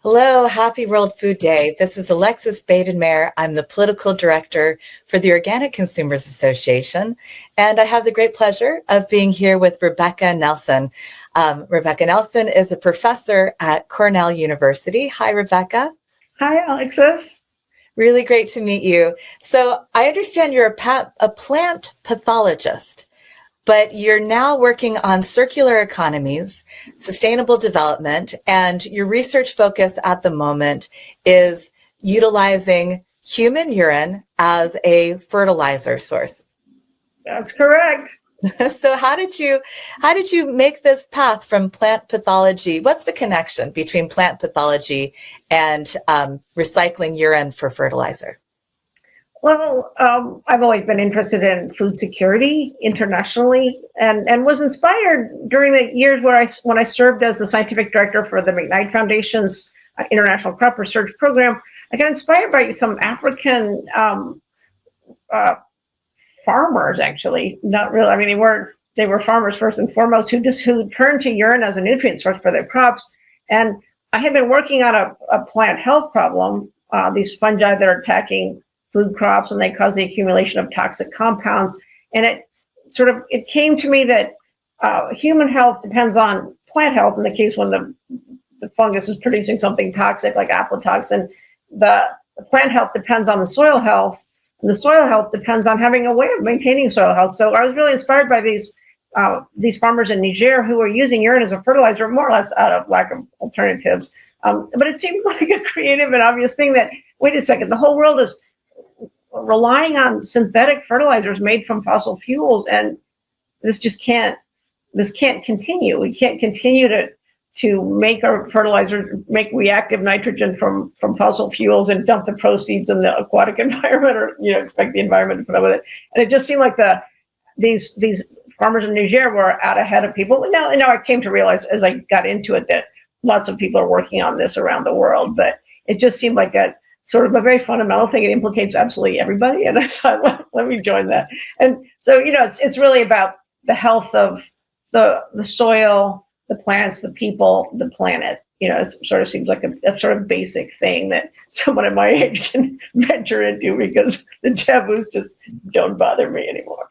Hello, happy World Food Day. This is Alexis Baden-Mayer. I'm the political director for the Organic Consumers Association, and I have the great pleasure of being here with Rebecca Nelson. Rebecca Nelson is a professor at Cornell University. Hi, Rebecca. Hi, Alexis. Really great to meet you. So I understand you're a plant pathologist, but you're now working on circular economies, sustainable development, and your research focus at the moment is utilizing human urine as a fertilizer source. That's correct. So how did you make this path from plant pathology? What's the connection between plant pathology and recycling urine for fertilizer? Well, I've always been interested in food security internationally, and was inspired during the years when I served as the scientific director for the McKnight Foundation's International Crop Research Program. I got inspired by some African farmers, actually. Not really. I mean, they were farmers first and foremost who turned to urine as a nutrient source for their crops. And I had been working on a plant health problem. These fungi that are attacking food crops, and they cause the accumulation of toxic compounds. And it came to me that human health depends on plant health. In the case when the fungus is producing something toxic like aflatoxin, the plant health depends on the soil health, and the soil health depends on having a way of maintaining soil health. So I was really inspired by these farmers in Niger who were using urine as a fertilizer, more or less out of lack of alternatives. But it seemed like a creative and obvious thing that, wait a second, the whole world is relying on synthetic fertilizers made from fossil fuels, and this can't continue. We can't continue to make our fertilizer, make reactive nitrogen from fossil fuels and dump the proceeds in the aquatic environment, or expect the environment to put up with it. And it just seemed like these farmers in Niger were out ahead of people. Now I came to realize as I got into it that lots of people are working on this around the world, but it just seemed like a sort of a very fundamental thing. It implicates absolutely everybody, and I thought, let me join that. And so, it's really about the health of the soil, the plants, the people, the planet. It sort of seems like a sort of basic thing that someone at my age can venture into, because the taboos just don't bother me anymore.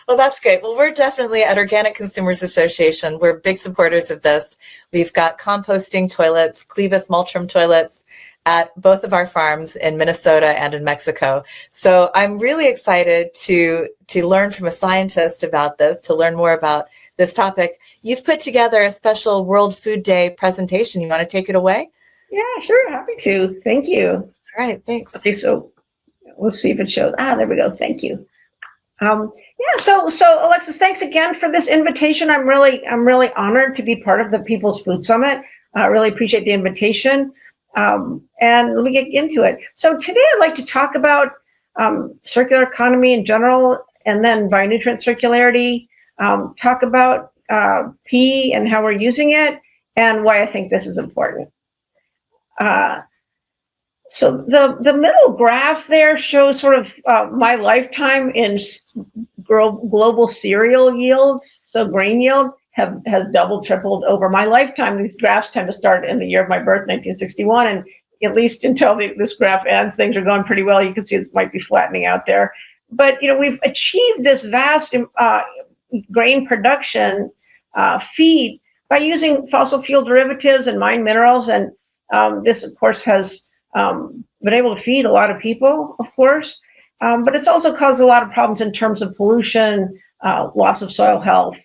Well, that's great. Well, we're definitely at Organic Consumers Association. We're big supporters of this. We've got composting toilets, Clevis Multrum toilets at both of our farms in Minnesota and in Mexico. So I'm really excited to learn from a scientist about this, to learn more about this topic. You've put together a special World Food Day presentation. You want to take it away? Yeah, sure. Happy to. Thank you. All right. Thanks. Okay, so we'll see if it shows. There we go. Thank you. So Alexis, thanks again for this invitation. I'm really honored to be part of the People's Food Summit. I really appreciate the invitation. And let me get into it. So today I'd like to talk about circular economy in general, and then bionutrient circularity, talk about P and how we're using it, and why I think this is important. So the middle graph there shows sort of my lifetime in global cereal yields. So grain yield has doubled, tripled over my lifetime. These graphs tend to start in the year of my birth, 1961, and at least until this graph ends, things are going pretty well. You can see it might be flattening out there. But we've achieved this vast grain production feat by using fossil fuel derivatives and mined minerals, and this, of course, has been able to feed a lot of people, of course, but it's also caused a lot of problems in terms of pollution, loss of soil health,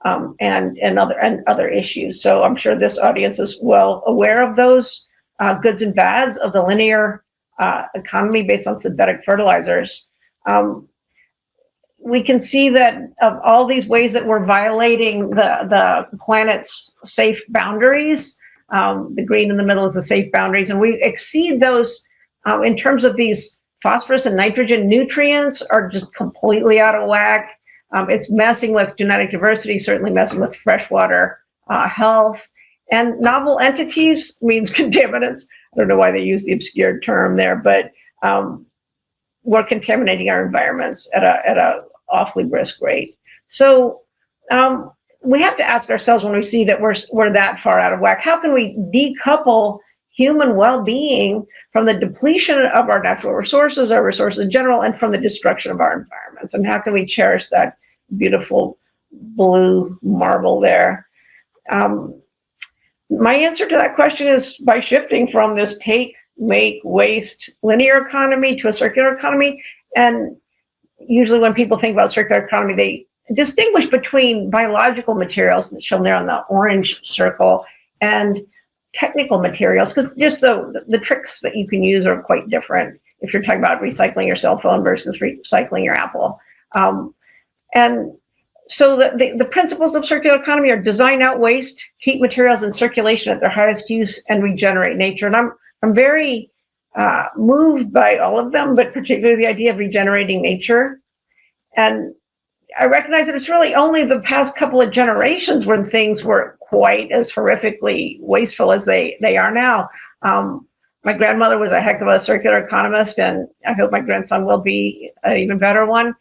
and other issues. So I'm sure this audience is well aware of those goods and bads of the linear economy based on synthetic fertilizers. We can see that of all these ways that we're violating the planet's safe boundaries, the green in the middle is the safe boundaries, and we exceed those in terms of these phosphorus and nitrogen nutrients are just completely out of whack. It's messing with genetic diversity, certainly messing with freshwater health. And novel entities means contaminants. I don't know why they use the obscure term there, but we're contaminating our environments at a awfully brisk rate. So we have to ask ourselves when we see that we're that far out of whack, how can we decouple human well-being from the depletion of our natural resources, our resources in general, and from the destruction of our environments? And how can we cherish that beautiful blue marble there? My answer to that question is by shifting from this take, make, waste linear economy to a circular economy. And usually when people think about circular economy, they distinguish between biological materials, shown there on the orange circle, and technical materials, because just the tricks that you can use are quite different if you're talking about recycling your cell phone versus recycling your apple. And so the principles of circular economy are design out waste, keep materials in circulation at their highest use, and regenerate nature. And I'm very moved by all of them, but particularly the idea of regenerating nature. And I recognize that it's really only the past couple of generations when things were quite as horrifically wasteful as they are now. My grandmother was a heck of a circular economist, and I hope my grandson will be an even better one.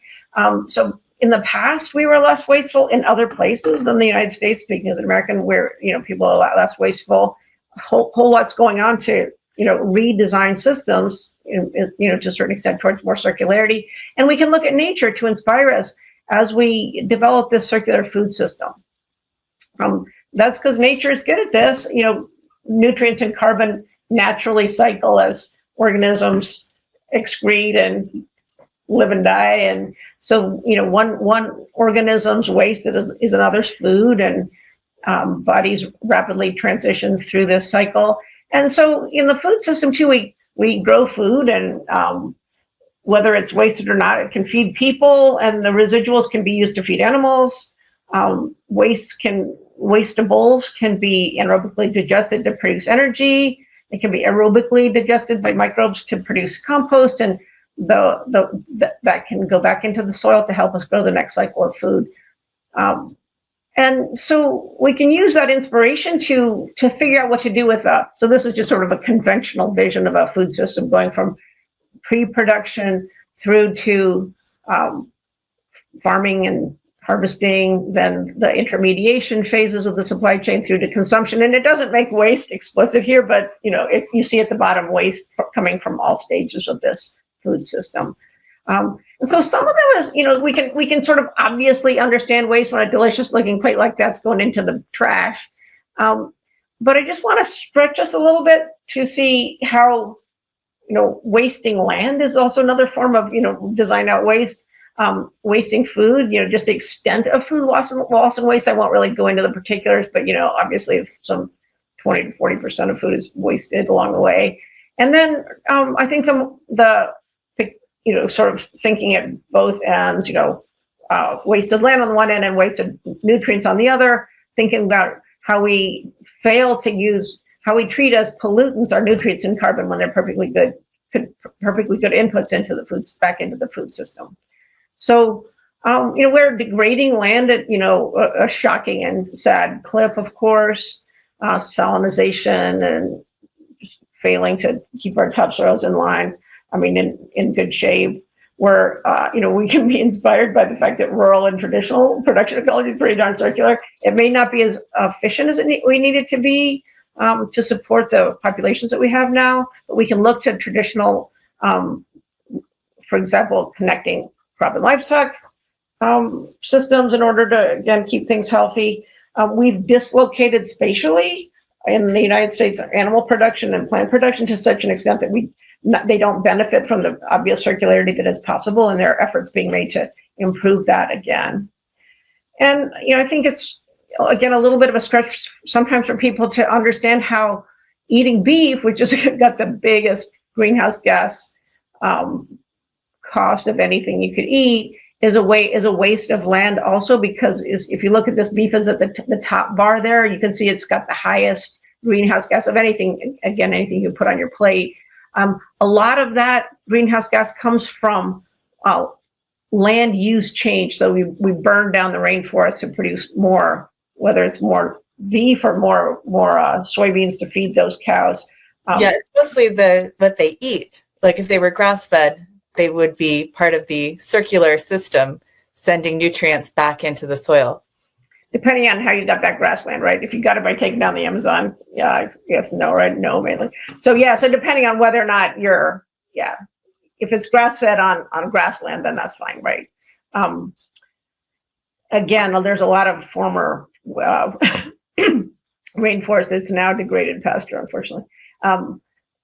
So in the past, we were less wasteful in other places than the United States, speaking as an American, where people are a lot less wasteful. A whole lot's going on to redesign systems, to a certain extent towards more circularity. And we can look at nature to inspire us as we develop this circular food system. That's because nature is good at this. Nutrients and carbon naturally cycle as organisms excrete and live and die. And so, one organism's waste is another's food, and bodies rapidly transition through this cycle. And so in the food system too, we grow food, and whether it's wasted or not, it can feed people, and the residuals can be used to feed animals. Wastables can be anaerobically digested to produce energy. It can be aerobically digested by microbes to produce compost, and that can go back into the soil to help us grow the next cycle of food. And so we can use that inspiration to figure out what to do with that. So this is just sort of a conventional vision of a food system going from pre-production through to farming and harvesting, then the intermediation phases of the supply chain through to consumption. And it doesn't make waste explicit here, but you see at the bottom waste coming from all stages of this food system. And so some of them is, we can sort of obviously understand waste when a delicious looking plate like that's going into the trash. But I just want to stretch us a little bit to see how, wasting land is also another form of, design out waste. Wasting food, just the extent of food loss and waste. I won't really go into the particulars, but, obviously if some 20 to 40% of food is wasted along the way. And then I think the sort of thinking at both ends, wasted land on the one end and wasted nutrients on the other, thinking about how we how we treat as pollutants our nutrients and carbon when they're perfectly good inputs into the foods, back into the food system. So, we're degrading land at, a shocking and sad clip, of course, salinization and just failing to keep our topsoils in line. In good shape, where, we can be inspired by the fact that rural and traditional production ecology is pretty darn circular. It may not be as efficient as we need it to be to support the populations that we have now, but we can look to traditional, for example, connecting crop and livestock systems in order to, again, keep things healthy. We've dislocated spatially in the United States animal production and plant production to such an extent that they don't benefit from the obvious circularity that is possible, and there are efforts being made to improve that again. And I think it's, again, a little bit of a stretch sometimes for people to understand how eating beef, which has got the biggest greenhouse gas cost of anything you could eat, is a waste of land also, because if you look at this, beef is at the top bar there, you can see it's got the highest greenhouse gas of anything, again, anything you put on your plate. A lot of that greenhouse gas comes from land use change. So we burn down the rainforest to produce more, whether it's more beef or more soybeans to feed those cows. Yeah, it's mostly what they eat. Like if they were grass-fed, they would be part of the circular system, sending nutrients back into the soil. Depending on how you got that grassland, right? If you got it by taking down the Amazon, yeah, I guess no, right? No, mainly. So yeah, so depending on whether or not if it's grass-fed on grassland, then that's fine, right? Again, there's a lot of former rainforest that's now degraded pasture, unfortunately.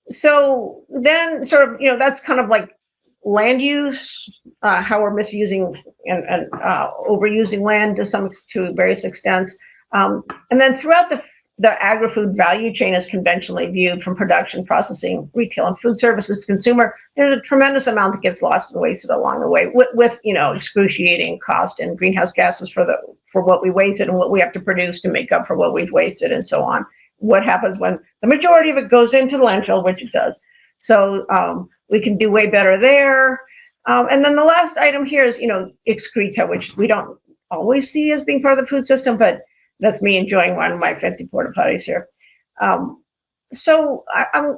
So then sort of, that's kind of like land use, how we're misusing and overusing land to various extents. And then throughout the agri-food value chain as conventionally viewed, from production, processing, retail, and food services to consumer, there's a tremendous amount that gets lost and wasted along the way with excruciating cost and greenhouse gases for what we wasted and what we have to produce to make up for what we've wasted and so on. What happens when the majority of it goes into the landfill, which it does. So we can do way better there. And then the last item here is, excreta, which we don't always see as being part of the food system, but that's me enjoying one of my fancy porta potties here. So I'm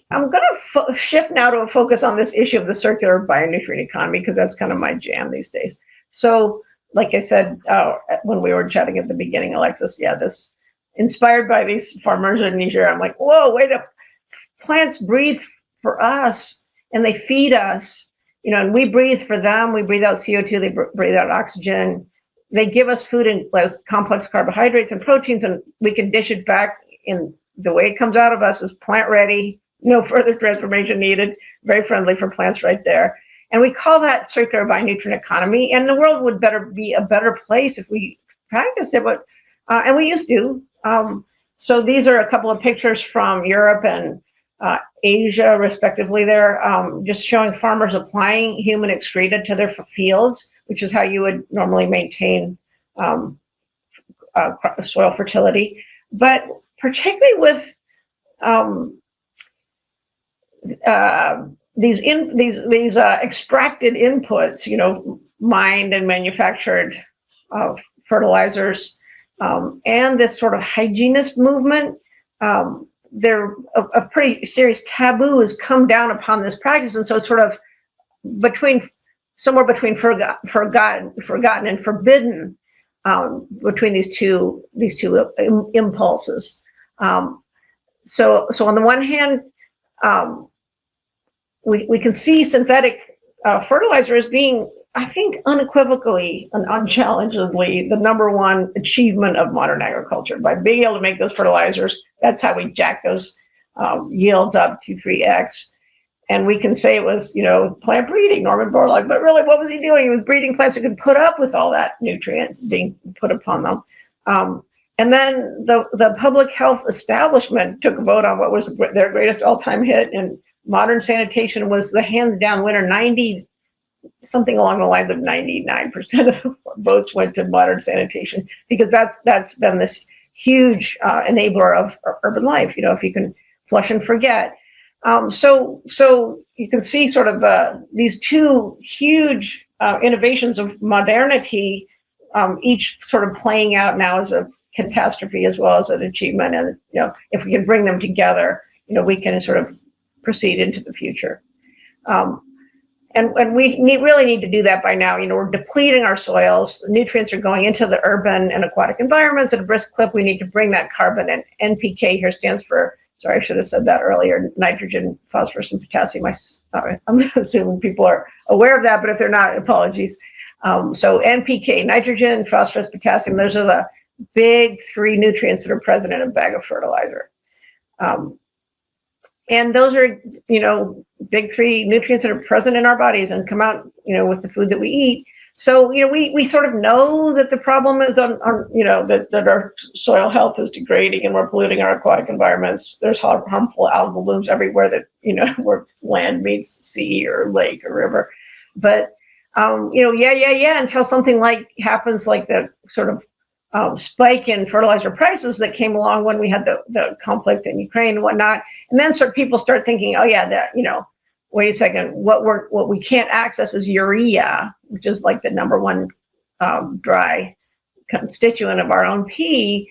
going to shift now to a focus on this issue of the circular bionutrient economy, because that's kind of my jam these days. So like I said, when we were chatting at the beginning, Alexis, this inspired by these farmers in Niger, I'm like, whoa, wait up. Plants breathe for us and they feed us, and we breathe for them. We breathe out CO2, they breathe out oxygen. They give us food in complex carbohydrates and proteins, and we can dish it back in the way it comes out of us is plant ready, no further transformation needed, very friendly for plants right there. And we call that circular bionutrient economy, and the world would be a better place if we practiced it, and we used to. So these are a couple of pictures from Europe and Asia, respectively, there, just showing farmers applying human excreta to their fields, which is how you would normally maintain soil fertility. But particularly with these extracted inputs, mined and manufactured fertilizers, and this sort of hygienist movement, there a pretty serious taboo has come down upon this practice, and so it's sort of somewhere between forgotten and forbidden, between these two impulses. So on the one hand, we can see synthetic fertilizer as being, I think, unequivocally and unchallengedly the #1 achievement of modern agriculture. By being able to make those fertilizers, that's how we jack those yields up 2-3x. And we can say it was, plant breeding, Norman Borlaug, but really, what was he doing? He was breeding plants that could put up with all that nutrients being put upon them. And then the public health establishment took a vote on what was their greatest all-time hit, and modern sanitation was the hands-down winner. Something along the lines of 99% of votes went to modern sanitation, because that's been this huge enabler of urban life. If you can flush and forget. So you can see sort of these two huge innovations of modernity, each sort of playing out now as a catastrophe as well as an achievement. And if we can bring them together, we can sort of proceed into the future. And we really need to do that by now. We're depleting our soils. The nutrients are going into the urban and aquatic environments at a brisk clip. We need to bring that carbon, and NPK here stands for, sorry, I should have said that earlier, nitrogen, phosphorus, and potassium. I'm assuming people are aware of that, but if they're not, apologies. So NPK, nitrogen, phosphorus, potassium, those are the big 3 nutrients that are present in a bag of fertilizer. And those are, big 3 nutrients that are present in our bodies and come out, with the food that we eat. So, we sort of know that the problem is on that our soil health is degrading and we're polluting our aquatic environments. There's harmful algal blooms everywhere that, where land meets sea or lake or river. But, until something happens like the sort of spike in fertilizer prices that came along when we had the conflict in Ukraine and whatnot. And then people start thinking, oh yeah, that, wait a second, what we can't access is urea, which is like the number one dry constituent of our own pee.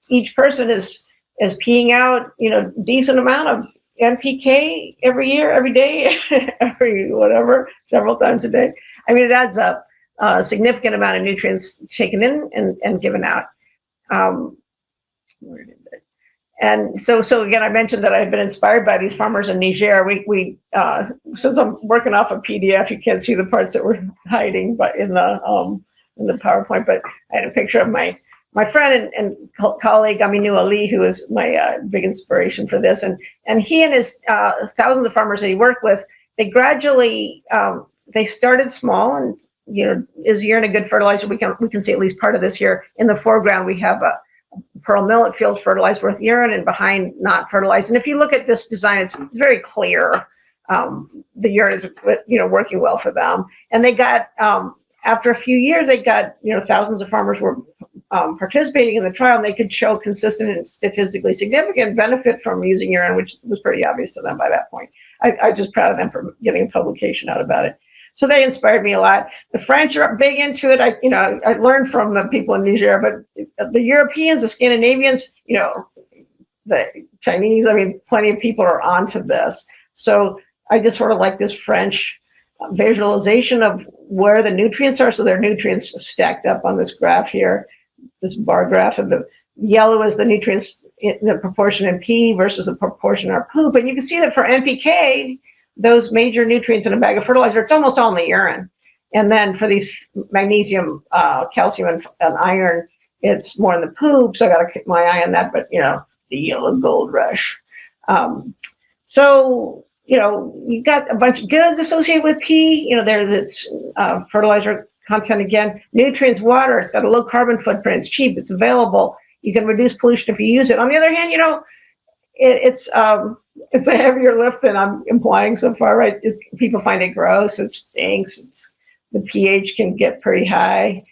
Each person is peeing out, decent amount of NPK every year, every day, every whatever, several times a day. I mean, it adds up. A significant amount of nutrients taken in and given out. Where did it? And so again, I mentioned that I've been inspired by these farmers in Niger. We since I'm working off a PDF, you can't see the parts that we're hiding, but in the PowerPoint. But I had a picture of my friend and colleague Aminu Ali, who is my big inspiration for this, and he and his thousands of farmers that he worked with, they gradually they started small, and is urine a good fertilizer? We can see at least part of this here. In the foreground, we have a pearl millet field fertilized with urine, and behind not fertilized. And if you look at this design, it's very clear. The urine is working well for them. And they got after a few years, they got thousands of farmers were participating in the trial, and they could show consistent and statistically significant benefit from using urine, which was pretty obvious to them by that point. I'm just proud of them for getting a publication out about it. So they inspired me a lot. The French are big into it. I learned from the people in Niger, but the Europeans, the Scandinavians, the Chinese, I mean, plenty of people are onto this. So I just sort of like this French visualization of where the nutrients are. So their nutrients stacked up on this graph here, this bar graph, and the yellow is the nutrients in the proportion in pee versus the proportion in our poop. And you can see that for NPK, those major nutrients in a bag of fertilizer, it's almost all in the urine. And then for these magnesium, calcium, and iron, it's more in the poop. So I got to keep my eye on that. But, the yellow gold rush. So, you got a bunch of goods associated with pee. There's its fertilizer content again. Nutrients, water, it's got a low carbon footprint. It's cheap. It's available. You can reduce pollution if you use it. On the other hand, it's a heavier lift than I'm implying so far, right? People find it gross. It stinks. The pH can get pretty high.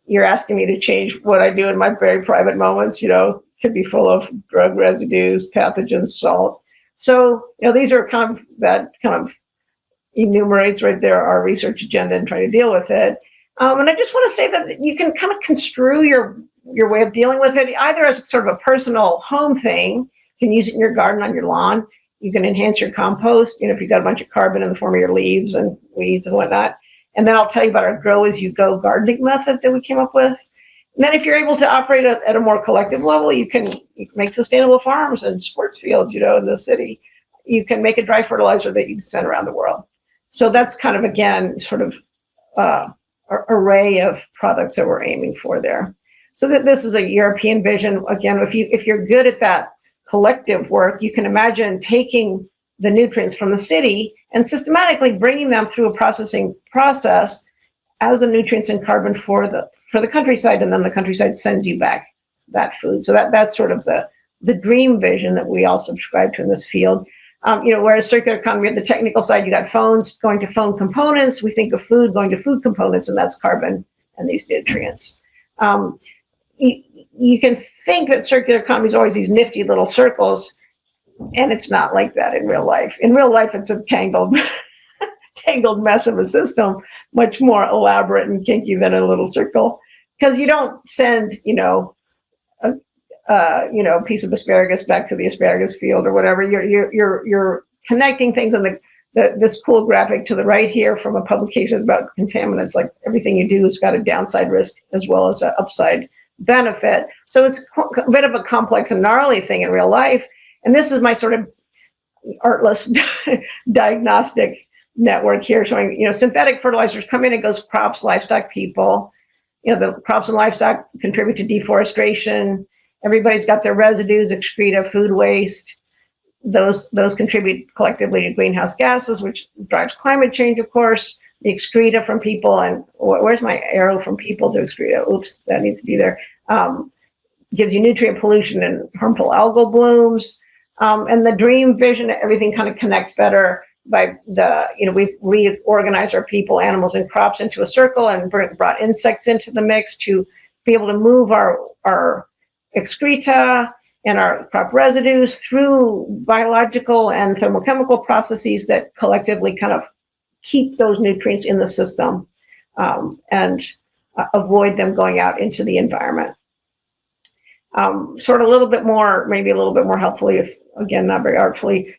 You're asking me to change what I do in my very private moments. Could be full of drug residues, pathogens, salt. So these are that enumerates right there our research agenda and trying to deal with it. And I just want to say that you can kind of construe your way of dealing with it either as sort of a personal home thing. You can use it in your garden, on your lawn. You can enhance your compost, if you've got a bunch of carbon in the form of your leaves and weeds and whatnot. And then I'll tell you about our grow as you go gardening method that we came up with. And then if you're able to operate at a more collective level, you can make sustainable farms and sports fields, in the city. You can make a dry fertilizer that you can send around the world. So that's kind of, again, sort of an array of products that we're aiming for there. So this is a European vision. Again, if you're good at that collective work, you can imagine taking the nutrients from the city and systematically bringing them through a processing process as the nutrients and carbon for the countryside, and then the countryside sends you back that food. So that's sort of the dream vision that we all subscribe to in this field. Whereas circular economy at the technical side, you got phones going to phone components. We think of food going to food components, and that's carbon and these nutrients. You can think that circular economy is always these nifty little circles, and it's not like that in real life. In real life, it's a tangled mess of a system, much more elaborate and kinky than a little circle. Because you don't send, a piece of asparagus back to the asparagus field or whatever. You're connecting things, and this cool graphic to the right here from a publication is about contaminants. Like everything you do has got a downside risk as well as an upside benefit. So it's a bit of a complex and gnarly thing in real life. And this is my sort of artless diagnostic network here showing, synthetic fertilizers come in, it goes crops, livestock, people. The crops and livestock contribute to deforestation. Everybody's got their residues, excreta, food waste. Those contribute collectively to greenhouse gases, which drives climate change, of course. The excreta from people, and where's my arrow from people to excreta? Oops, that needs to be there. Gives you nutrient pollution and harmful algal blooms. And the dream vision, everything kind of connects better by we've reorganized our people, animals, and crops into a circle and brought insects into the mix to be able to move our excreta and our crop residues through biological and thermochemical processes that collectively kind of keep those nutrients in the system and avoid them going out into the environment. Sort of a little bit more, maybe a little bit more helpfully, if again, not very artfully,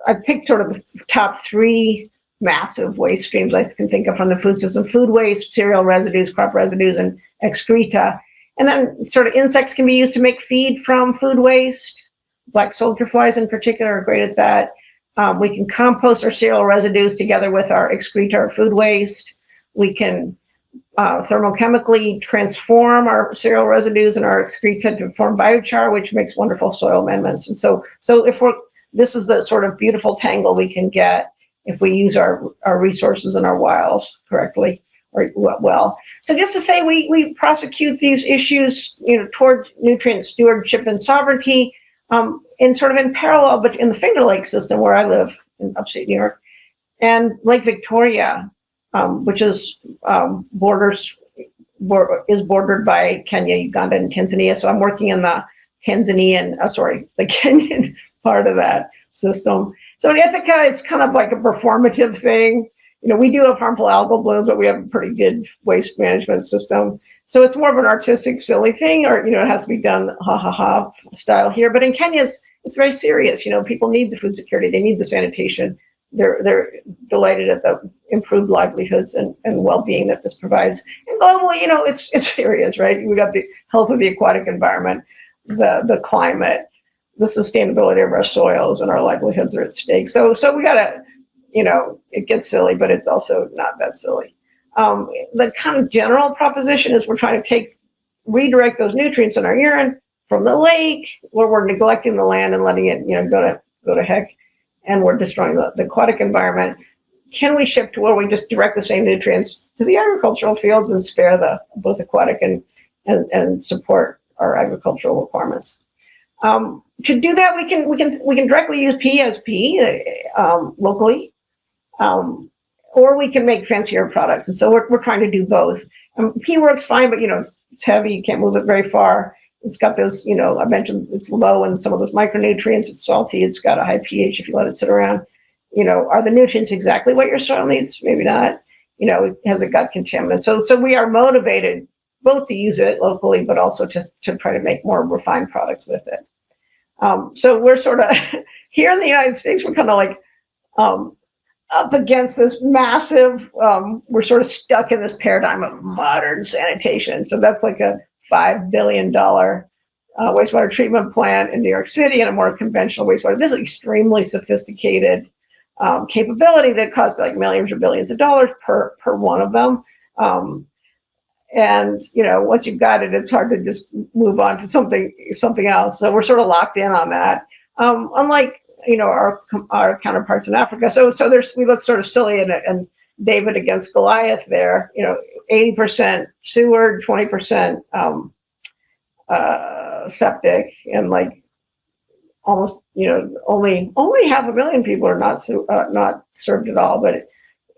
I picked sort of the top 3 massive waste streams I can think of from the food system: food waste, cereal residues, crop residues, and excreta. And then sort of insects can be used to make feed from food waste. Black soldier flies in particular are great at that. We can compost our cereal residues together with our excreta or food waste. We can thermochemically transform our cereal residues and our excreta to form biochar, which makes wonderful soil amendments. And so if this is the sort of beautiful tangle we can get if we use our resources and our wiles correctly or well. So just to say, we prosecute these issues, toward nutrient stewardship and sovereignty, in parallel, but in the Finger Lake system where I live in upstate New York, and Lake Victoria, which is bordered by Kenya, Uganda, and Tanzania. So I'm working in the the Kenyan part of that system. So in Ithaca, it's kind of like a performative thing. We do have harmful algal blooms, but we have a pretty good waste management system. So it's more of an artistic, silly thing, or, it has to be done ha style here. But in Kenya, it's very serious. People need the food security. They need the sanitation. They're delighted at the improved livelihoods and well-being that this provides. And globally, it's serious, right? We got the health of the aquatic environment, the climate, the sustainability of our soils, and our livelihoods are at stake. So we gotta, it gets silly, but it's also not that silly. The kind of general proposition is we're trying to redirect those nutrients in our urine from the lake, where we're neglecting the land and letting it, go to heck, and we're destroying the aquatic environment. Can we shift to where we just direct the same nutrients to the agricultural fields and spare both aquatic and support our agricultural requirements? To do that, we can directly use P as P locally, or we can make fancier products. And so we're trying to do both. P works fine, but it's heavy. You can't move it very far. It's got those, I mentioned it's low in some of those micronutrients. It's salty. It's got a high pH if you let it sit around. Are the nutrients exactly what your soil needs? Maybe not. Has it got contaminants? So we are motivated both to use it locally, but also to try to make more refined products with it. So we're sort of here in the United States, we're kind of like up against this massive, we're sort of stuck in this paradigm of modern sanitation. So that's like a $5 billion wastewater treatment plant in New York City and a more conventional wastewater. This is extremely sophisticated capability that costs like millions or billions of dollars per one of them. And once you've got it, it's hard to just move on to something else. So we're sort of locked in on that. Unlike our counterparts in Africa. So we look sort of silly and David against Goliath there. 80% sewer, 20% septic, and like almost only 500,000 people are not served at all. But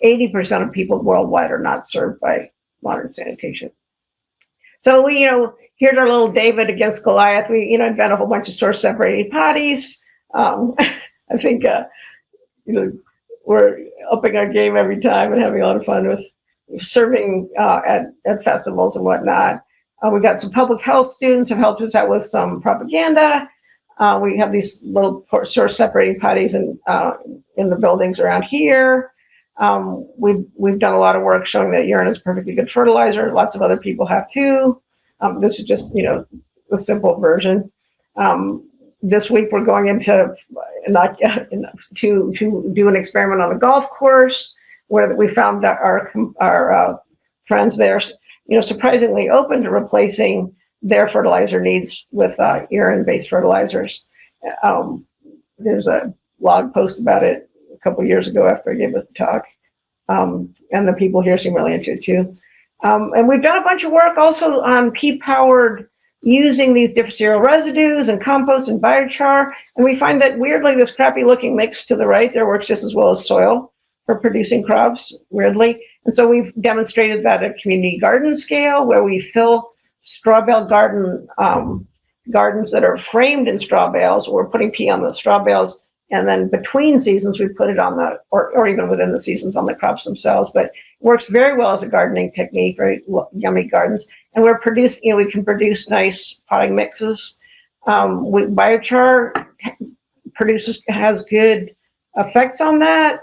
80% of people worldwide are not served by modern sanitation. So here's our little David against Goliath. We invent a whole bunch of source separated potties. I think we're upping our game every time and having a lot of fun with serving at festivals and whatnot. We got some public health students have helped us out with some propaganda. We have these little source separating potties in the buildings around here. We've done a lot of work showing that urine is perfectly good fertilizer. Lots of other people have too. This is just the simple version. This week we're going into to do an experiment on a golf course where we found that our friends there, surprisingly open to replacing their fertilizer needs with urine-based fertilizers. There's a blog post about it a couple years ago after I gave a talk, and the people here seem really into it too. And we've done a bunch of work also on P-powered using these different cereal residues and compost and biochar. And we find that weirdly, this crappy looking mix to the right there works just as well as soil for producing crops, weirdly. And so we've demonstrated that at community garden scale, where we fill straw bale garden gardens that are framed in straw bales. We're putting pea on the straw bales, and then between seasons we put it on the, or even within the seasons on the crops themselves. But it works very well as a gardening technique, very yummy gardens. And we're producing, we can produce nice potting mixes. Biochar has good effects on that.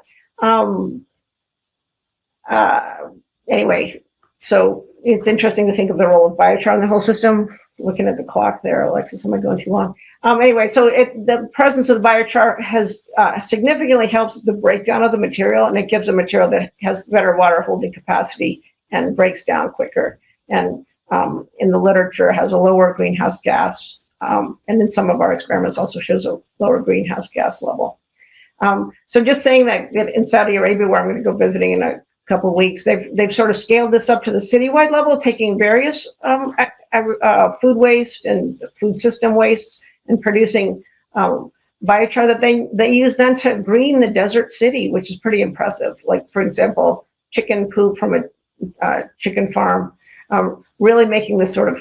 Anyway, so it's interesting to think of the role of biochar in the whole system. Looking at the clock there, Alexis, am I going too long? Anyway, so the presence of the biochar has significantly helps the breakdown of the material, and it gives a material that has better water holding capacity and breaks down quicker. And in the literature, has a lower greenhouse gas, and in some of our experiments also shows a lower greenhouse gas level. So just saying that in Saudi Arabia, where I'm going to go visiting in a couple of weeks, they've sort of scaled this up to the citywide level, taking various food waste and food system wastes and producing biochar that they use then to green the desert city, which is pretty impressive. Like, for example, chicken poop from a chicken farm, really making this sort of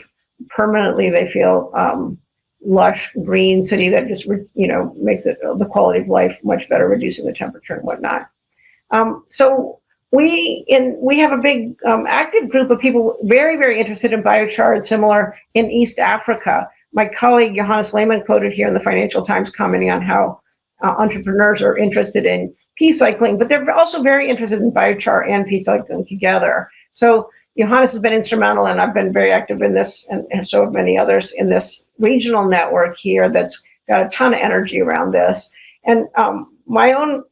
permanently, they feel, lush green city that just makes it the quality of life much better, reducing the temperature and whatnot. So we have a big active group of people very, very interested in biochar and similar in East Africa. My colleague Johannes Lehmann quoted here in the Financial Times commenting on how entrepreneurs are interested in pea cycling, but they're also very interested in biochar and pea cycling together. So Johannes has been instrumental, and I've been very active in this, and so have many others in this regional network here that's got a ton of energy around this. And my own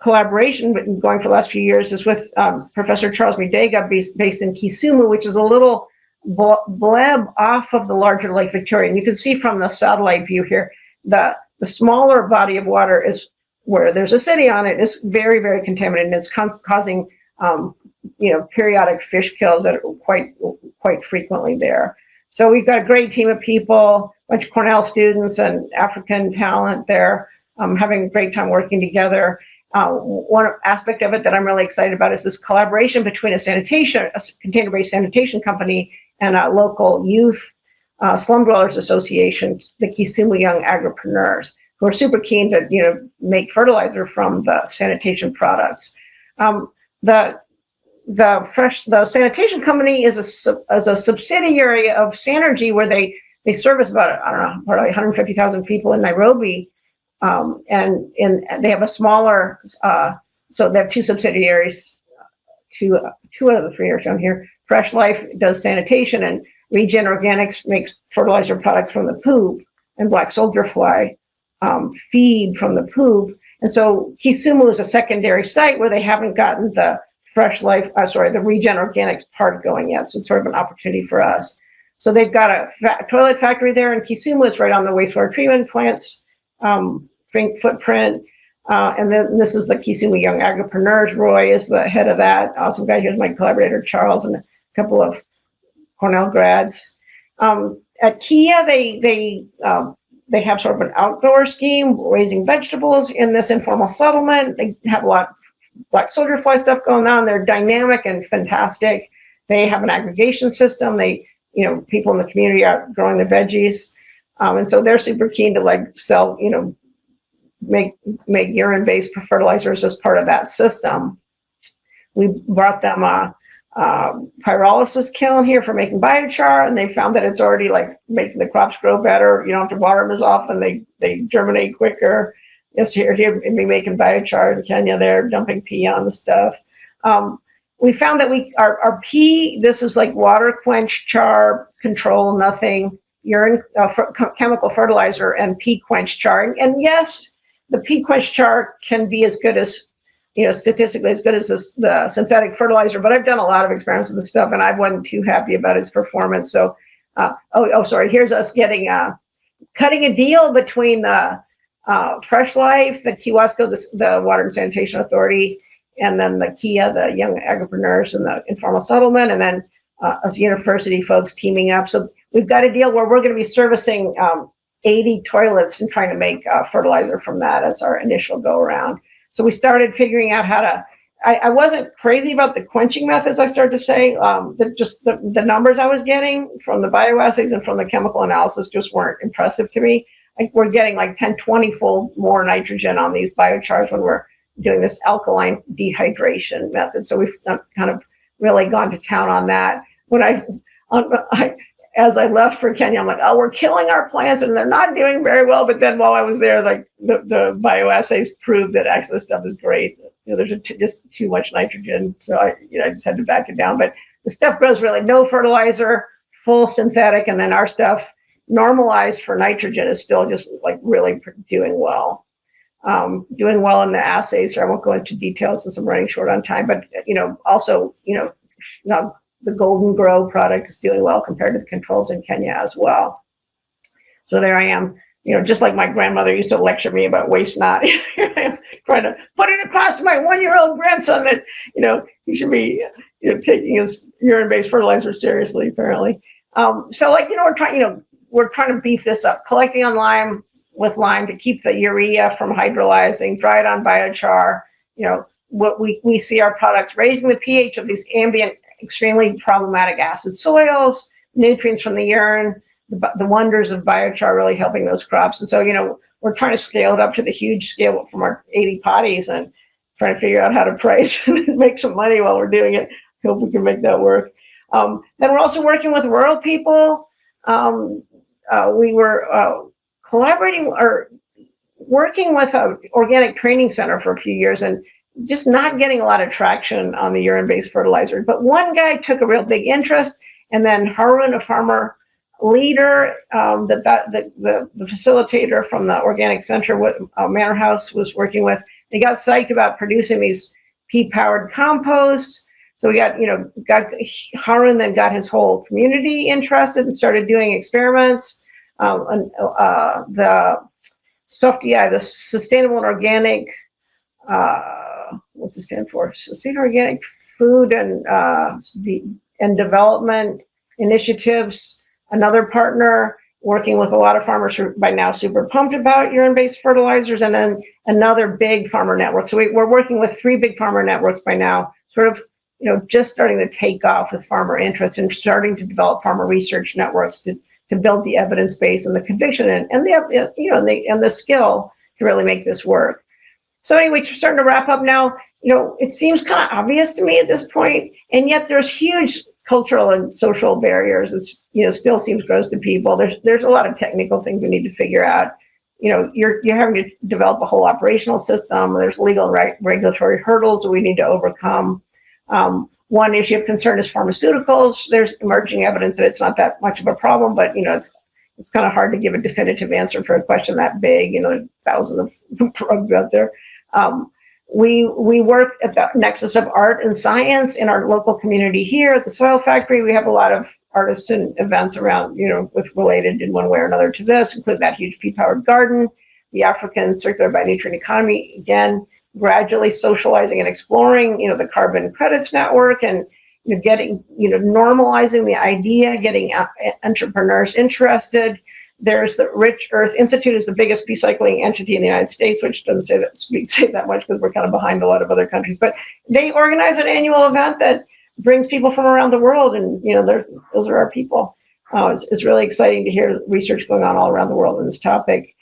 collaboration going for the last few years is with Professor Charles Midega, based in Kisumu, which is a little bleb off of the larger Lake Victoria. And you can see from the satellite view here, the smaller body of water is where there's a city on it, is very, very contaminated, and it's causing periodic fish kills that are quite frequently there. So we've got a great team of people, a bunch of Cornell students and African talent there, having a great time working together. One aspect of it that I'm really excited about is this collaboration between a container-based sanitation company and a local youth slum dwellers association, the Kisumu Young Agripreneurs, who are super keen to make fertilizer from the sanitation products. The sanitation company is a subsidiary of Sanergy, where they service about, probably 150,000 people in Nairobi, and they have a smaller, so they have two subsidiaries, two out of the three are shown here. Fresh Life does sanitation, and Regen Organics makes fertilizer products from the poop, and Black Soldier Fly feed from the poop. And so Kisumu is a secondary site where they haven't gotten the Fresh Life, the Regen Organics part going yet. So it's sort of an opportunity for us. So they've got a toilet factory there in Kisumu. It's right on the wastewater treatment plant's footprint. And then this is the Kisumu Young Agripreneurs. Roy is the head of that. Awesome guy. Here's my collaborator, Charles, and a couple of Cornell grads. At Kia, they have sort of an outdoor scheme, raising vegetables in this informal settlement. They have a lot of Black Soldier Fly stuff going on. They're dynamic and fantastic. They have an aggregation system. People in the community are growing the veggies. And so they're super keen to sell, make urine-based fertilizers as part of that system. We brought them a pyrolysis kiln here for making biochar, and they found that it's already making the crops grow better. You don't have to water them as often. They germinate quicker. Yes, here we making biochar in Kenya. They're dumping pea on the stuff. We found that our pea, this is like water quench char control, nothing, urine chemical fertilizer, and pea quench char. And yes, the pea quench char can be as good as, statistically as good as the synthetic fertilizer, but I've done a lot of experiments with this stuff, and I wasn't too happy about its performance. So, sorry, here's us cutting a deal between the Fresh Life, the Kiwasko, the Water and Sanitation Authority, and then the Kia, the Young Agripreneurs, and the Informal Settlement, and then us university folks teaming up. So we've got a deal where we're going to be servicing 80 toilets and trying to make fertilizer from that as our initial go around. So we started figuring out how to I wasn't crazy about the quenching methods, I started to say. The numbers I was getting from the bioassays and from the chemical analysis just weren't impressive to me. Like we're getting like 10, 20-fold more nitrogen on these biochars when we're doing this alkaline dehydration method. So we've kind of really gone to town on that. When as I left for Kenya, I'm like, oh, we're killing our plants and they're not doing very well. But then while I was there, like the bioassays proved that actually this stuff is great. There's just too much nitrogen. So I just had to back it down. But the stuff grows really no fertilizer, full synthetic. And then our stuff normalized for nitrogen is still just like really doing well. Doing well in the assays. So I won't go into details since I'm running short on time. But, also, now the Golden Grow product is doing well compared to the controls in Kenya as well. So there I am, just like my grandmother used to lecture me about waste not, trying to put it across to my 1-year-old grandson that, he should be, taking his urine-based fertilizer seriously, apparently. So we're trying to beef this up, collecting on lime to keep the urea from hydrolyzing, dry it on biochar. What we see our products raising the pH of these ambient, extremely problematic acid soils, nutrients from the urine, the wonders of biochar really helping those crops. And so, we're trying to scale it up to the huge scale from our 80 potties and trying to figure out how to price and make some money while we're doing it. Hope we can make that work. Then we're also working with rural people. We were collaborating or working with an organic training center for a few years and just not getting a lot of traction on the urine-based fertilizer. But one guy took a real big interest, and then Harun, a farmer leader, the facilitator from the organic center, Manor House, was working with, they got psyched about producing these pea-powered composts. So we got Harun then got his whole community interested and started doing experiments. The Sustainable and Organic, what's it stand for? Sustainable Organic Food and Development Initiatives. Another partner working with a lot of farmers who are by now super pumped about urine-based fertilizers, and then another big farmer network. So we're working with 3 big farmer networks by now, sort of, just starting to take off with farmer interest and starting to develop farmer research networks to build the evidence base and the conviction and the skill to really make this work. So anyway, we're starting to wrap up now. It seems kind of obvious to me at this point, and yet there's huge cultural and social barriers. It's still seems gross to people. There's a lot of technical things we need to figure out. You're having to develop a whole operational system. There's legal and regulatory hurdles that we need to overcome. One issue of concern is pharmaceuticals. There's emerging evidence that it's not that much of a problem, but it's kind of hard to give a definitive answer for a question that big. Thousands of drugs out there. We work at the nexus of art and science in our local community here at the Soil Factory. We have a lot of artisan events around, with related in one way or another to this, including that huge pea-powered garden, the African circular bionutrient economy, again, gradually socializing and exploring, the carbon credits network, and getting, normalizing the idea, getting entrepreneurs interested. There's the Rich Earth Institute is the biggest pea cycling entity in the United States, which doesn't say that much because we're kind of behind a lot of other countries. But they organize an annual event that brings people from around the world, and those are our people. It's really exciting to hear research going on all around the world on this topic.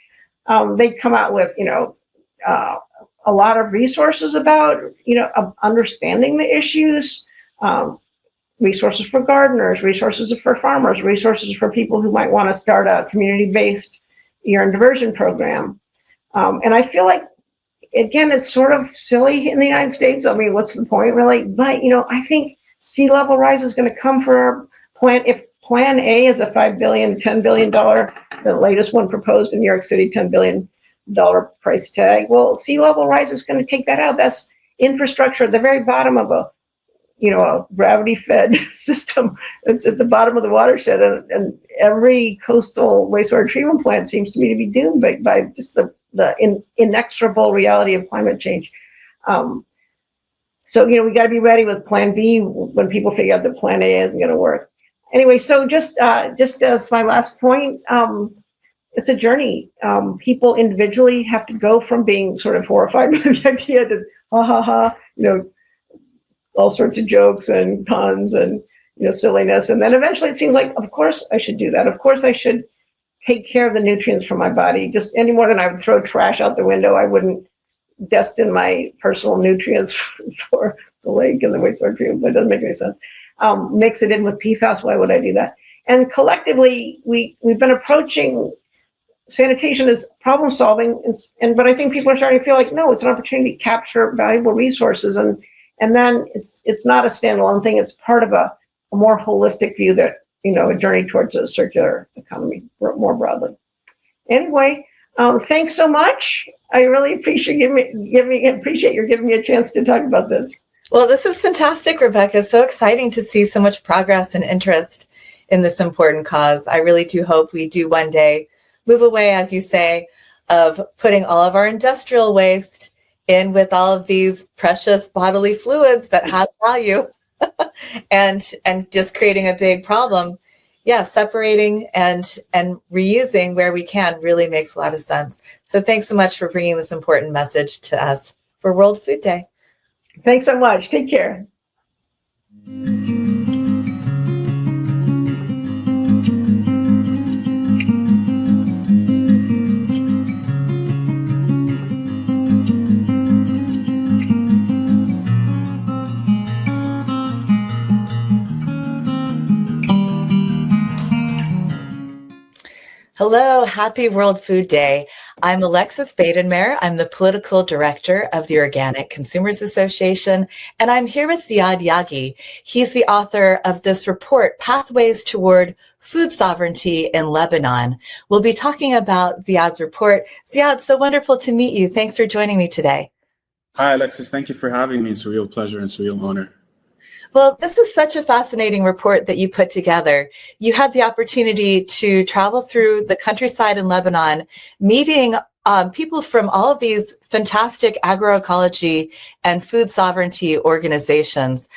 They come out with a lot of resources about understanding the issues. Resources for gardeners, resources for farmers, resources for people who might want to start a community-based urine diversion program. And I feel like, again, it's sort of silly in the United States. I mean, what's the point, really? But, I think sea level rise is going to come for our plant. If Plan A is a $5 billion, $10 billion, the latest one proposed in New York City, $10 billion price tag, well, sea level rise is going to take that out. That's infrastructure at the very bottom of a gravity-fed system that's at the bottom of the watershed, and every coastal wastewater treatment plant seems to me to be doomed by just the inexorable reality of climate change. So we got to be ready with Plan B when people figure out that Plan A isn't going to work. Anyway, so just as my last point, it's a journey. People individually have to go from being sort of horrified by the idea to all sorts of jokes and puns and silliness. And then eventually it seems like, of course I should do that. Of course I should take care of the nutrients for my body, just any more than I would throw trash out the window. I wouldn't destine my personal nutrients for the lake and the wastewater treatment. But it doesn't make any sense. Mix it in with PFAS. Why would I do that? And collectively, we've been approaching sanitation as problem solving, but I think people are starting to feel like, no, it's an opportunity to capture valuable resources, and then it's not a standalone thing. It's part of a more holistic view that a journey towards a circular economy more broadly. Anyway, thanks so much. I really appreciate you giving me a chance to talk about this. Well, this is fantastic, Rebecca. It's so exciting to see so much progress and interest in this important cause. I really do hope we do one day move away, as you say, of putting all of our industrial waste in with all of these precious bodily fluids that have value and just creating a big problem. Yeah, separating and reusing where we can really makes a lot of sense. So thanks so much for bringing this important message to us for World Food Day. Thanks so much. Take care. Hello, happy World Food Day. I'm Alexis Badenmare. I'm the political director of the Organic Consumers Association, and I'm here with Zeead Yaghi. He's the author of this report, Pathways Toward Food Sovereignty in Lebanon. We'll be talking about Zeead's report. Zeead, so wonderful to meet you. Thanks for joining me today. Hi, Alexis. Thank you for having me. It's a real pleasure and it's a real honor. Well, this is such a fascinating report that you put together. You had the opportunity to travel through the countryside in Lebanon, meeting people from all of these fantastic agroecology and food sovereignty organizations.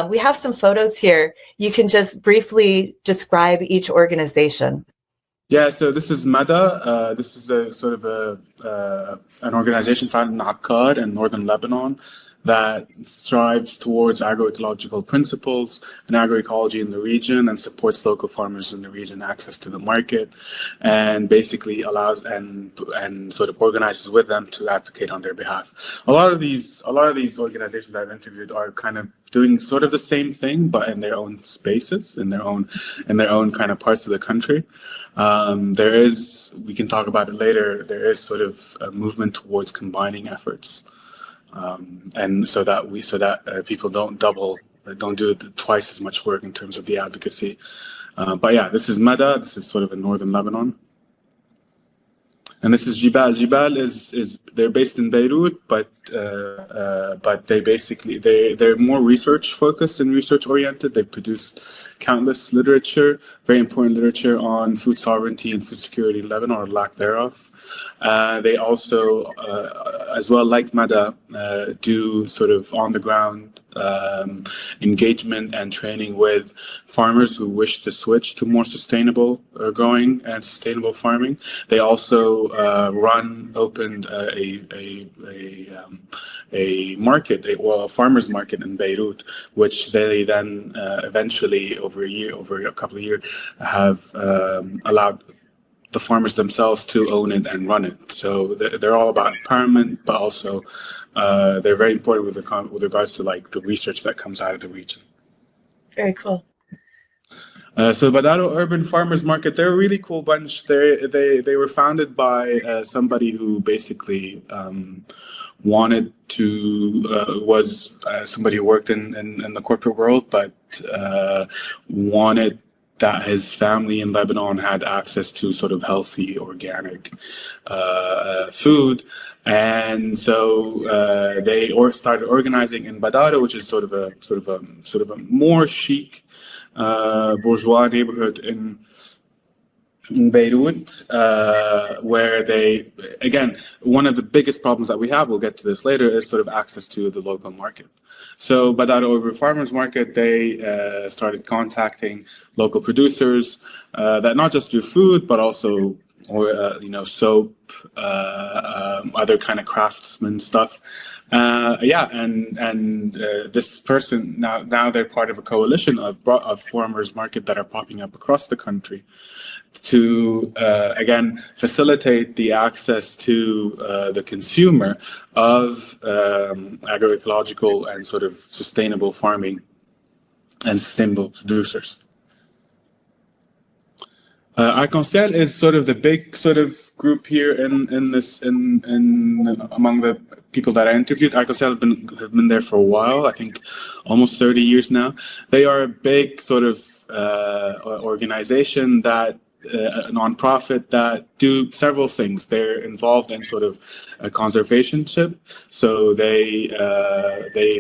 We have some photos here. You can just briefly describe each organization. Yeah, so this is MADA. This is a sort of an organization founded in Akkad in northern Lebanon that strives towards agroecological principles and agroecology in the region and supports local farmers in the region access to the market, and basically allows and sort of organizes with them to advocate on their behalf. A lot of these organizations that I've interviewed are kind of doing sort of the same thing, but in their own spaces, in their own kind of parts of the country. There is, we can talk about it later, there is sort of a movement towards combining efforts. And so that people don't do twice as much work in terms of the advocacy. But yeah, this is Mada. This is sort of in northern Lebanon. And this is Jibal. Jibal is they're based in Beirut, but they're more research focused and research oriented. They produce countless literature, very important literature on food sovereignty and food security in Lebanon, or lack thereof. They also, as well, like Mada, do sort of on the ground engagement and training with farmers who wish to switch to more sustainable growing and sustainable farming. They also opened a market, a farmers market in Beirut, which they then eventually over a couple of years have allowed the farmers themselves to own it and run it. So they're all about empowerment, but also they're very important with regards to like the research that comes out of the region. Very cool. So Badaro Urban Farmers Market, they're a really cool bunch. They were founded by somebody who basically wanted to was somebody who worked in the corporate world, but wanted that his family in Lebanon had access to sort of healthy, organic food. And so they started organizing in Badaro, which is sort of a more chic bourgeois neighborhood in Beirut, where they, again, one of the biggest problems that we have, we'll get to this later, is sort of access to the local market. So Badaro Urban Farmers Market, they started contacting local producers that not just do food, but also soap, other kind of craftsman stuff. This person now they're part of a coalition of farmers market that are popping up across the country to again facilitate the access to the consumer of agroecological and sort of sustainable farming and sustainable producers. Arc-en-Ciel is sort of the big sort of group here in among the people that I interviewed. Arc-en-Ciel have been there for a while, I think almost 30 years now. They are a big sort of organization that a nonprofit that do several things. They're involved in sort of conservationship, so they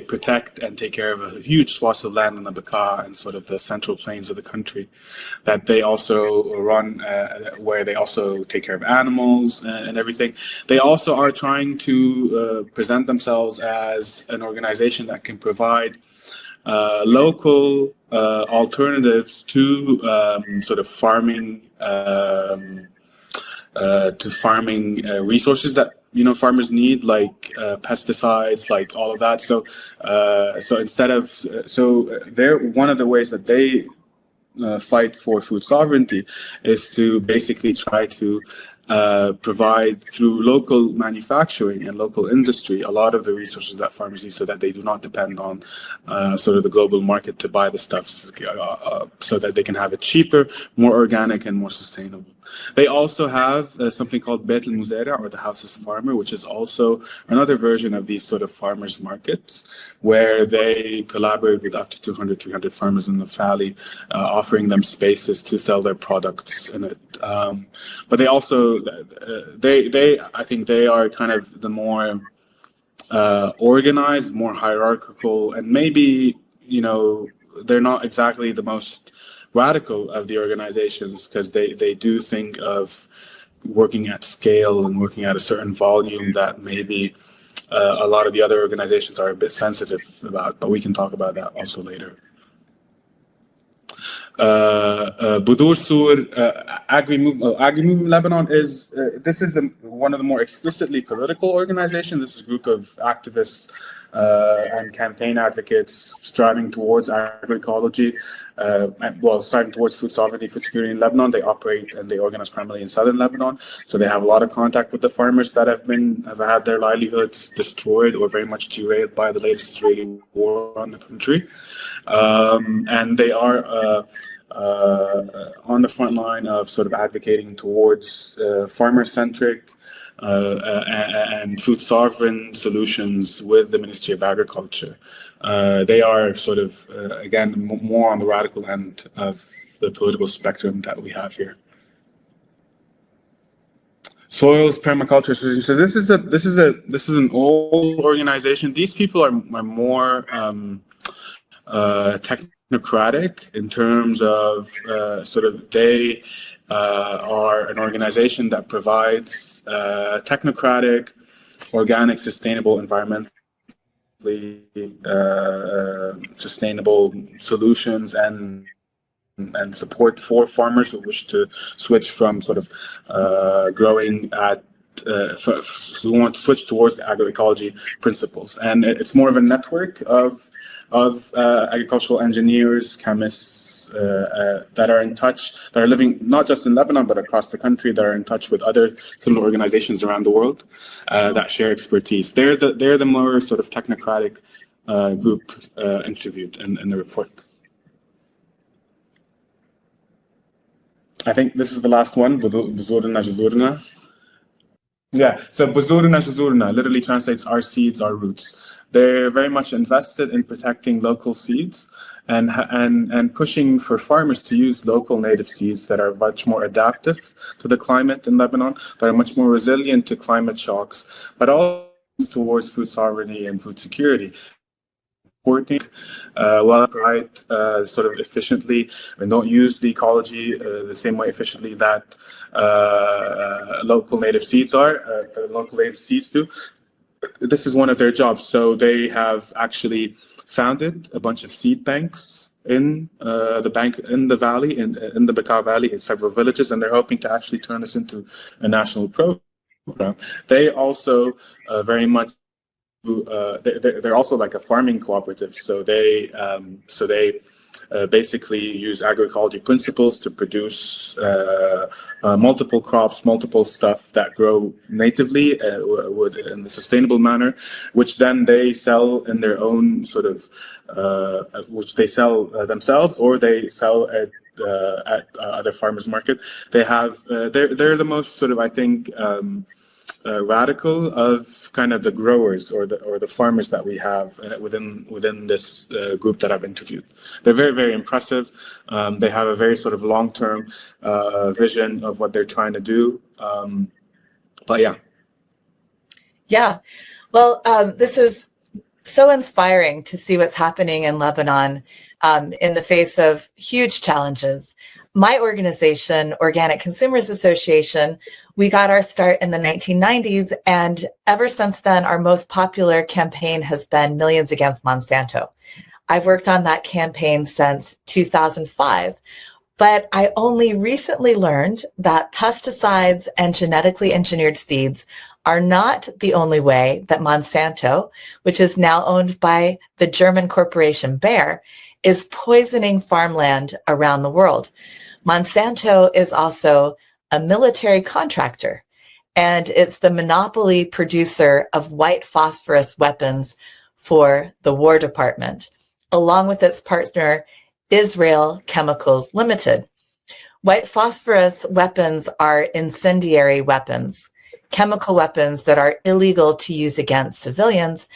protect and take care of a huge swath of land in the Bekaa and sort of the central plains of the country. That they also run, where they also take care of animals and everything. They also are trying to present themselves as an organization that can provide local alternatives to sort of farming resources that farmers need, like pesticides, like all of that. So they're one of the ways that they fight for food sovereignty is to basically try to provide through local manufacturing and local industry a lot of the resources that farmers need, so that they do not depend on sort of the global market to buy the stuff, so that they can have it cheaper, more organic, and more sustainable. They also have something called Beit al-Muzara, or the Houses Farmer, which is also another version of these sort of farmers markets, where they collaborate with up to 200, 300 farmers in the valley, offering them spaces to sell their products in it. But they also, I think they are kind of the more organized, more hierarchical, and maybe, they're not exactly the most radical of the organizations, because they do think of working at scale and working at a certain volume that maybe a lot of the other organizations are a bit sensitive about, but we can talk about that also later. Budur Sur, Agri Movement Lebanon is one of the more explicitly political organizations. This is a group of activists and campaign advocates striving towards agroecology, striving towards food sovereignty, food security in Lebanon. They operate and they organize primarily in southern Lebanon, so they have a lot of contact with the farmers that have had their livelihoods destroyed or very much derailed by the latest Israeli war on the country, and they are on the front line of sort of advocating towards farmer-centric and food sovereign solutions with the Ministry of Agriculture. They are sort of, again, more on the radical end of the political spectrum that we have here. Soils Permaculture. So this is an old organization. These people are more technocratic in terms of they are an organization that provides technocratic, organic, sustainable, environmentally sustainable solutions and support for farmers who wish to switch from sort of growing at who want to switch towards the agroecology principles. And it's more of a network of agricultural engineers, chemists that are in touch, that are living not just in Lebanon but across the country, that are in touch with other similar organizations around the world that share expertise. They're the more sort of technocratic group interviewed in the report. I think this is the last one, Buzurna Jazurna. Yeah, so Buzurna Jazurna literally translates our seeds, our roots. They're very much invested in protecting local seeds and pushing for farmers to use local native seeds that are much more adaptive to the climate in Lebanon, that are much more resilient to climate shocks, but also towards food sovereignty and food security. Right, sort of efficiently, and don't use the ecology the same way efficiently that local native seeds do. This is one of their jobs. So they have actually founded a bunch of seed banks in the bank in the valley, in the Bekaa Valley, in several villages, and they're hoping to actually turn this into a national program. They also very much they're also like a farming cooperative, so they basically use agroecology principles to produce multiple crops, multiple stuff that grow natively in a sustainable manner, which then they sell in their own sort of, which they sell themselves, or they sell at other farmers market. They have they're the most sort of, I think, radical of kind of the growers or the farmers that we have within this group that I've interviewed. They're very, very impressive. They have a very sort of long-term vision of what they're trying to do. But yeah. Yeah. Well, this is so inspiring to see what's happening in Lebanon in the face of huge challenges. My organization, Organic Consumers Association, we got our start in the 1990s, and ever since then, our most popular campaign has been Millions Against Monsanto. I've worked on that campaign since 2005, but I only recently learned that pesticides and genetically engineered seeds are not the only way that Monsanto, which is now owned by the German corporation Bayer, is poisoning farmland around the world. Monsanto is also a military contractor, and it's the monopoly producer of white phosphorus weapons for the War Department, along with its partner, Israel Chemicals Limited. White phosphorus weapons are incendiary weapons, chemical weapons that are illegal to use against civilians,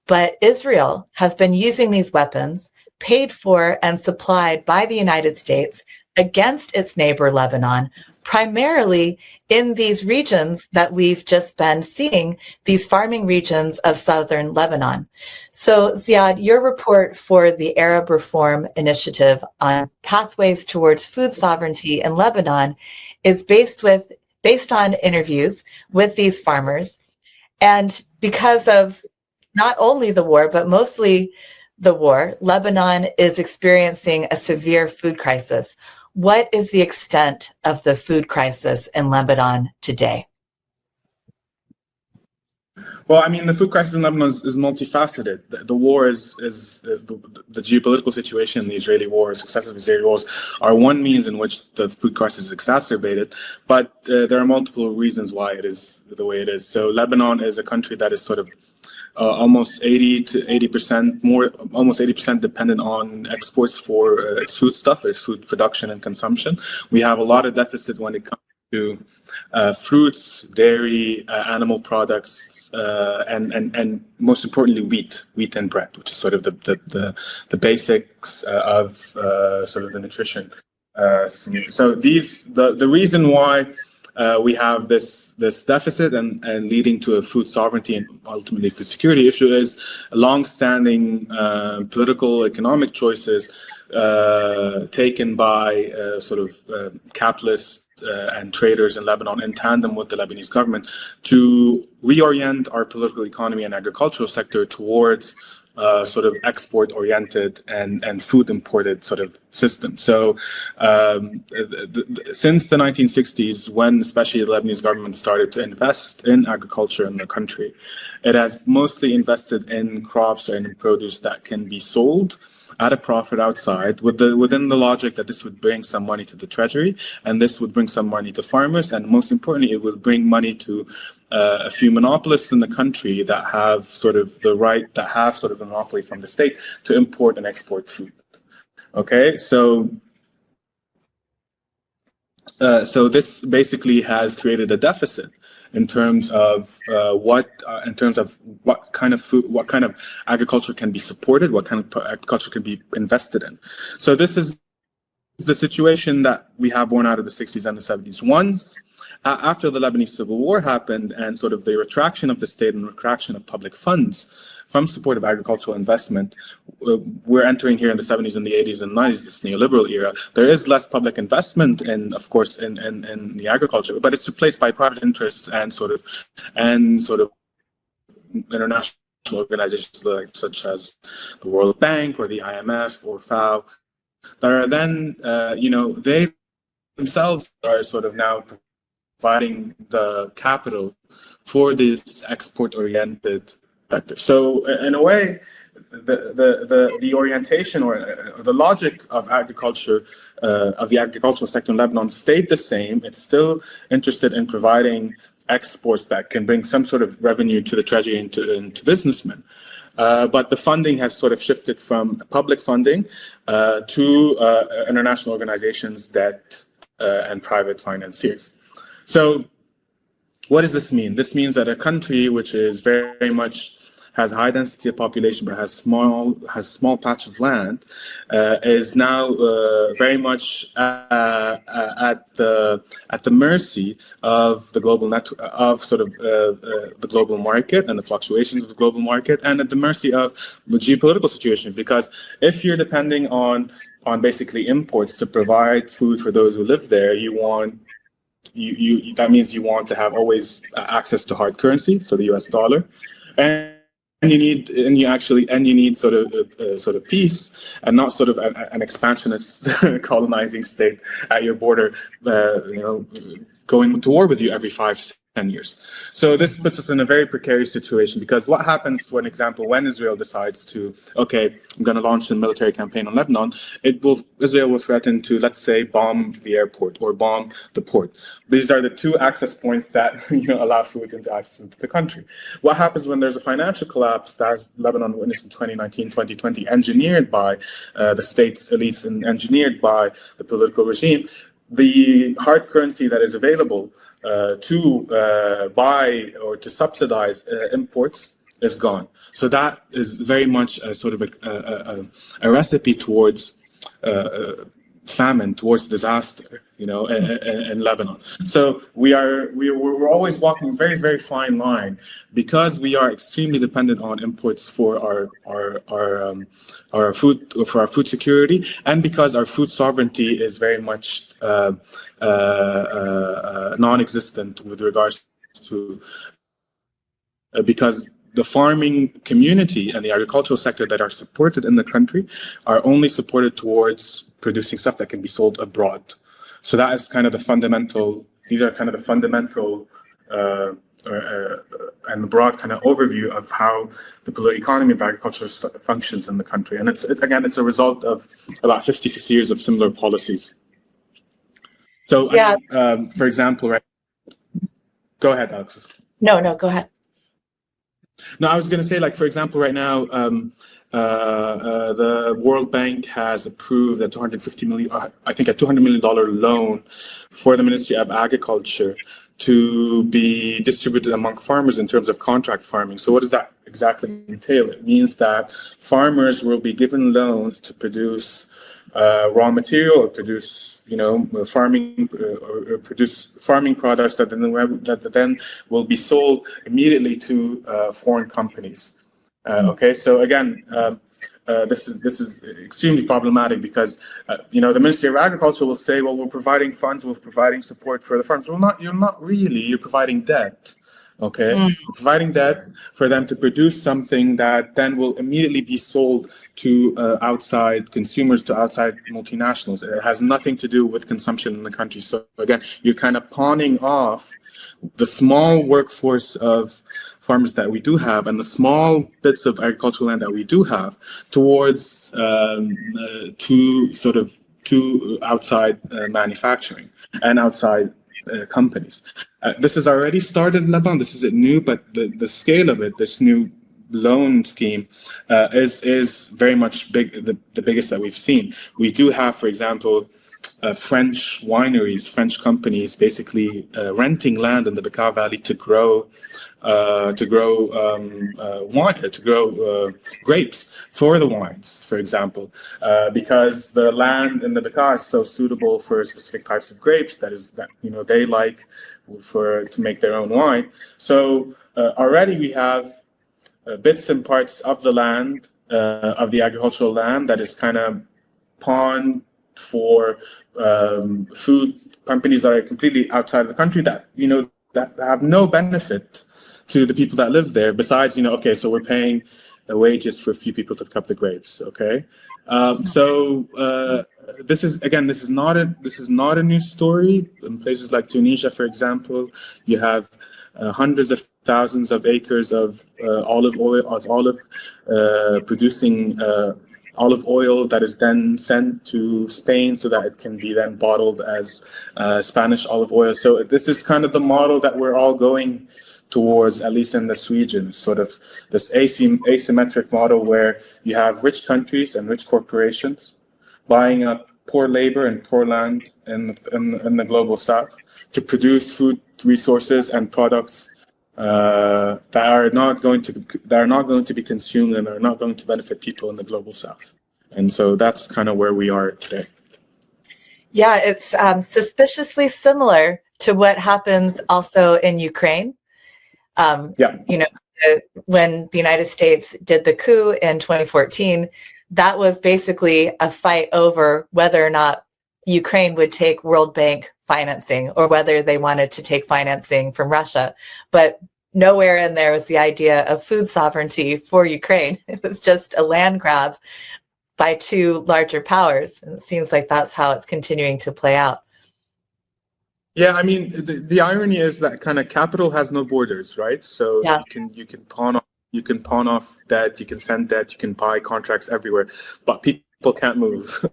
but Israel has been using these weapons paid for and supplied by the United States against its neighbor Lebanon, primarily in these regions that we've just been seeing, these farming regions of southern Lebanon. So Zeead, your report for the Arab Reform Initiative on pathways towards food sovereignty in Lebanon is based on interviews with these farmers. And because of not only the war, but mostly the war, Lebanon is experiencing a severe food crisis. What is the extent of the food crisis in Lebanon today? Well, I mean, the food crisis in Lebanon is multifaceted. The war is the geopolitical situation, the Israeli war, successive Israeli wars, are one means in which the food crisis is exacerbated. But there are multiple reasons why it is the way it is. So Lebanon is a country that is sort of almost 80% dependent on exports for its foodstuff, its food production and consumption. We have a lot of deficit when it comes to fruits, dairy, animal products, and most importantly, wheat and bread, which is sort of the basics of sort of the nutrition. So the reason why we have this deficit and leading to a food sovereignty and ultimately food security issue is long-standing political economic choices taken by sort of capitalists and traders in Lebanon in tandem with the Lebanese government to reorient our political economy and agricultural sector towards sort of export-oriented and food-imported sort of system. So since the 1960s, when especially the Lebanese government started to invest in agriculture in the country, it has mostly invested in crops and in produce that can be sold at a profit outside, within the logic that this would bring some money to the treasury, and this would bring some money to farmers, and most importantly, it would bring money to a few monopolists in the country that have sort of the monopoly from the state to import and export food. Okay, so this basically has created a deficit in terms of what kind of food, what kind of agriculture can be supported, what kind of agriculture can be invested in. So this is the situation that we have born out of the 60s and the 70s. Once after the Lebanese Civil War happened and sort of the retraction of the state and retraction of public funds from support of agricultural investment, we're entering here in the 70s and the 80s and 90s, this neoliberal era. There is less public investment in, of course, in the agriculture, but it's replaced by private interests and sort of international organizations such as the World Bank or the IMF or FAO that are then, they themselves are sort of now providing the capital for this export-oriented sector. So in a way, the orientation or the logic of agriculture, of the agricultural sector in Lebanon stayed the same. It's still interested in providing exports that can bring some sort of revenue to the treasury and to businessmen. But the funding has sort of shifted from public funding to international organizations, debt, and private financiers. So what does this mean? This means that a country which is very much has high density of population but has small patch of land is now very much at the mercy of the global the global market and the fluctuations of the global market, and at the mercy of the geopolitical situation. Because if you're depending on basically imports to provide food for those who live there, that means you want to have always access to hard currency, so the US dollar, and you need sort of peace, and not sort of an expansionist colonizing state at your border, going to war with you every 5 to 10 years. So this puts us in a very precarious situation, because what happens when Israel decides to, okay, I'm going to launch a military campaign on Lebanon, Israel will threaten to, let's say, bomb the airport or bomb the port. These are the two access points that allow food into access into the country. What happens when there's a financial collapse, as Lebanon witnessed in 2019, 2020, engineered by the state's elites and engineered by the political regime? The hard currency that is available to buy or to subsidize imports is gone. So that is very much a sort of a recipe towards famine, towards disaster, in Lebanon. So we're always walking a very, very fine line, because we are extremely dependent on imports for our food security, and because our food sovereignty is very much non-existent with regards to because the farming community and the agricultural sector that are supported in the country are only supported towards producing stuff that can be sold abroad. So that is kind of the fundamental, these are kind of the fundamental and the broad kind of overview of how the political economy of agriculture functions in the country. And it's a result of about 56 years of similar policies. So, yeah. For example, right? Go ahead, Alexis. No, go ahead. No, I was going to say, for example, right now, the World Bank has approved a $250 million loan for the Ministry of Agriculture to be distributed among farmers in terms of contract farming. So what does that exactly entail? It means that farmers will be given loans to produce raw material, or produce, farming or produce farming products that then will be sold immediately to foreign companies. Okay, so again, this is extremely problematic, because the Ministry of Agriculture will say, well, we're providing funds, we're providing support for the farms. Well, you're not really. You're providing debt. Okay, You're providing debt for them to produce something that then will immediately be sold to outside consumers, to outside multinationals. It has nothing to do with consumption in the country. So again, you're kind of pawning off the small workforce of farmers that we do have, and the small bits of agricultural land that we do have, towards to outside manufacturing and outside companies. This has already started in Lebanon. This isn't new, but the scale of it, this new loan scheme, is very much big, the biggest that we've seen. We do have, for example, French wineries, French companies, basically renting land in the Bekaa Valley to grow grapes for the wines, for example, because the land in the Bekaa is so suitable for specific types of grapes that they like to make their own wine. So already we have bits and parts of the land, of the agricultural land, that is kind of pawned for food companies that are completely outside of the country, that have no benefit to the people that live there, besides, okay, so we're paying wages for a few people to pick up the grapes, okay? This is not a new story. In places like Tunisia, for example, you have hundreds of thousands of acres of producing olive oil that is then sent to Spain so that it can be then bottled as Spanish olive oil. So this is kind of the model that we're all going towards, at least in this region, sort of this asymmetric model where you have rich countries and rich corporations buying up poor labor and poor land in the global south to produce food resources and products that are not going to be consumed and are not going to benefit people in the global south. And so that's kind of where we are today. Yeah, it's suspiciously similar to what happens also in Ukraine. When the United States did the coup in 2014, that was basically a fight over whether or not Ukraine would take World Bank financing or whether they wanted to take financing from Russia. But nowhere in there was the idea of food sovereignty for Ukraine. It was just a land grab by two larger powers. And it seems like that's how it's continuing to play out. Yeah, I mean, the irony is that kind of capital has no borders, right? So you can pawn off debt, you can send debt, you can buy contracts everywhere, but people can't move.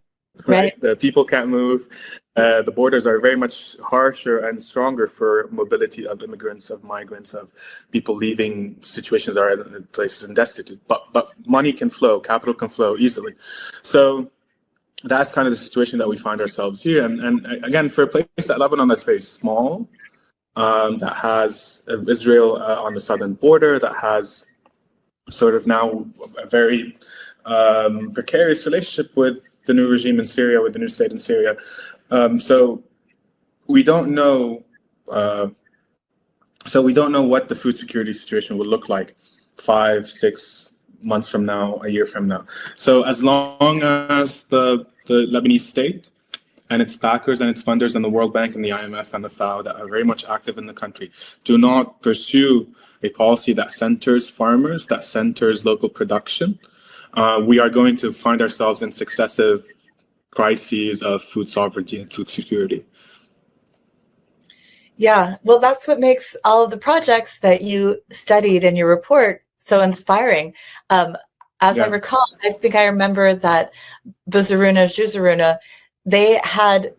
Right? The people can't move. The borders are very much harsher and stronger for mobility of immigrants, of migrants, of people leaving situations that are in places and destitute. But money can flow, capital can flow easily. So that's kind of the situation that we find ourselves here. And again, for a place like Lebanon that's very small, that has Israel on the southern border, that has sort of now a very precarious relationship with the new regime in Syria, with the new state in Syria. So we don't know. We don't know what the food security situation will look like 5-6 months from now, a year from now. So as long as the Lebanese state and its backers and its funders and the World Bank and the IMF and the FAO that are very much active in the country do not pursue a policy that centers farmers, that centers local production, we are going to find ourselves in successive crises of food sovereignty and food security. Yeah, well, that's what makes all of the projects that you studied in your report so inspiring. I recall, I think I remember that Juzaruna, they had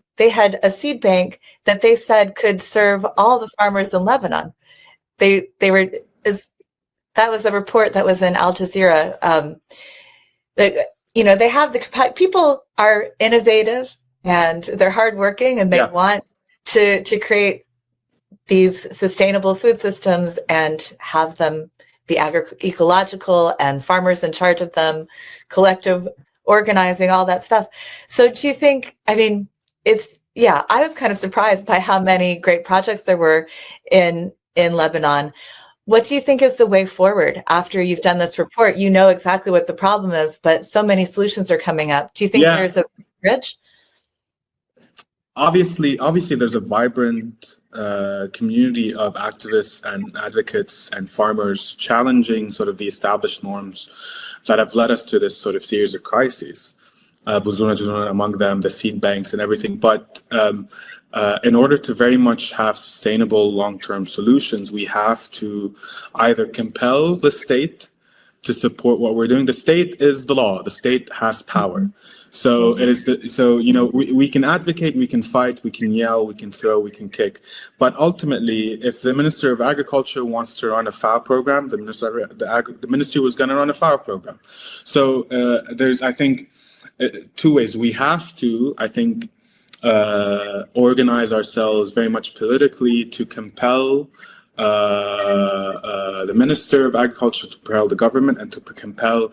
a seed bank that they said could serve all the farmers in Lebanon. That was a report that was in Al Jazeera. They have people are innovative and they're hardworking and they want to create these sustainable food systems and have them be agroecological and farmers in charge of them, collective organizing, all that stuff. So do you think, I was kind of surprised by how many great projects there were in Lebanon. What do you think is the way forward after you've done this report? You know exactly what the problem is, but so many solutions are coming up. Do you think there's a bridge? Obviously, there's a vibrant community of activists and advocates and farmers challenging sort of the established norms that have led us to this sort of series of crises. Buzuna among them, the seed banks and everything. But in order to very much have sustainable long-term solutions, we have to either compel the state to support what we're doing. The state is the law. The state has power. So we can advocate, we can fight, we can yell, we can throw, we can kick. But ultimately, if the Minister of Agriculture wants to run a FAO program, the ministry was going to run a FAO program. So there's, I think, two ways. We have to, I think, organize ourselves very much politically to compel the Minister of Agriculture, to compel the government, and to compel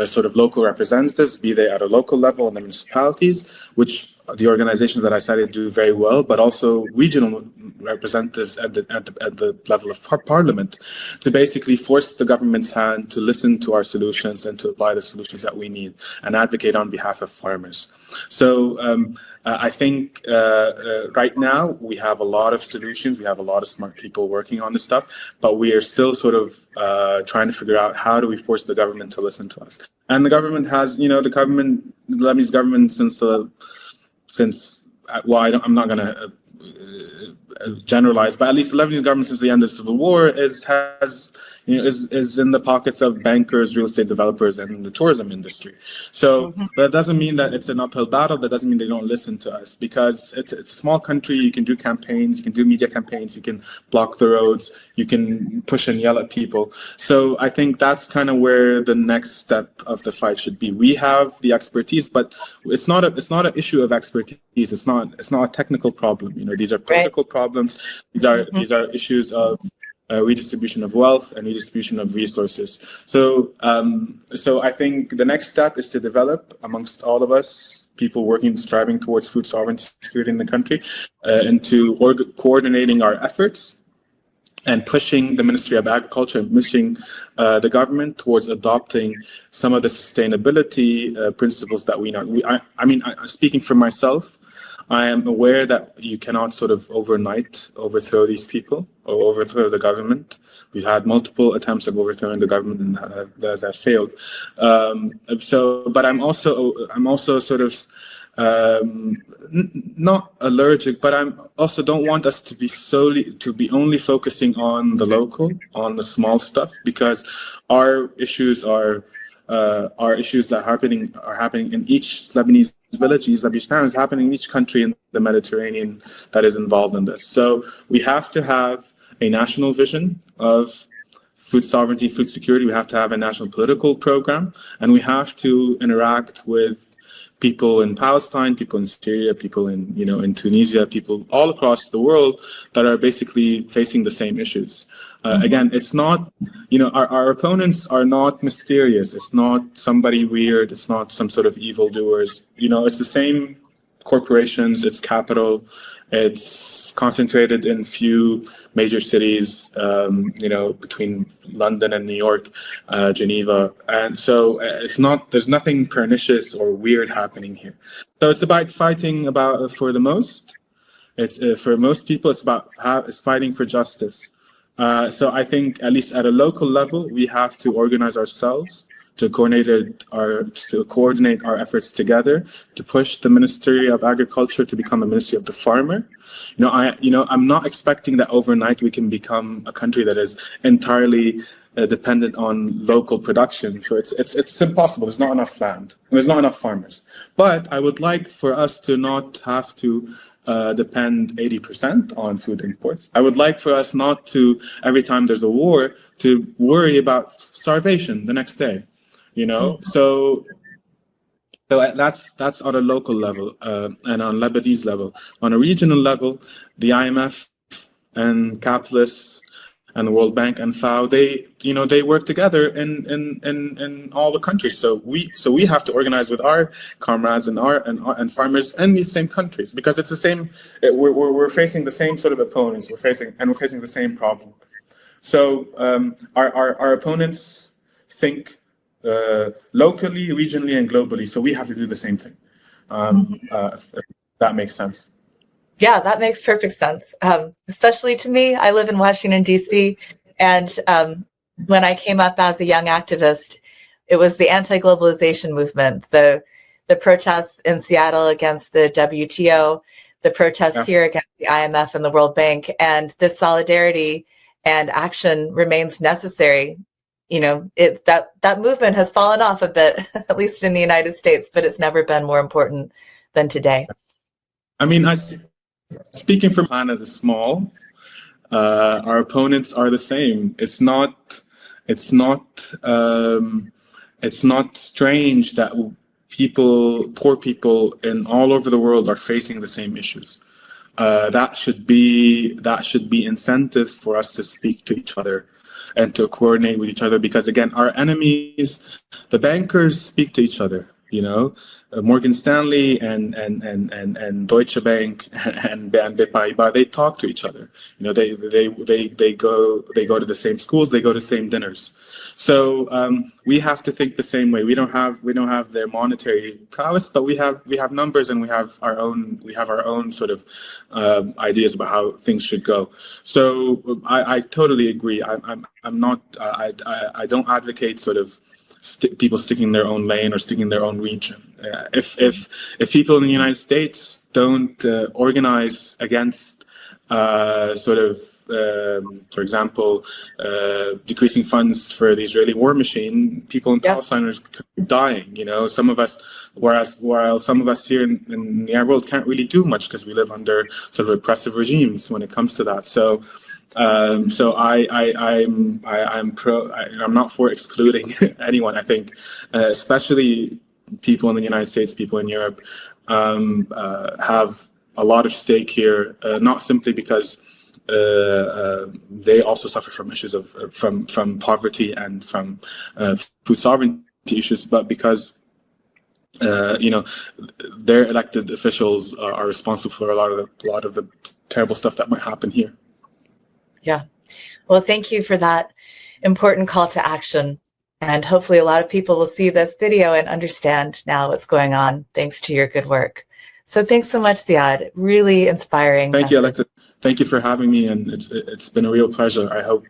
sort of local representatives, be they at a local level in the municipalities, which the organizations that I cited do very well, but also regional representatives at the level of parliament, to basically force the government's hand to listen to our solutions and to apply the solutions that we need and advocate on behalf of farmers. So I think right now we have a lot of solutions, we have a lot of smart people working on this stuff, but we are still sort of trying to figure out how do we force the government to listen to us. And the government has, the government Lebanese government I'm not going to generalize, but at least the Lebanese government since the end of the civil war is in the pockets of bankers, real estate developers, and the tourism industry. So that doesn't mean that it's an uphill battle. That doesn't mean they don't listen to us, because it's a small country. You can do campaigns, you can do media campaigns, you can block the roads, you can push and yell at people. So I think that's kind of where the next step of the fight should be. We have the expertise, but it's not an issue of expertise. It's not a technical problem. These are political problems. These are issues of redistribution of wealth and redistribution of resources. So I think the next step is to develop amongst all of us, people striving towards food sovereignty, security in the country, into coordinating our efforts and pushing the Ministry of Agriculture and pushing the government towards adopting some of the sustainability principles that we know. Speaking for myself, I am aware that you cannot sort of overnight overthrow these people or overthrow the government. We've had multiple attempts of overthrowing the government and that have failed. But I'm also sort of not allergic, but I'm also don't want us to be only focusing on the local, on the small stuff, because our issues are issues that are happening in each Lebanese village. Lebanese town is happening in each country in the Mediterranean that is involved in this. So we have to have a national vision of food sovereignty, food security. We have to have a national political program, and we have to interact with people in Palestine, people in Syria, people in Tunisia, people all across the world that are basically facing the same issues. Again, it's not, our opponents are not mysterious. It's not somebody weird. It's not some sort of evildoers. It's the same corporations, it's capital, it's concentrated in few major cities, between London and New York, Geneva. And so there's nothing pernicious or weird happening here. So it's about fighting for the most. It's for most people, it's fighting for justice. So I think at least at a local level, we have to organize ourselves to coordinate our efforts together to push the Ministry of Agriculture to become a Ministry of the Farmer. I'm not expecting that overnight we can become a country that is entirely dependent on local production. So it's impossible. There's not enough land. There's not enough farmers. But I would like for us to not have to depend 80% on food imports. I would like for us not to, every time there's a war, to worry about starvation the next day. So that's on a local level and on Lebanese level. On a regional level, the IMF and capitalists and the World Bank and FAO, they work together in all the countries. So we have to organize with our comrades and farmers in these same countries, because it's the same. We're facing the same sort of opponents. We're facing the same problem. So our opponents think locally, regionally, and globally. So we have to do the same thing. If that makes sense. Yeah, that makes perfect sense. Especially to me, I live in Washington, D.C. And when I came up as a young activist, it was the anti-globalization movement, the protests in Seattle against the WTO, the protests here against the IMF and the World Bank. And this solidarity and action remains necessary. That movement has fallen off a bit, at least in the United States, but it's never been more important than today. Speaking from planet is small, our opponents are the same. It's not strange that poor people in all over the world are facing the same issues. That should be incentive for us to speak to each other and to coordinate with each other, because again, our enemies, the bankers, speak to each other. Morgan Stanley and Deutsche Bank and BNP Paribas, they talk to each other. They go to the same schools, they go to the same dinners. So we have to think the same way. We don't have their monetary prowess, but we have numbers, and we have our own sort of ideas about how things should go. So I totally agree. I don't advocate sort of people sticking in their own lane or sticking in their own region. If people in the United States don't organize against for example, decreasing funds for the Israeli war machine, people in Palestine are dying. Some of us, while some of us here in the Arab world can't really do much because we live under sort of oppressive regimes when it comes to that. So I'm not for excluding anyone. I think, especially people in the United States, people in Europe, have a lot of stake here, not simply because they also suffer from issues from poverty and from food sovereignty issues, but because their elected officials are responsible for a lot of the terrible stuff that might happen here. Yeah. Well, thank you for that important call to action. And hopefully a lot of people will see this video and understand now what's going on thanks to your good work. So thanks so much, Zeead. Really inspiring. Thank you, Alexa. Thank you for having me, and it's been a real pleasure. I hope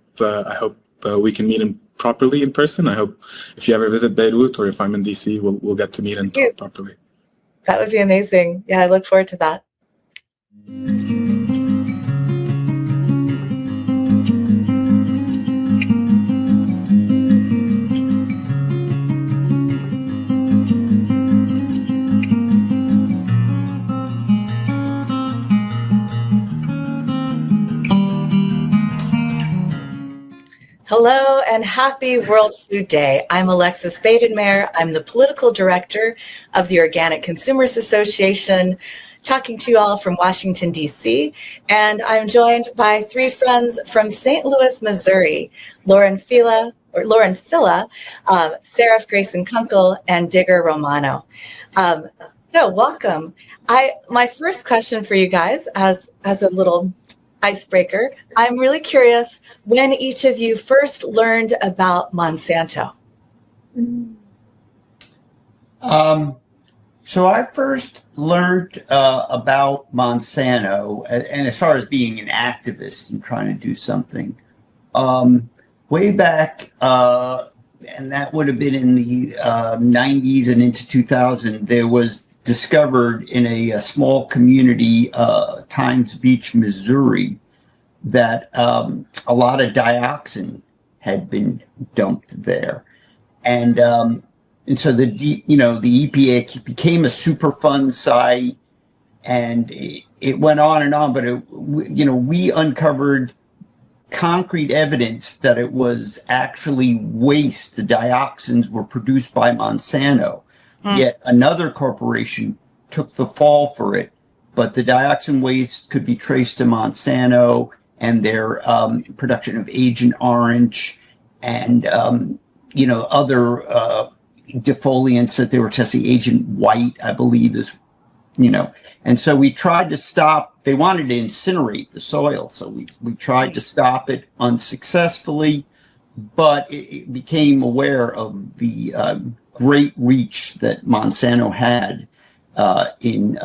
we can meet properly in person. I hope if you ever visit Beirut or if I'm in DC, we'll get to meet and talk properly. That would be amazing. Yeah, I look forward to that. Hello and happy World Food Day. I'm Alexis Badenmeyer. I'm the political director of the Organic Consumers Association, talking to you all from Washington, D.C. And I'm joined by three friends from St. Louis, Missouri, Lauren Filla, Seraph, Gracynn, Kunkel, and Digger Romano. So welcome. My first question for you guys, as a little icebreaker, I'm really curious when each of you first learned about Monsanto. So I first learned about Monsanto, and as far as being an activist and trying to do something, way back, and that would have been in the 90s and into 2000, there was discovered in a small community, Times Beach, Missouri, that a lot of dioxin had been dumped there, and so the EPA became a Superfund site, and it went on and on. But we uncovered concrete evidence that it was actually waste. The dioxins were produced by Monsanto. Yet another corporation took the fall for it, but the dioxin waste could be traced to Monsanto and their production of Agent Orange and other defoliants that they were testing. Agent White, I believe, and so we tried to stop. They wanted to incinerate the soil, so we tried to stop it unsuccessfully, but it became aware of the great reach that Monsanto had in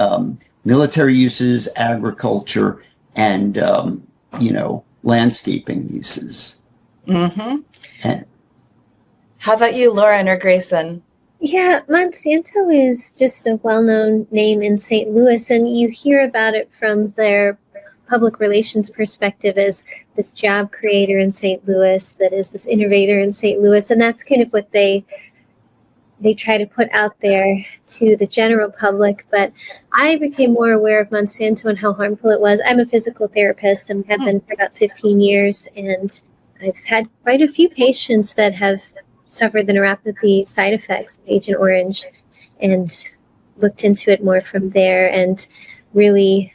military uses, agriculture, and landscaping uses. Mm-hmm. And how about you, Lauren or Gracynn? Yeah, Monsanto is just a well-known name in St. Louis, and you hear about it from their public relations perspective as this job creator in St. Louis, that is this innovator in St. Louis, and that's kind of what they try to put out there to the general public. But I became more aware of Monsanto and how harmful it was. I'm a physical therapist and have been for about 15 years, and I've had quite a few patients that have suffered the neuropathy side effects of Agent Orange, and looked into it more from there and really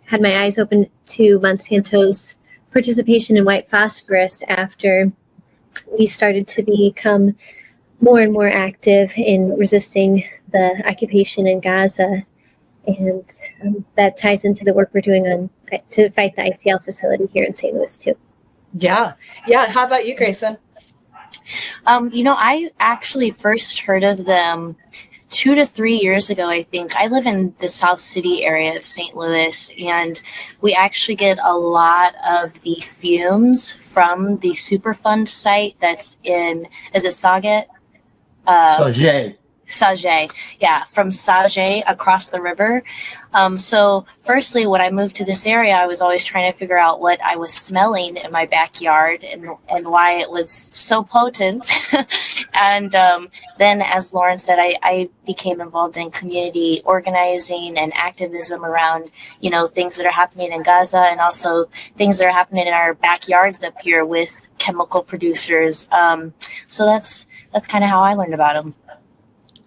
had my eyes open to Monsanto's participation in white phosphorus after we started to become more and more active in resisting the occupation in Gaza. And that ties into the work we're doing to fight the ITL facility here in St. Louis too. Yeah. How about you, Gracynn? I actually first heard of them 2 to 3 years ago, I think. I live in the South City area of St. Louis, and we actually get a lot of the fumes from the Superfund site that's in, is it Sauget? Sauget. Sauget, yeah, from Sauget across the river. So firstly, when I moved to this area, I was always trying to figure out what I was smelling in my backyard and why it was so potent. And then, as Lauren said, I became involved in community organizing and activism around, things that are happening in Gaza and also things that are happening in our backyards up here with chemical producers. So that's kind of how I learned about them.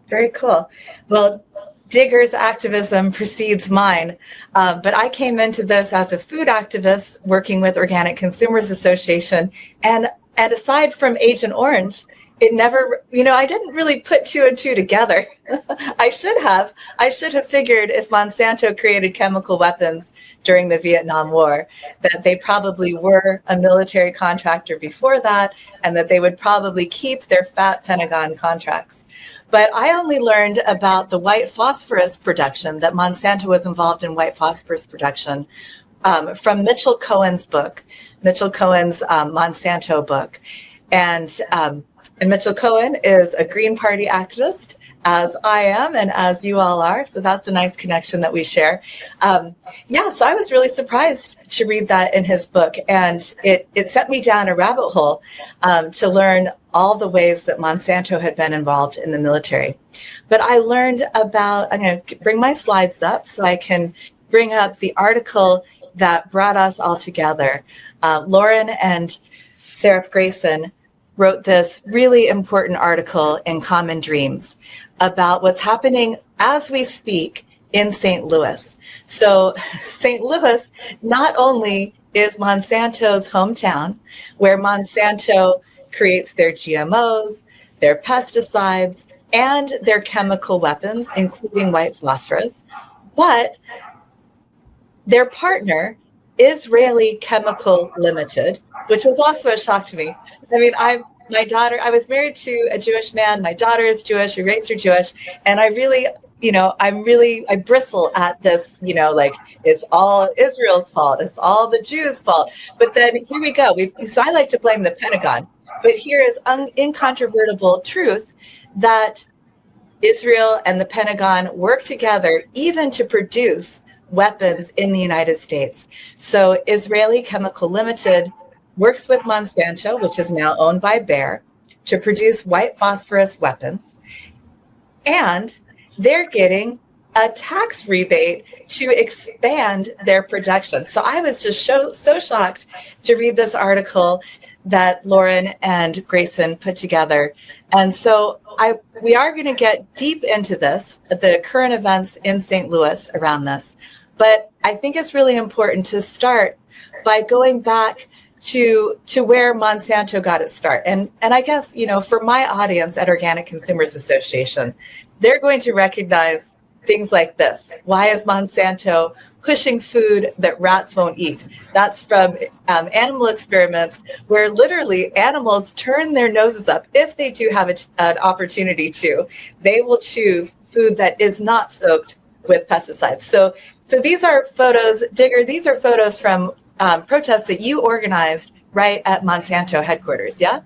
Very cool. Well, Digger's activism precedes mine, but I came into this as a food activist working with Organic Consumers Association, and aside from Agent Orange, it never, I didn't really put two and two together. I should have figured if Monsanto created chemical weapons during the Vietnam War, that they probably were a military contractor before that, and that they would probably keep their fat Pentagon contracts. But I only learned about the white phosphorus production, that Monsanto was involved in white phosphorus production, from Mitchell Cohen's book, Mitchell Cohen's Monsanto book. And Mitchell Cohen is a Green Party activist, as I am and as you all are. So that's a nice connection that we share. So I was really surprised to read that in his book. And it sent me down a rabbit hole to learn all the ways that Monsanto had been involved in the military. But I learned about, I'm going to bring my slides up so I can bring up the article that brought us all together. Lauren and Seraph Gracynn wrote this really important article in Common Dreams about what's happening as we speak in St. Louis. So St. Louis not only is Monsanto's hometown, where Monsanto creates their GMOs, their pesticides, and their chemical weapons, including white phosphorus, but their partner, Israeli Chemical Limited, which was also a shock to me. I mean, I was married to a Jewish man. My daughter is Jewish. We raised her Jewish. And I really, I bristle at this, like it's all Israel's fault. It's all the Jews' fault. But then here we go. So I like to blame the Pentagon. But here is incontrovertible truth that Israel and the Pentagon work together even to produce weapons in the United States. So Israeli Chemical Limited works with Monsanto, which is now owned by Bayer, to produce white phosphorus weapons. And they're getting a tax rebate to expand their production. So I was just so shocked to read this article that Lauren and Gracynn put together. And so we are going to get deep into this, the current events in St. Louis around this. But I think it's really important to start by going back to where Monsanto got its start. And I guess, for my audience at Organic Consumers Association, they're going to recognize things like this. Why is Monsanto pushing food that rats won't eat? That's from animal experiments where literally animals turn their noses up. If they do have an opportunity to, they will choose food that is not soaked with pesticides. So these are photos, Digger, these are photos from protests that you organized right at Monsanto headquarters, yeah?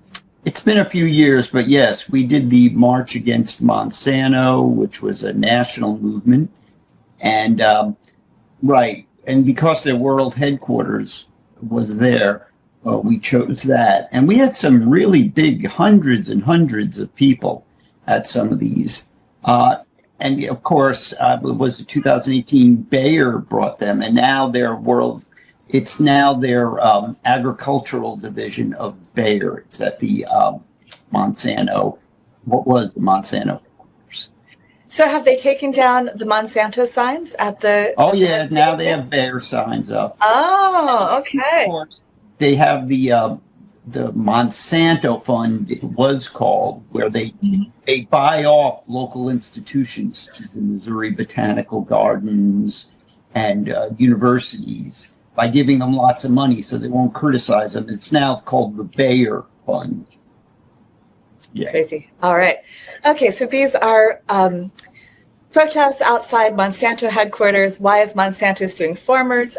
It's been a few years, but yes, we did the March Against Monsanto, which was a national movement. And right, and because their world headquarters was there, we chose that. And we had some really big, hundreds and hundreds of people at some of these. And of course, it was 2018, Bayer brought them, and now it's now their agricultural division of Bayer. It's at the Monsanto, what was the Monsanto? So have they taken down the Monsanto signs at the... Oh, yeah, now they have Bayer signs up. Oh, okay. Of course, they have the Monsanto Fund, it was called, where they buy off local institutions, such as the Missouri Botanical Gardens and universities, by giving them lots of money so they won't criticize them. It's now called the Bayer Fund. Yeah. Crazy. All right. Okay, so these are protests outside Monsanto headquarters. Why is Monsanto suing farmers?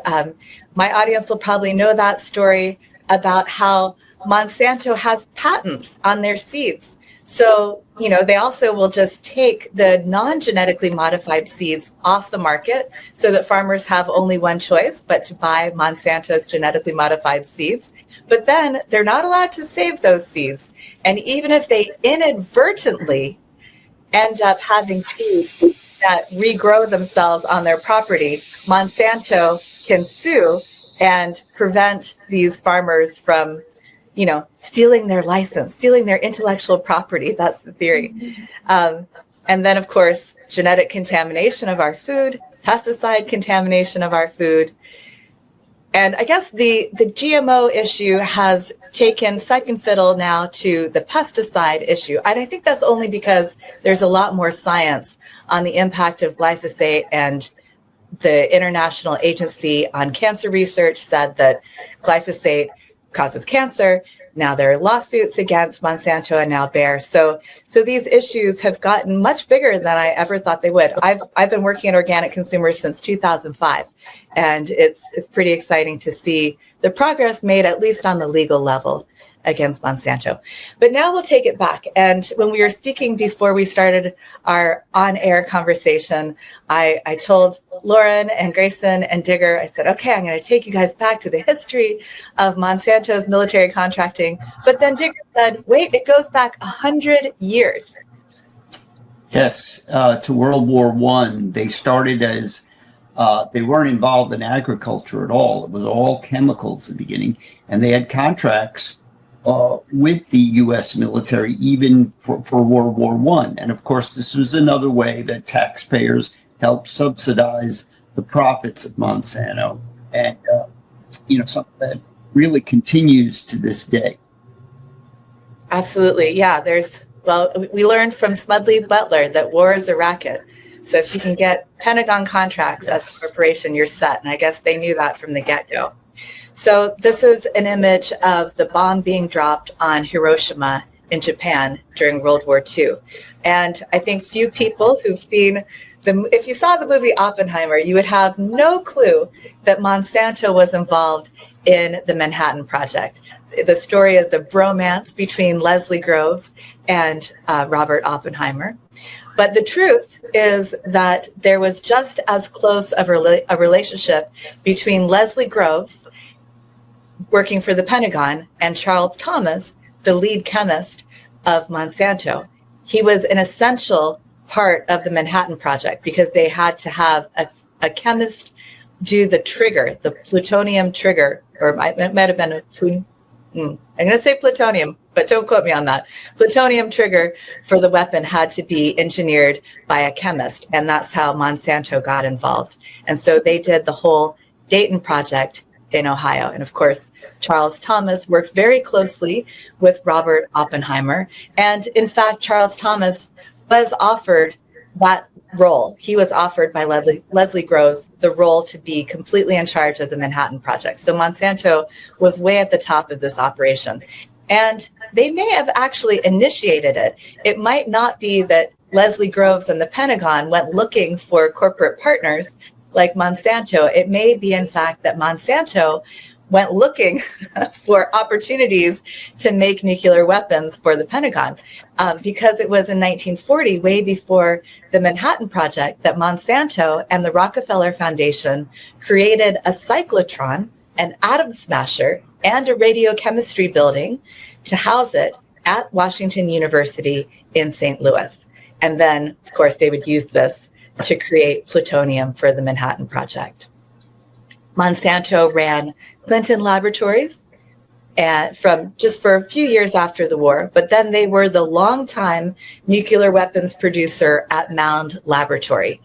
My audience will probably know that story about how Monsanto has patents on their seeds. So, they also will just take the non-genetically modified seeds off the market so that farmers have only one choice, but to buy Monsanto's genetically modified seeds. But then they're not allowed to save those seeds. And even if they inadvertently end up having seeds that regrow themselves on their property, Monsanto can sue and prevent these farmers from stealing their license, stealing their intellectual property. That's the theory. And then, of course, genetic contamination of our food, pesticide contamination of our food. And I guess the GMO issue has taken second fiddle now to the pesticide issue. And I think that's only because there's a lot more science on the impact of glyphosate, and the International Agency on Cancer Research said that glyphosate causes cancer. Now there are lawsuits against Monsanto and now Bayer. So these issues have gotten much bigger than I ever thought they would. I've been working in organic consumers since 2005, and it's pretty exciting to see the progress made, at least on the legal level, against Monsanto. But now we'll take it back. And when we were speaking before we started our on-air conversation, I told Lauren and Gracynn and Digger, I said, okay, I'm going to take you guys back to the history of Monsanto's military contracting. But then Digger said, wait, it goes back 100 years. Yes, to World War I. They started as, they weren't involved in agriculture at all. It was all chemicals at the beginning. And they had contracts with the U.S. military, even for World War I. And of course, this was another way that taxpayers helped subsidize the profits of Monsanto. And, something that really continues to this day. Absolutely. Yeah, we learned from Smedley Butler that war is a racket. So if you can get Pentagon contracts as a corporation, you're set. And I guess they knew that from the get-go. So this is an image of the bomb being dropped on Hiroshima in Japan during World War II. And I think few people who've seen if you saw the movie Oppenheimer, you would have no clue that Monsanto was involved in the Manhattan Project. The story is a bromance between Leslie Groves and Robert Oppenheimer. But the truth is that there was just as close of a relationship between Leslie Groves, working for the Pentagon, and Charles Thomas, the lead chemist of Monsanto. He was an essential part of the Manhattan Project because they had to have a chemist do the trigger, the plutonium trigger, or it might have been I'm going to say plutonium, but don't quote me on that. Plutonium trigger for the weapon had to be engineered by a chemist, and that's how Monsanto got involved. And so they did the whole Dayton Project in Ohio. And of course, Charles Thomas worked very closely with Robert Oppenheimer. And in fact, Charles Thomas was offered that role. He was offered by Leslie Groves the role to be completely in charge of the Manhattan Project. So Monsanto was way at the top of this operation. And they may have actually initiated it. It might not be that Leslie Groves and the Pentagon went looking for corporate partners like Monsanto. It may be, in fact, that Monsanto went looking for opportunities to make nuclear weapons for the Pentagon, because it was in 1940, way before the Manhattan Project, that Monsanto and the Rockefeller Foundation created a cyclotron, an atom smasher, and a radiochemistry building to house it at Washington University in St. Louis. And then, of course, they would use this to create plutonium for the Manhattan Project. Monsanto ran Clinton Laboratories for a few years after the war, but then they were the longtime nuclear weapons producer at Mound Laboratory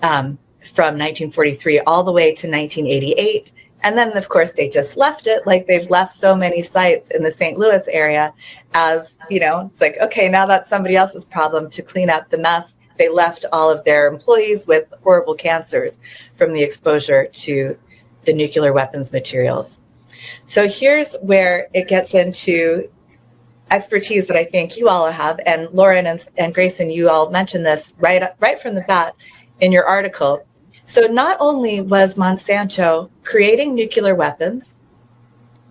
from 1943 all the way to 1988. And then, of course, they just left it, like they've left so many sites in the St. Louis area, as, it's like, okay, now that's somebody else's problem to clean up the mess. They left all of their employees with horrible cancers from the exposure to the nuclear weapons materials. So here's where it gets into expertise that I think you all have, and Lauren and Gracynn, you all mentioned this right from the bat in your article. So not only was Monsanto creating nuclear weapons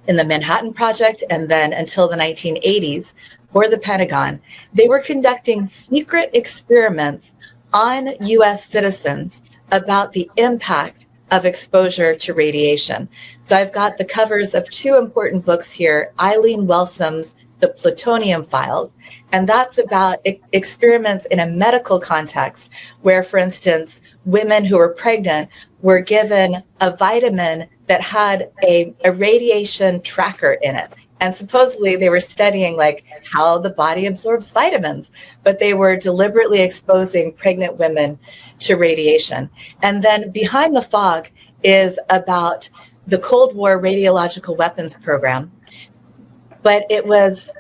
in the Manhattan Project and then until the 1980s for the Pentagon, they were conducting secret experiments on U.S. citizens about the impact of exposure to radiation. So I've got the covers of two important books here, Eileen Welsom's The Plutonium Files, and that's about experiments in a medical context where, for instance, women who were pregnant were given a vitamin that had a radiation tracker in it. And supposedly they were studying like how the body absorbs vitamins, but they were deliberately exposing pregnant women to radiation. And then Behind the Fog is about the Cold War radiological weapons program. But it was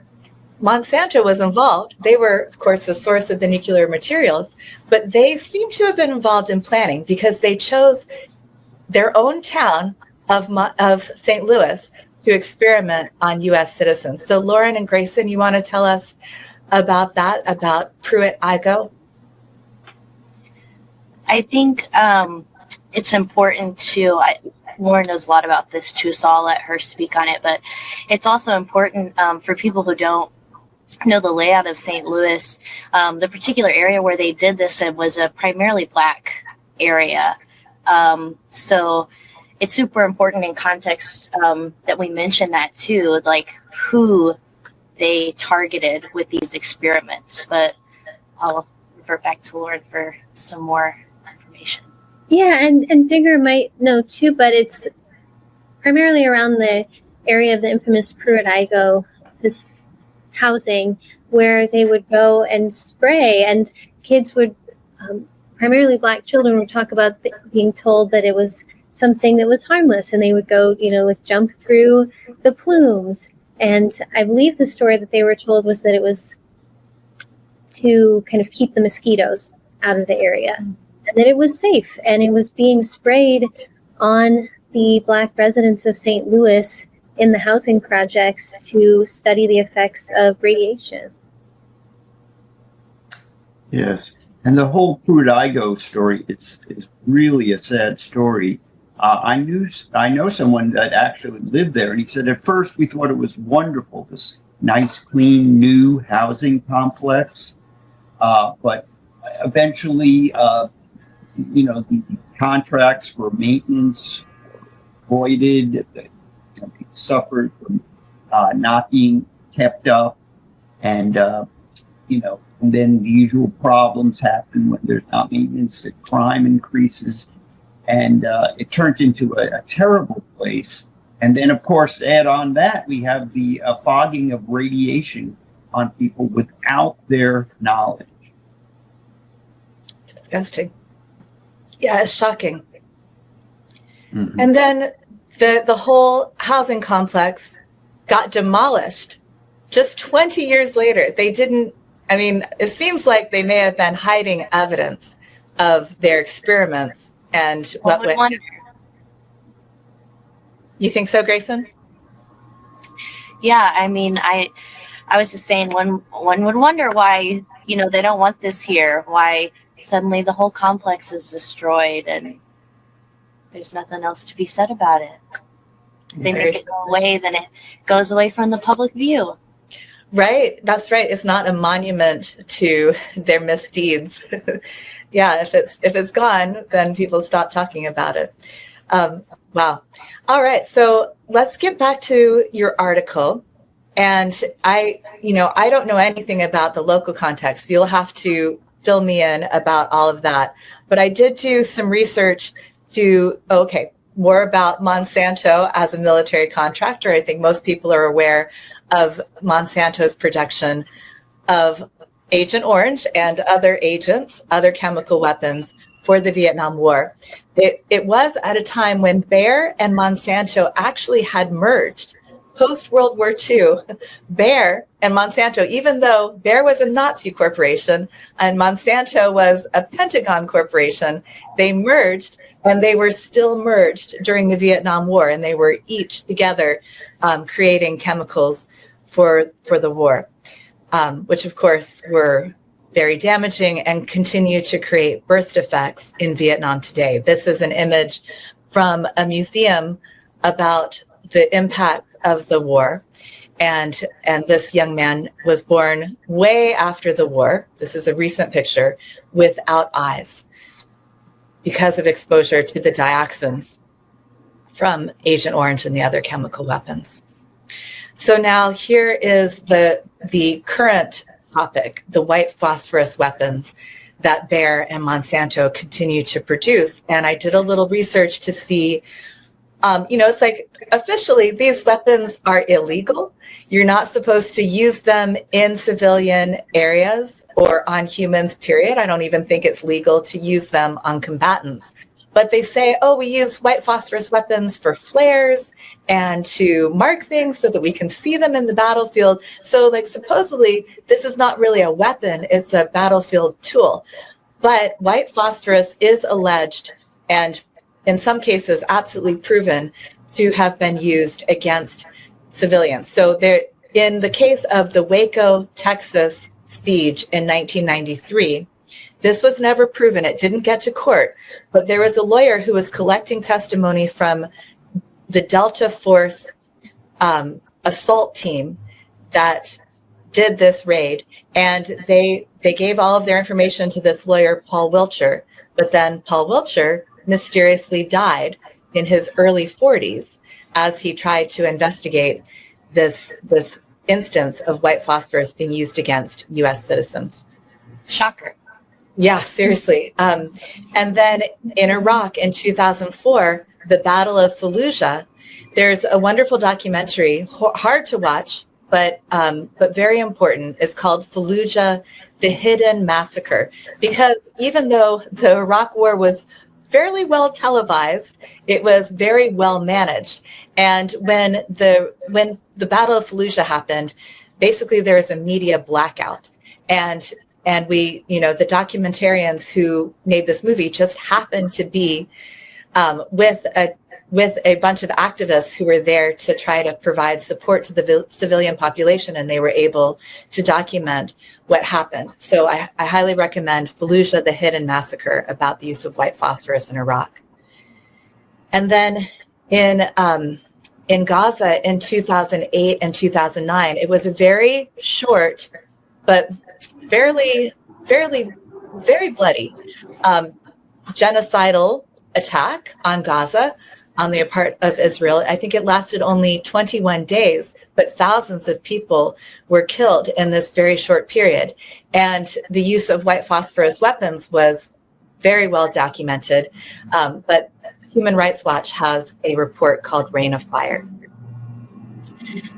Monsanto was involved. They were, of course, the source of the nuclear materials, but they seem to have been involved in planning because they chose their own town of St. Louis to experiment on U.S. citizens. So Lauren and Gracynn, you want to tell us about that, about Pruitt-Igoe? I think it's important to, Lauren knows a lot about this too, so I'll let her speak on it, but it's also important for people who don't know the layout of St. Louis. The particular area where they did this was a primarily Black area. So it's super important in context that we mention that too, like who they targeted with these experiments. But I'll revert back to Lauren for some more information. Yeah, and Digger might know too, but it's primarily around the area of the infamous Pruitt-Igoe, this housing, where they would go and spray, and kids would, primarily Black children, would talk about being told that it was something that was harmless, and they would go, like jump through the plumes. And I believe the story that they were told was that it was to kind of keep the mosquitoes out of the area, and that it was safe, and it was being sprayed on the Black residents of St. Louis in the housing projects to study the effects of radiation. Yes, and the whole Pruitt-Igoe story is really a sad story. I know someone that actually lived there, and he said at first we thought it was wonderful, this nice, clean, new housing complex, but eventually, the contracts for maintenance were voided. People suffered from not being kept up, and and then the usual problems happen when there's not maintenance. The crime increases. And it turned into a terrible place. And then, of course, add on that, we have the fogging of radiation on people without their knowledge. Disgusting. Yeah, it's shocking. Mm-hmm. And then the whole housing complex got demolished just 20 years later. They didn't, it seems like they may have been hiding evidence of their experiments. And what would wonder? You think so, Gracynn? Yeah, I was just saying one would wonder why, they don't want this here, why suddenly the whole complex is destroyed and there's nothing else to be said about it. If they make it go away, then it goes away from the public view. Right, that's right. It's not a monument to their misdeeds. Yeah, if it's gone, then people stop talking about it. Wow. All right, so let's get back to your article. And I don't know anything about the local context. You'll have to fill me in about all of that. But I did do some research more about Monsanto as a military contractor. I think most people are aware of Monsanto's production of Agent Orange and other agents, other chemical weapons for the Vietnam War. It was at a time when Bayer and Monsanto actually had merged. Post-World War II, Bayer and Monsanto, even though Bayer was a Nazi corporation and Monsanto was a Pentagon corporation, they merged, and they were still merged during the Vietnam War, and they were each together creating chemicals for the war, which of course were very damaging and continue to create birth defects in Vietnam today. This is an image from a museum about the impacts of the war. And this young man was born way after the war. This is a recent picture, without eyes because of exposure to the dioxins from Agent Orange and the other chemical weapons. So now here is the current topic, the white phosphorus weapons that Bayer and Monsanto continue to produce. And I did a little research to see, it's like officially these weapons are illegal. You're not supposed to use them in civilian areas or on humans, period. I don't even think it's legal to use them on combatants. But they say, oh, we use white phosphorus weapons for flares and to mark things so that we can see them in the battlefield. So like supposedly this is not really a weapon, it's a battlefield tool. But white phosphorus is alleged and in some cases absolutely proven to have been used against civilians. So there, in the case of the Waco, Texas siege in 1993, this was never proven. It didn't get to court, but there was a lawyer who was collecting testimony from the Delta Force assault team that did this raid, and they gave all of their information to this lawyer, Paul Wiltshire, but then Paul Wiltshire mysteriously died in his early 40s as he tried to investigate this instance of white phosphorus being used against U.S. citizens. Shocker. Yeah, seriously. And then in Iraq in 2004, the Battle of Fallujah, there's a wonderful documentary, hard to watch, but very important. It's called Fallujah, The Hidden Massacre. Because even though the Iraq War was fairly well televised, it was very well managed. And when the Battle of Fallujah happened, basically there was a media blackout. And we, the documentarians who made this movie just happened to be with a bunch of activists who were there to try to provide support to the civilian population, and they were able to document what happened. So I highly recommend Fallujah, The Hidden Massacre, about the use of white phosphorus in Iraq. And then in Gaza in 2008 and 2009, it was a very short but very bloody genocidal attack on Gaza on the part of Israel. I think it lasted only 21 days, but thousands of people were killed in this very short period. And the use of white phosphorus weapons was very well documented. But Human Rights Watch has a report called Rain of Fire.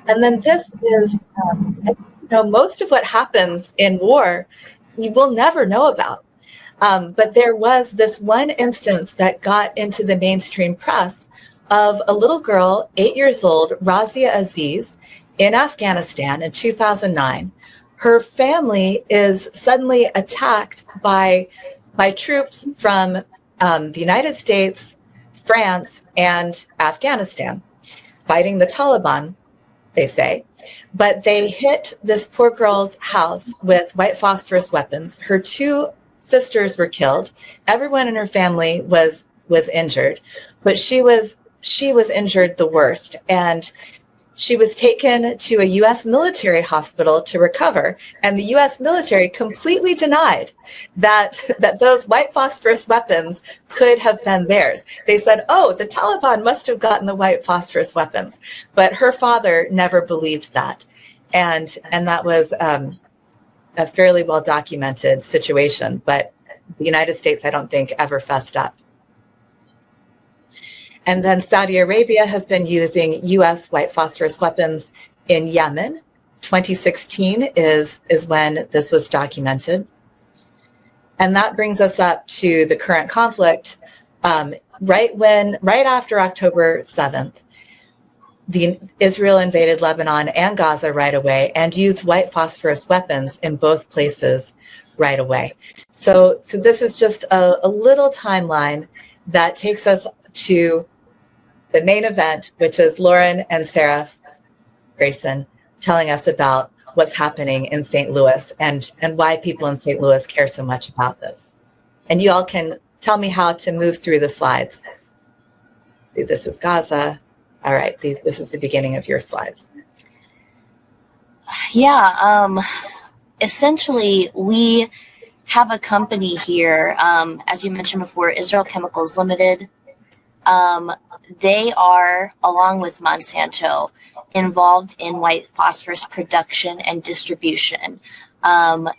And then this is, most of what happens in war, you will never know about. But there was this one instance that got into the mainstream press of a little girl, 8 years old, Razia Aziz, in Afghanistan in 2009. Her family is suddenly attacked by troops from the United States, France, and Afghanistan, fighting the Taliban, they say. But they hit this poor girl's house with white phosphorus weapons. Her 2 sisters were killed. Everyone in her family was injured, but she was injured the worst. And she was taken to a U.S. military hospital to recover. And the U.S. military completely denied that those white phosphorus weapons could have been theirs. They said, oh, the Taliban must have gotten the white phosphorus weapons. But her father never believed that. And that was a fairly well documented situation. But the United States, I don't think, ever fessed up. And then Saudi Arabia has been using U.S. white phosphorus weapons in Yemen. 2016 is when this was documented. And that brings us up to the current conflict. Right after October 7th, Israel invaded Lebanon and Gaza right away and used white phosphorus weapons in both places right away. So this is just a little timeline that takes us to the main event, which is Lauren and Seraph, Gracynn, telling us about what's happening in St. Louis and why people in St. Louis care so much about this. And you all can tell me how to move through the slides. See, this is Gaza. All right, this is the beginning of your slides. Yeah, essentially, we have a company here, as you mentioned before, Israel Chemicals Limited. They are, along with Monsanto, involved in white phosphorus production and distribution.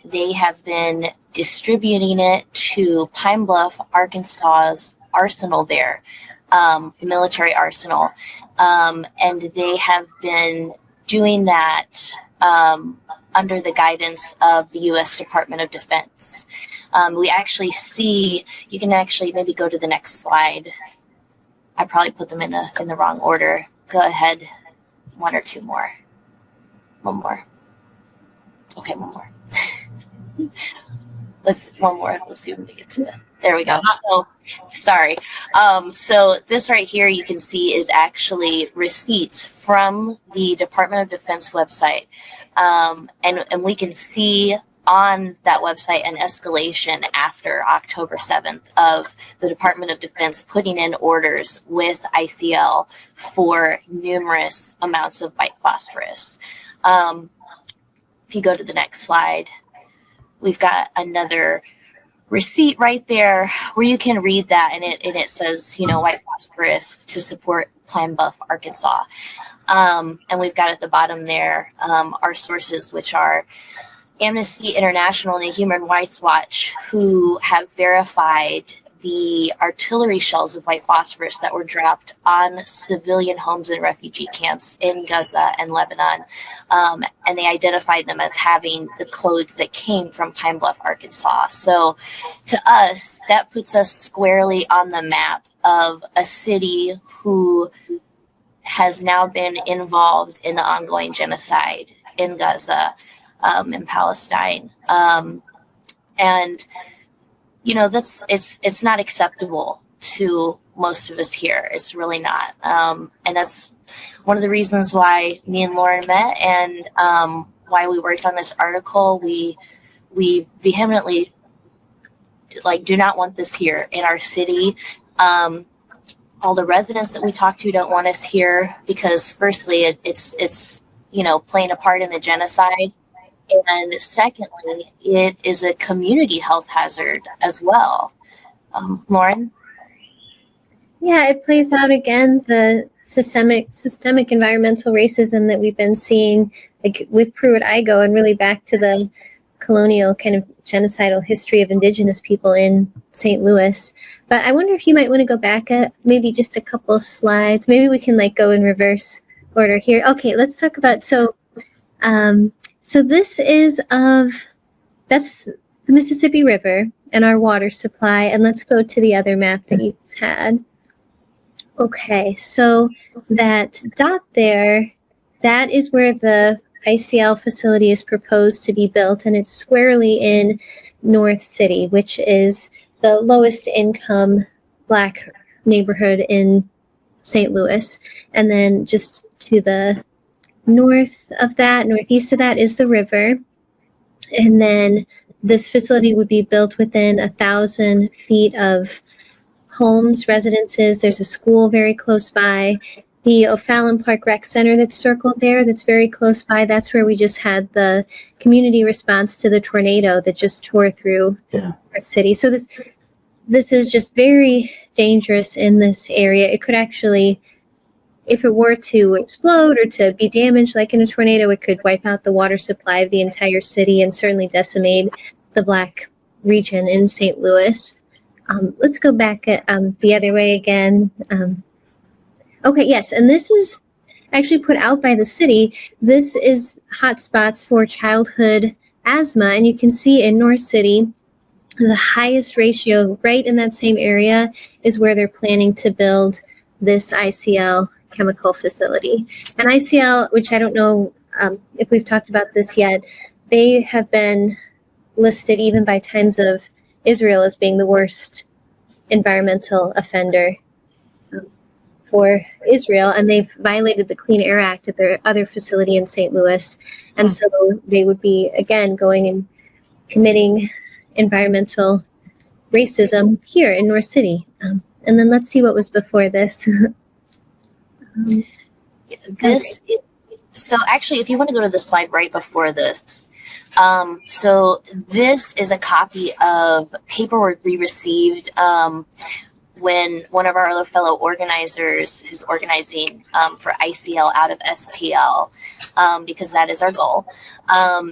They have been distributing it to Pine Bluff, Arkansas's arsenal there, the military arsenal. And they have been doing that under the guidance of the U.S. Department of Defense. We actually see, you can actually maybe go to the next slide. I probably put them in the wrong order. Go ahead, one or two more. One more. Okay, one more. One more. Let's see when we get to that. There we go. So, sorry. So this right here you can see is actually receipts from the Department of Defense website. And we can see on that website an escalation after October 7th of the Department of Defense putting in orders with ICL for numerous amounts of white phosphorus. If you go to the next slide, we've got another receipt right there where you can read that, and it says, you know, white phosphorus to support Pine Bluff, Arkansas. And we've got at the bottom there our sources, which are Amnesty International and the Human Rights Watch, who have verified the artillery shells of white phosphorus that were dropped on civilian homes and refugee camps in Gaza and Lebanon. And they identified them as having the clothes that came from Pine Bluff, Arkansas. So to us, that puts us squarely on the map of a city who has now been involved in the ongoing genocide in Gaza, in Palestine. And you know, it's not acceptable to most of us here. It's really not. And that's one of the reasons why me and Lauren met, and why we worked on this article. We vehemently do not want this here in our city. All the residents that we talk to don't want us here because, firstly, it's you know, playing a part in the genocide. And secondly, it is a community health hazard as well. Lauren? Yeah, it plays out again, the systemic environmental racism that we've been seeing, like with Pruitt-Igoe, and really back to the colonial kind of genocidal history of indigenous people in St. Louis. But I wonder if you might want to go back maybe just a couple slides. Maybe we can go in reverse order here. Okay, let's talk about, so this is that's the Mississippi River and our water supply. And let's go to the other map that you just had. Okay, so that dot there, that is where the ICL facility is proposed to be built, and it's squarely in North City, which is the lowest income Black neighborhood in St. Louis. And then just to the northeast of that is the river. And then this facility would be built within 1,000 feet of homes, residences. There's a school very close by. The O'Fallon Park Rec Center that's circled there, that's very close by, that's where we just had the community response to the tornado that just tore through our city. So this is just very dangerous in this area. It could actually, if it were to explode or to be damaged like in a tornado, it could wipe out the water supply of the entire city and certainly decimate the Black region in St. Louis. Let's go back the other way again. Okay, yes, and this is actually put out by the city. This is hotspots for childhood asthma, and you can see in North City, the highest ratio right in that same area is where they're planning to build this ICL chemical facility. And ICL, which I don't know if we've talked about this yet, they have been listed even by Times of Israel as being the worst environmental offender for Israel, and they've violated the Clean Air Act at their other facility in St. Louis. And so they would be, again, going and committing environmental racism here in North City. And then let's see what was before this. So actually, if you want to go to the slide right before this, so this is a copy of paperwork we received when one of our other fellow organizers who's organizing for ICL out of STL, because that is our goal,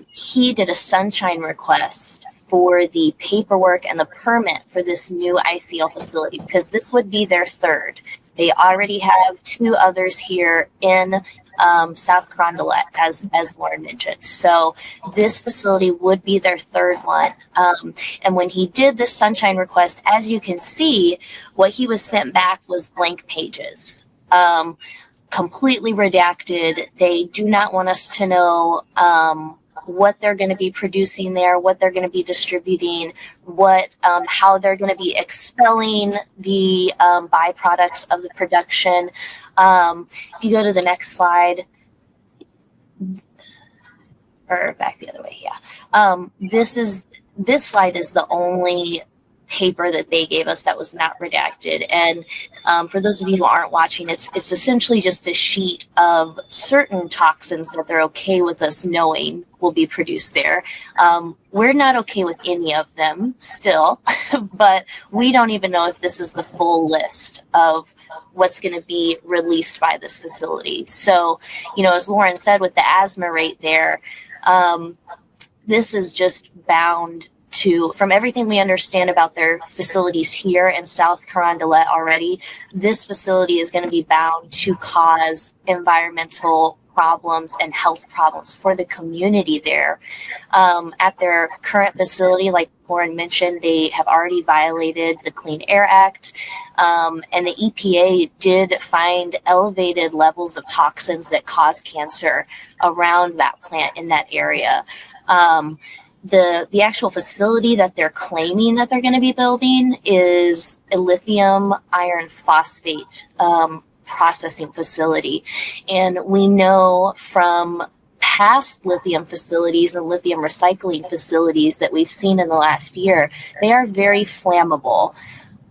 he did a sunshine request for the paperwork and the permit for this new ICL facility, because this would be their third. They already have 2 others here in South Carondelet, as Lauren mentioned. So this facility would be their third one. And when he did this sunshine request, as you can see, what he was sent back was blank pages, completely redacted. They do not want us to know what they're going to be producing there, what they're going to be distributing, how they're going to be expelling the byproducts of the production. If you go to the next slide, or back the other way, yeah. This slide is the only paper that they gave us that was not redacted. And for those of you who aren't watching, it's essentially just a sheet of certain toxins that they're okay with us knowing will be produced there. We're not okay with any of them still, but we don't even know if this is the full list of what's going to be released by this facility. So, as Lauren said, with the asthma rate there, this is just bound to, from everything we understand about their facilities here in South Carondelet already, this facility is going to be bound to cause environmental problems and health problems for the community there. At their current facility, like Lauren mentioned, they have already violated the Clean Air Act, and the EPA did find elevated levels of toxins that cause cancer around that plant in that area. The actual facility that they're claiming that they're going to be building is a lithium iron phosphate processing facility. And we know from past lithium facilities and lithium recycling facilities that we've seen in the last year, they are very flammable.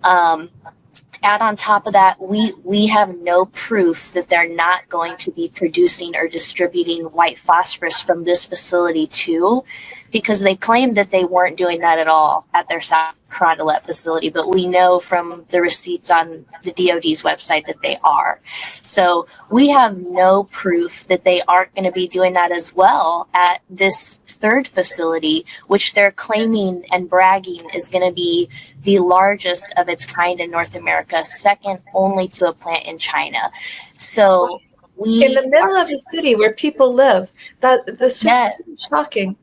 Add on top of that, we have no proof that they're not going to be producing or distributing white phosphorus from this facility too, because they claimed that they weren't doing that at all at their South Carondelet facility, but we know from the receipts on the DOD's website that they are. So we have no proof that they aren't going to be doing that as well at this third facility, which they're claiming and bragging is going to be the largest of its kind in North America, second only to a plant in China. So we in the middle of a city where people live, that's just shocking.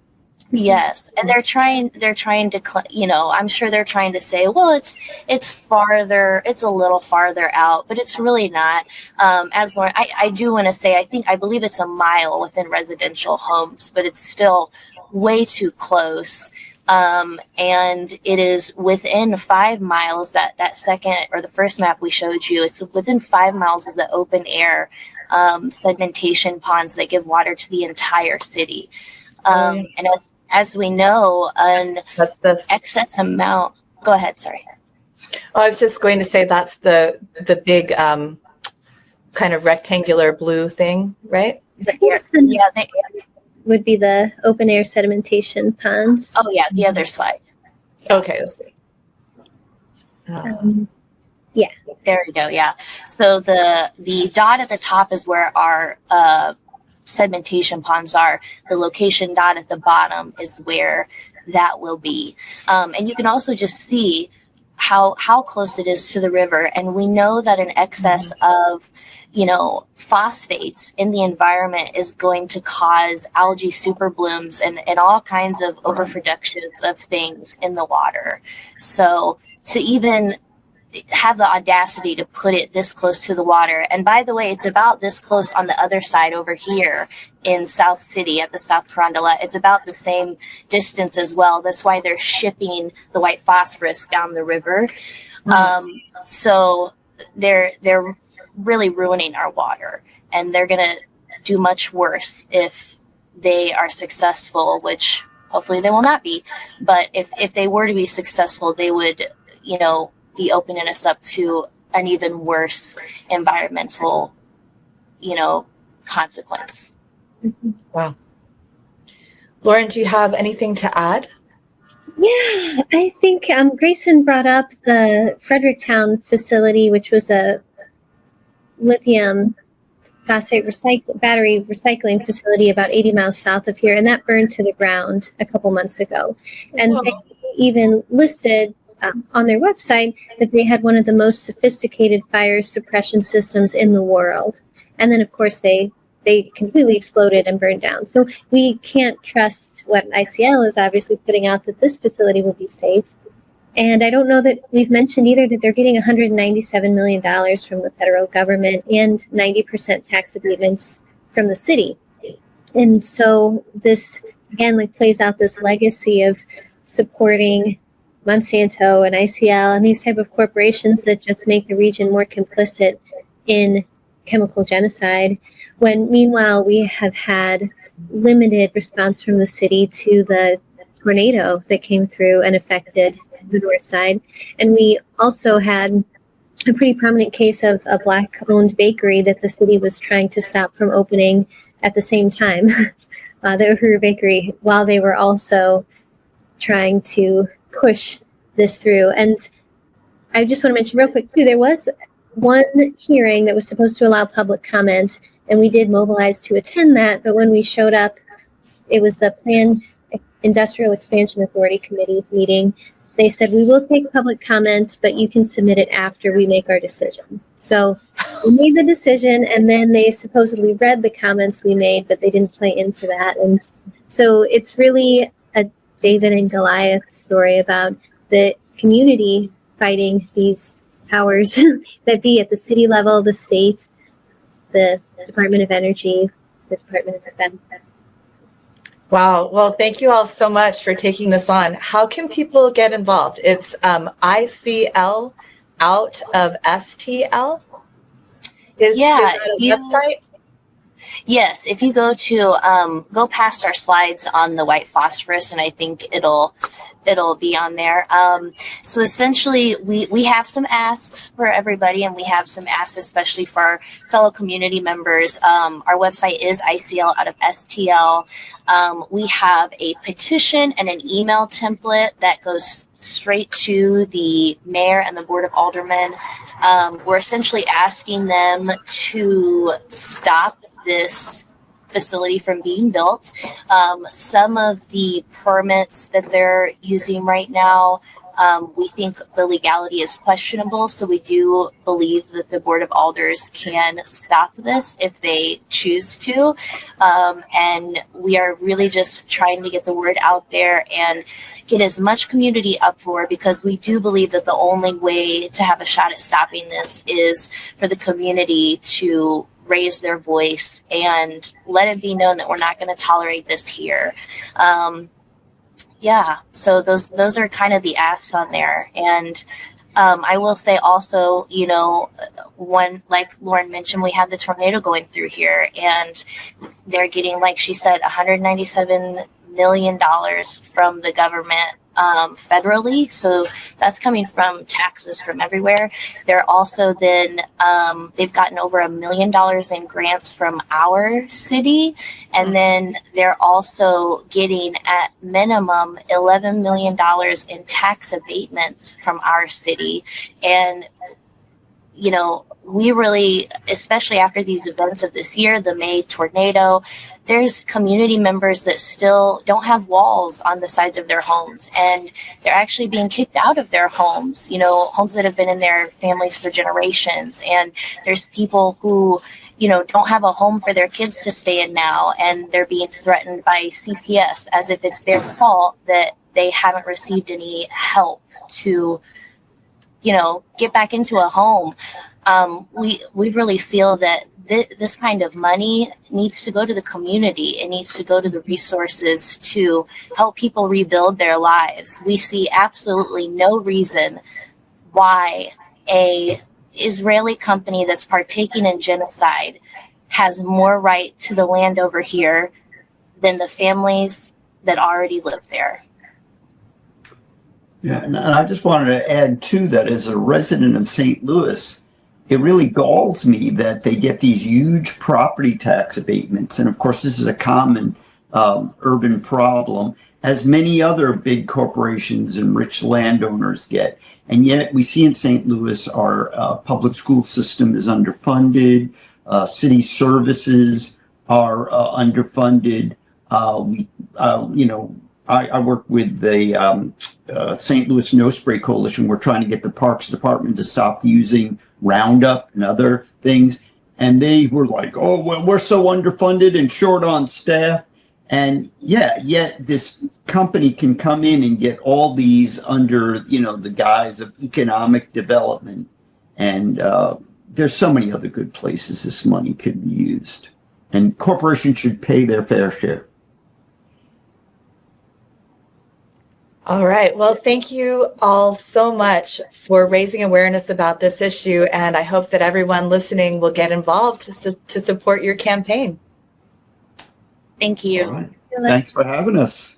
Yes, and they're trying to, I'm sure they're trying to say, well, it's farther, it's a little farther out, but it's really not. As Lauren, I do want to say, I believe it's a mile within residential homes, but it's still way too close. And it is within 5 miles, that second or the first map we showed you, it's within 5 miles of the open air sedimentation ponds that give water to the entire city. And as we know, an excess amount. Go ahead. Sorry. Oh, I was just going to say that's the big kind of rectangular blue thing, right? Would be the open air sedimentation ponds. Oh yeah, the other slide. Okay, let's see. Yeah. There we go. Yeah. So the dot at the top is where our sedimentation ponds are. The location dot at the bottom is where that will be. And you can also just see how close it is to the river. And we know that an excess of, phosphates in the environment is going to cause algae superblooms and all kinds of overproductions of things in the water. So to even have the audacity to put it this close to the water. And by the way, it's about this close on the other side over here in South City at the South Carondelet. It's about the same distance as well. That's why they're shipping the white phosphorus down the river. So they're really ruining our water, and they're going to do much worse if they are successful, which hopefully they will not be. But if they were to be successful, they would, be opening us up to an even worse environmental, consequence. Wow. Lauren, do you have anything to add? Yeah, I think Gracynn brought up the Fredericktown facility, which was a lithium phosphate battery recycling facility about 80 miles south of here, and that burned to the ground a couple months ago. And they even listed on their website that they had one of the most sophisticated fire suppression systems in the world. And then, of course, they completely exploded and burned down. So we can't trust what ICL is obviously putting out, that this facility will be safe. And I don't know that we've mentioned either that they're getting $197 million from the federal government and 90% tax abatements from the city. And so this, again, plays out this legacy of supporting Monsanto and ICL and these type of corporations that just make the region more complicit in chemical genocide, when meanwhile we have had limited response from the city to the tornado that came through and affected the north side. And we also had a pretty prominent case of a Black-owned bakery that the city was trying to stop from opening at the same time, the Uhuru Bakery, while they were also trying to push this through. And I just want to mention real quick, too, there was one hearing that was supposed to allow public comment, and we did mobilize to attend that. But when we showed up, it was the Planned Industrial Expansion Authority Committee meeting. They said, we will take public comment, but you can submit it after we make our decision. So we made the decision, and then they supposedly read the comments we made, but they didn't play into that. And so it's really a David and Goliath story about the community fighting these powers that be at the city level, the state, the Department of Energy, the Department of Defense. Wow. Well, thank you all so much for taking this on. How can people get involved? It's ICL out of STL. Is that a website? Yes, if you go past our slides on the white phosphorus, and I think it'll be on there. So essentially, we have some asks for everybody, and we have some asks especially for our fellow community members. Our website is ICL out of STL. We have a petition and an email template that goes straight to the mayor and the board of aldermen. We're essentially asking them to stop this facility from being built. Some of the permits that they're using right now, we think the legality is questionable. So we do believe that the Board of Alders can stop this if they choose to. And we are really just trying to get the word out there and get as much community uproar, because we do believe that the only way to have a shot at stopping this is for the community to raise their voice and let it be known that we're not going to tolerate this here. So those are kind of the asks on there. And I will say also, one, like Lauren mentioned, we had the tornado going through here, and they're getting, like she said, $197 million from the government federally. So that's coming from taxes from everywhere. They're also then, they've gotten over $1 million in grants from our city. And then they're also getting at minimum $11 million in tax abatements from our city. And, we really, especially after these events of this year, the May tornado, there's community members that still don't have walls on the sides of their homes, and they're actually being kicked out of their homes, homes that have been in their families for generations. And there's people who, don't have a home for their kids to stay in now, and they're being threatened by CPS as if it's their fault that they haven't received any help to, get back into a home. We really feel that this kind of money needs to go to the community. It needs to go to the resources to help people rebuild their lives. We see absolutely no reason why a Israeli company that's partaking in genocide has more right to the land over here than the families that already live there. Yeah, and I just wanted to add too that as a resident of St. Louis, it really galls me that they get these huge property tax abatements. And of course, this is a common urban problem, as many other big corporations and rich landowners get. And yet we see in St. Louis, our public school system is underfunded. City services are underfunded. I work with the St. Louis No Spray Coalition. We're trying to get the Parks Department to stop using Roundup and other things. And they were like, oh, well, we're so underfunded and short on staff. And yeah, yet this company can come in and get all these under, the guise of economic development. And there's so many other good places this money could be used. And corporations should pay their fair share. All right. Well, thank you all so much for raising awareness about this issue. And I hope that everyone listening will get involved to support your campaign. Thank you. All right. Thanks for having us.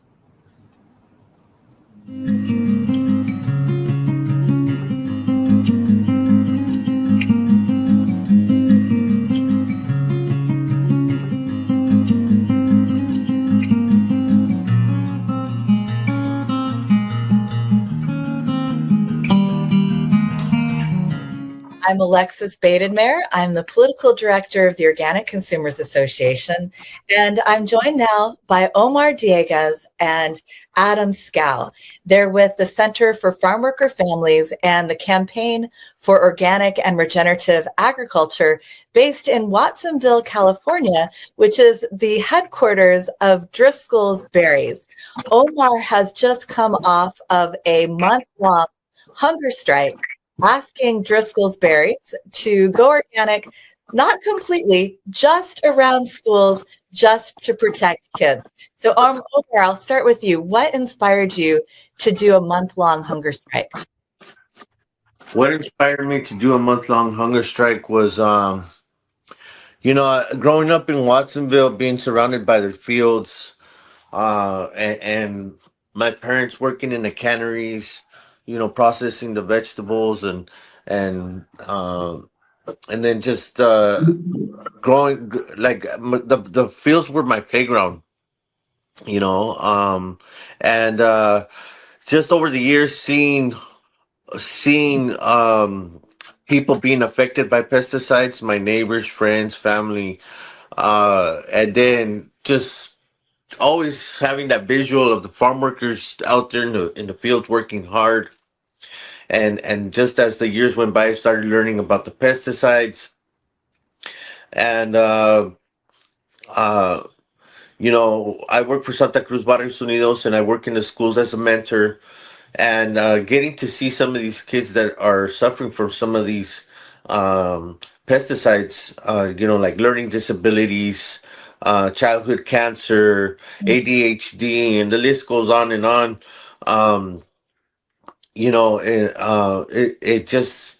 I'm Alexis Badenmare. I'm the political director of the Organic Consumers Association, and I'm joined now by Omar Dieguez and Adam Scow. They're with the Center for Farm Worker Families and the Campaign for Organic and Regenerative Agriculture, based in Watsonville, California, which is the headquarters of Driscoll's Berries. Omar has just come off of a month-long hunger strike, asking Driscoll's Berries to go organic, not completely, just around schools, just to protect kids. So Omar, I'll start with you. What inspired you to do a month-long hunger strike? What inspired me to do a month-long hunger strike was, growing up in Watsonville, being surrounded by the fields, and my parents working in the canneries, processing the vegetables and then just growing, like the fields were my playground, and just over the years seeing people being affected by pesticides, my neighbors, friends, family, and then just always having that visual of the farm workers out there in the fields working hard. And just as the years went by, I started learning about the pesticides. And, I work for Santa Cruz Barrios Unidos, and I work in the schools as a mentor. And getting to see some of these kids that are suffering from some of these pesticides, like learning disabilities, childhood cancer, ADHD, and the list goes on and on. It just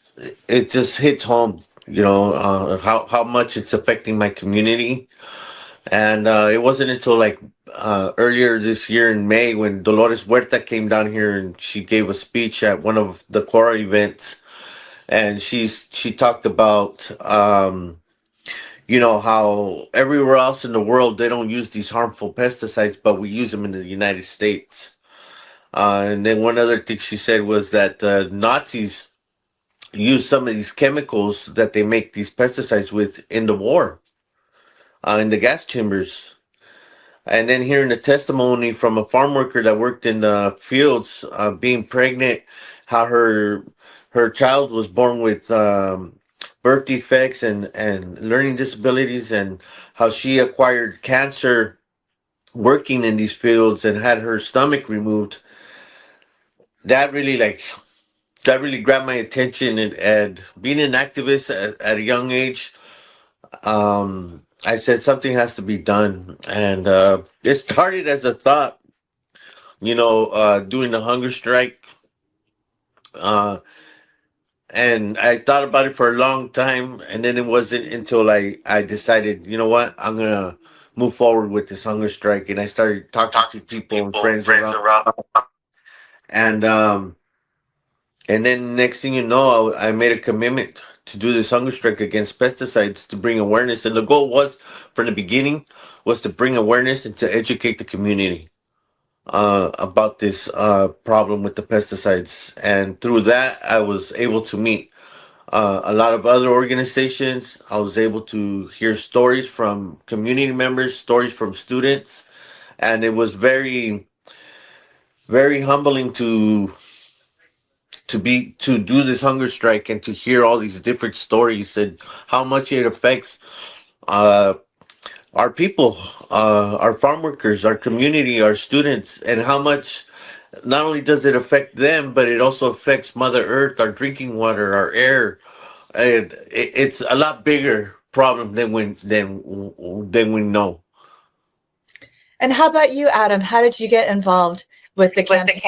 hits home, how much it's affecting my community. And it wasn't until earlier this year in May when Dolores Huerta came down here and she gave a speech at one of the Quora events, and she talked about how everywhere else in the world they don't use these harmful pesticides, but we use them in the United States. And then one other thing she said was that the Nazis used some of these chemicals that they make these pesticides with in the war, in the gas chambers. And then hearing the testimony from a farm worker that worked in the fields, being pregnant, how her child was born with birth defects and learning disabilities, and how she acquired cancer working in these fields and had her stomach removed. That really grabbed my attention, and being an activist at a young age, I said something has to be done. And it started as a thought, doing the hunger strike. and I thought about it for a long time, and then it wasn't until I decided, you know what, I'm gonna move forward with this hunger strike, and I started talking to people and friends around, and and then next thing you know, I made a commitment to do this hunger strike against pesticides to bring awareness, and the goal was from the beginning was to bring awareness and to educate the community about this problem with the pesticides, and through that, I was able to meet a lot of other organizations. I was able to hear stories from community members, stories from students, and it was very, very humbling to do this hunger strike and to hear all these different stories and how much it affects uh, our people, our farm workers, our community, our students, and how much not only does it affect them, but it also affects Mother Earth, our drinking water, our air. And it's a lot bigger problem than we know. And how about you, Adam? How did you get involved with the campaign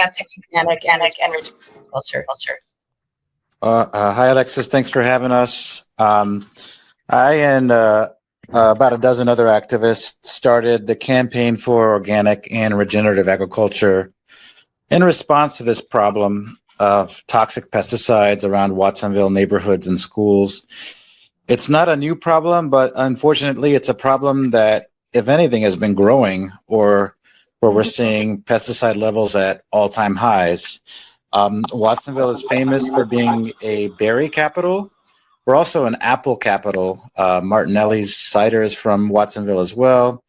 organic and culture? Hi, Alexis. Thanks for having us. I and about a dozen other activists started the campaign for organic and regenerative agriculture in response to this problem of toxic pesticides around Watsonville neighborhoods and schools. It's not a new problem, but unfortunately, it's a problem that, if anything, has been growing, or where we're seeing pesticide levels at all-time highs. Watsonville is famous for being a berry capital. We're also an apple capital. Martinelli's cider is from Watsonville as well.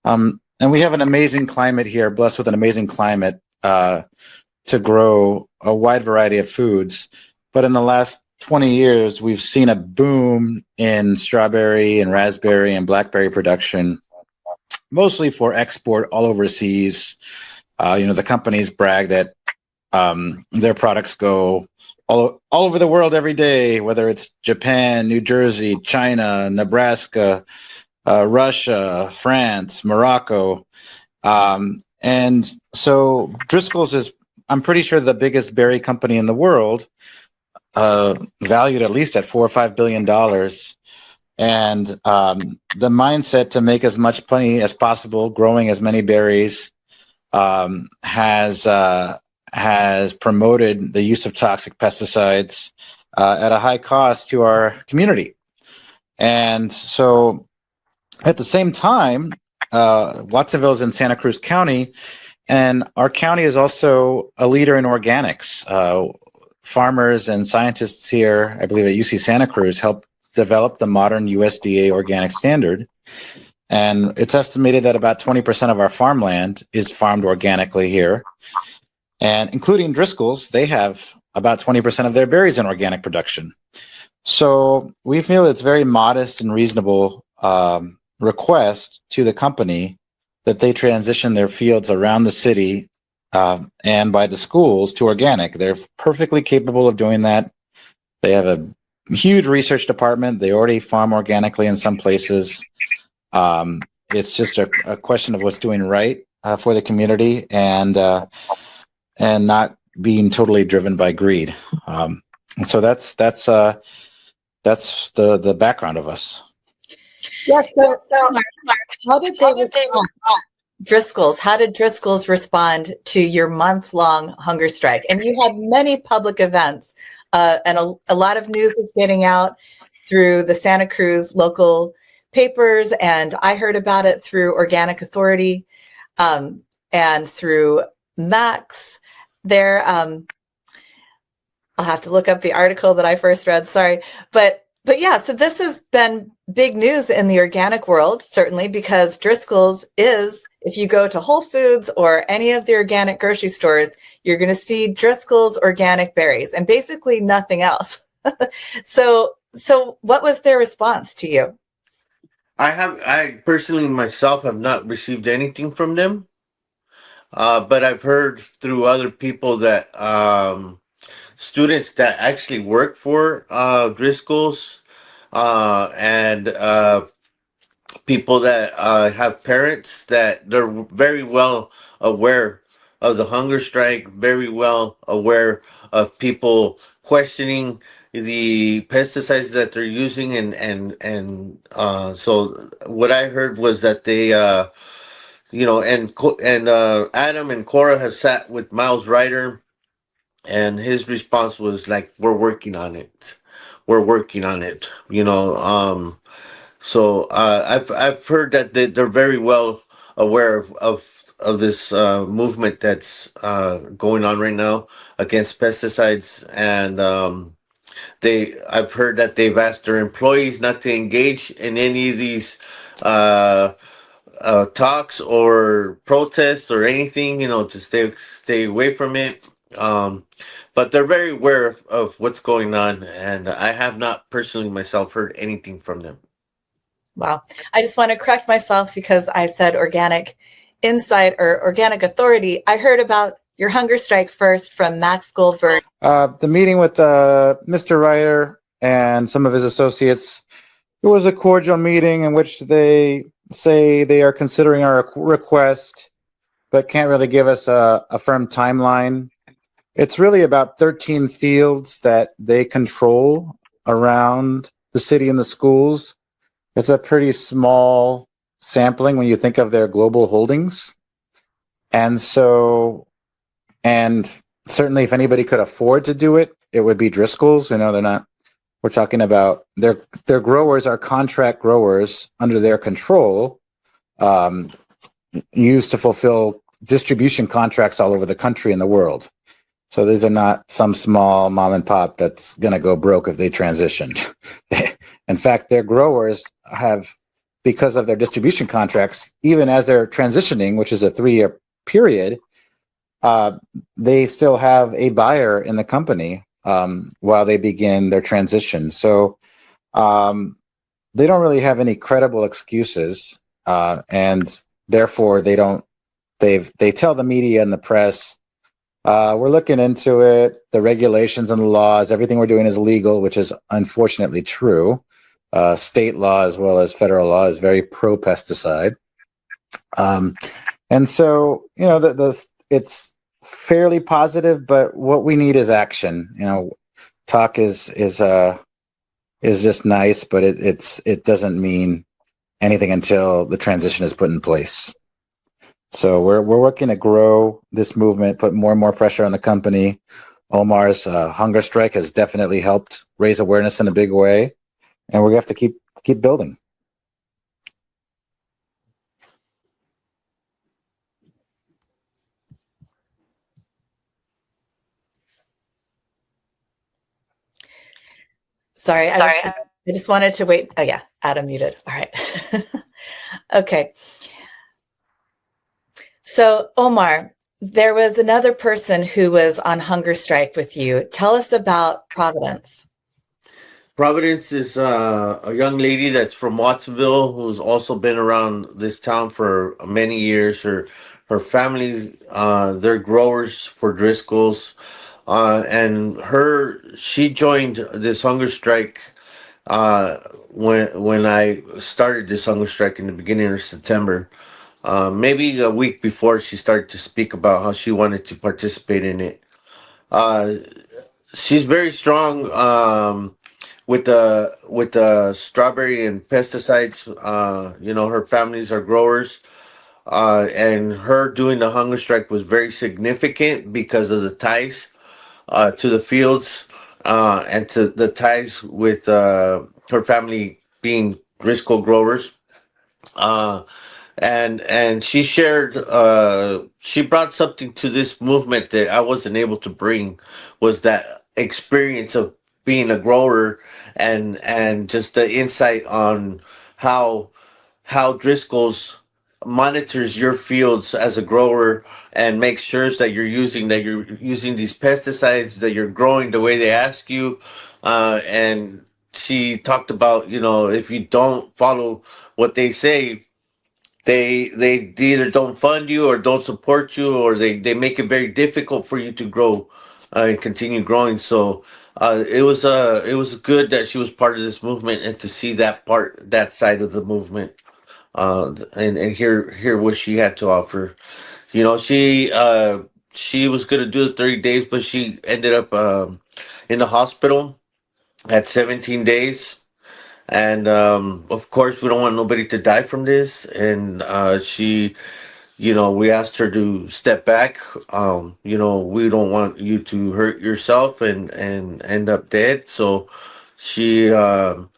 And we have an amazing climate here, blessed with an amazing climate to grow a wide variety of foods. But in the last 20 years, we've seen a boom in strawberry and raspberry and blackberry production, mostly for export all overseas. The companies brag that their products go all over the world every day, whether it's Japan, New Jersey, China, Nebraska, Russia, France, Morocco. And so Driscoll's is, I'm pretty sure, the biggest berry company in the world, valued at least at $4 or $5 billion. And the mindset to make as much money as possible, growing as many berries, has promoted the use of toxic pesticides at a high cost to our community. And so at the same time, Watsonville is in Santa Cruz County, and our county is also a leader in organics. Farmers and scientists here, I believe at UC Santa Cruz, help develop the modern USDA organic standard. And it's estimated that about 20% of our farmland is farmed organically here. And including Driscoll's, they have about 20% of their berries in organic production. So we feel it's very modest and reasonable request to the company that they transition their fields around the city and by the schools to organic. They're perfectly capable of doing that. They have a huge research department. They already farm organically in some places. It's just a question of what's doing right for the community and not being totally driven by greed. And so that's the background of us. Yes. So how did they respond? Driscoll's. How did Driscoll's respond to your month-long hunger strike? And you had many public events, and a lot of news is getting out through the Santa Cruz local papers, and I heard about it through Organic Authority and through Max. There, I'll have to look up the article that I first read. Sorry, but yeah. So this has been big news in the organic world, certainly, because Driscoll's is, if you go to Whole Foods or any of the organic grocery stores, you're going to see Driscoll's organic berries and basically nothing else. So what was their response to you? I personally myself have not received anything from them. But I've heard through other people that students that actually work for Driscoll's and people that have parents that they're very well aware of the hunger strike, very well aware of people questioning the pesticides that they're using, and so what I heard was that they Adam and Cora have sat with Miles Ryder, and his response was like, "We're working on it. We're working on it." I've heard that they're very well aware of this movement that's going on right now against pesticides, and I've heard that they've asked their employees not to engage in any of these uh, talks or protests or anything, to stay away from it. But they're very aware of what's going on, and I have not personally myself heard anything from them. Wow. I just want to correct myself because I said Organic Insight or Organic Authority. I heard about your hunger strike first from Max Goldberg. The meeting with Mr. Ryder and some of his associates, it was a cordial meeting in which they say they are considering our request, but can't really give us a firm timeline. It's really about 13 fields that they control around the city and the schools. It's a pretty small sampling when you think of their global holdings. And certainly if anybody could afford to do it, it would be Driscoll's. They're not, we're talking about their growers are contract growers under their control, used to fulfill distribution contracts all over the country and the world. So these are not some small mom and pop that's going to go broke if they transitioned. In fact, their growers have, because of their distribution contracts, even as they're transitioning, which is a 3-year period, they still have a buyer in the company while they begin their transition. So they don't really have any credible excuses, and therefore they tell the media and the press, we're looking into it, the regulations and the laws, everything we're doing is legal, which is unfortunately true. State law as well as federal law is very pro-pesticide. And so, it's fairly positive, but what we need is action. Talk is just nice, but it doesn't mean anything until the transition is put in place. So we're working to grow this movement, put more and more pressure on the company. Omar's hunger strike has definitely helped raise awareness in a big way, and we're going to have to keep building. Sorry. I just wanted to wait. Oh yeah, Adam muted. All right. Okay. So Omar, there was another person who was on hunger strike with you. Tell us about Providence. Providence is a young lady that's from Watsonville who's also been around this town for many years. Her family, they're growers for Driscoll's, and she joined this hunger strike when I started this hunger strike in the beginning of September. Maybe a week before, she started to speak about how she wanted to participate in it. She's very strong with the strawberry and pesticides. Her families are growers, and her doing the hunger strike was very significant because of the ties to the fields and to the ties with her family being Driscoll growers. And she shared, she brought something to this movement that I wasn't able to bring, was that experience of being a grower and just the insight on how Driscoll's monitors your fields as a grower and makes sure that you're using these pesticides, that you're growing the way they ask you. And she talked about, if you don't follow what they say, they either don't fund you or don't support you, or they make it very difficult for you to grow and continue growing. So it was good that she was part of this movement and to see that side of the movement, and hear what she had to offer. She she was gonna do the 30 days, but she ended up in the hospital at 17 days. And of course, we don't want nobody to die from this. And she, we asked her to step back. We don't want you to hurt yourself and end up dead. So she was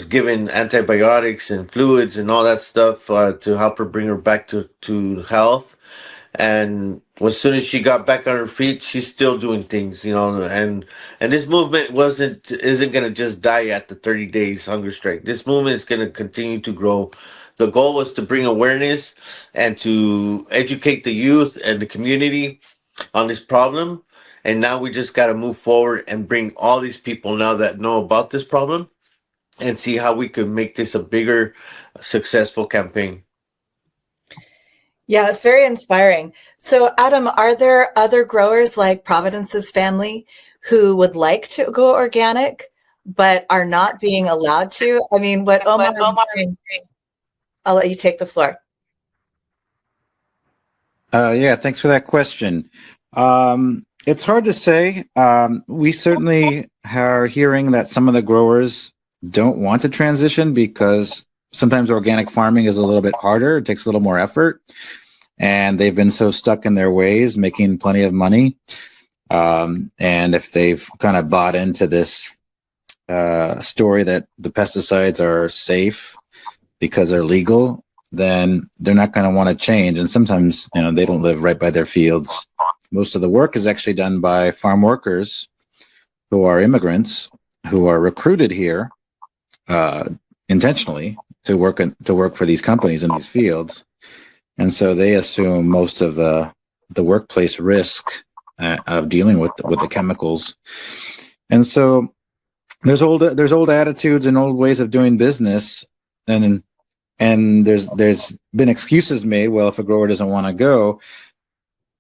given antibiotics and fluids and all that stuff to help her bring her back to health. And as soon as she got back on her feet, she's still doing things, and this movement isn't gonna just die at the 30 days hunger strike. This movement is gonna continue to grow. The goal was to bring awareness and to educate the youth and the community on this problem. And now we just got to move forward and bring all these people now that know about this problem and see how we could make this a bigger, successful campaign. Yeah, it's very inspiring. So, Adam, are there other growers like Providence's family who would like to go organic but are not being allowed to? I mean, what Omar, I'll let you take the floor. Yeah, thanks for that question. It's hard to say. We certainly are hearing that some of the growers don't want to transition because sometimes organic farming is a little bit harder. It takes a little more effort. And they've been so stuck in their ways, making plenty of money. And if they've kind of bought into this story that the pesticides are safe because they're legal, then they're not going to want to change. And sometimes, they don't live right by their fields. Most of the work is actually done by farm workers who are immigrants who are recruited here intentionally to work for these companies in these fields. And so they assume most of the workplace risk of dealing with the chemicals. And so there's old attitudes and old ways of doing business, and there's been excuses made. Well, if a grower doesn't want to go,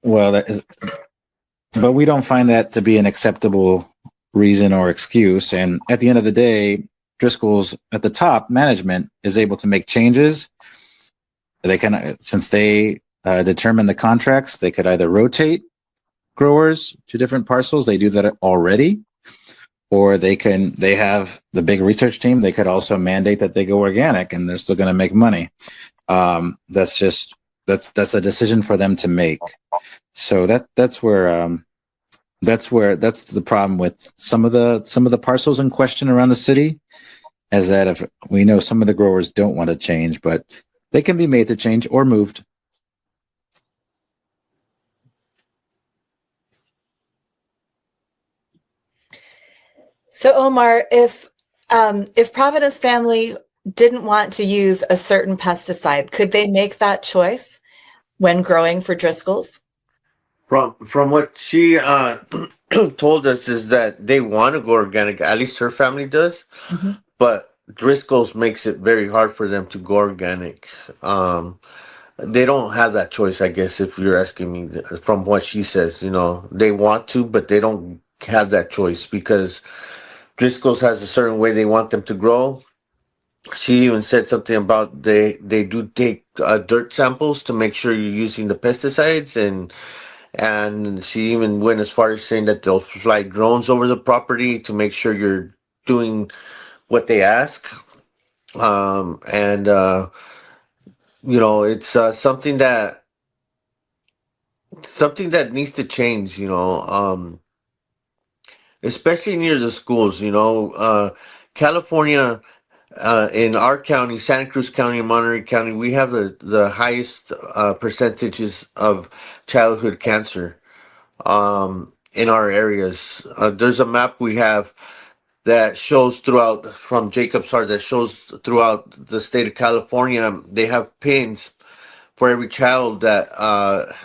but we don't find that to be an acceptable reason or excuse. And at the end of the day, Driscoll's at the top management is able to make changes. They can, since they determine the contracts, they could either rotate growers to different parcels. They do that already, or they have the big research team. They could also mandate that they go organic, and they're still going to make money. That's a decision for them to make. So that's the problem with some of the parcels in question around the city, is that if we know some of the growers don't want to change, but they can be made to change or moved. So, Omar, if Providence family didn't want to use a certain pesticide, could they make that choice when growing for Driscoll's? From what she told us is that they want to go organic. At least her family does, but Driscoll's makes it very hard for them to go organic. They don't have that choice, I guess, if you're asking me. From what she says, they want to, but they don't have that choice because Driscoll's has a certain way they want them to grow. She even said something about they do take dirt samples to make sure you're using the pesticides, and she even went as far as saying that they'll fly drones over the property to make sure you're doing what they ask. It's something that needs to change, especially near the schools. California, in our county, Santa Cruz County and Monterey County, we have the highest percentages of childhood cancer in our areas. There's a map we have that shows from Jacob's Heart, that shows throughout the state of California. They have pins for every child that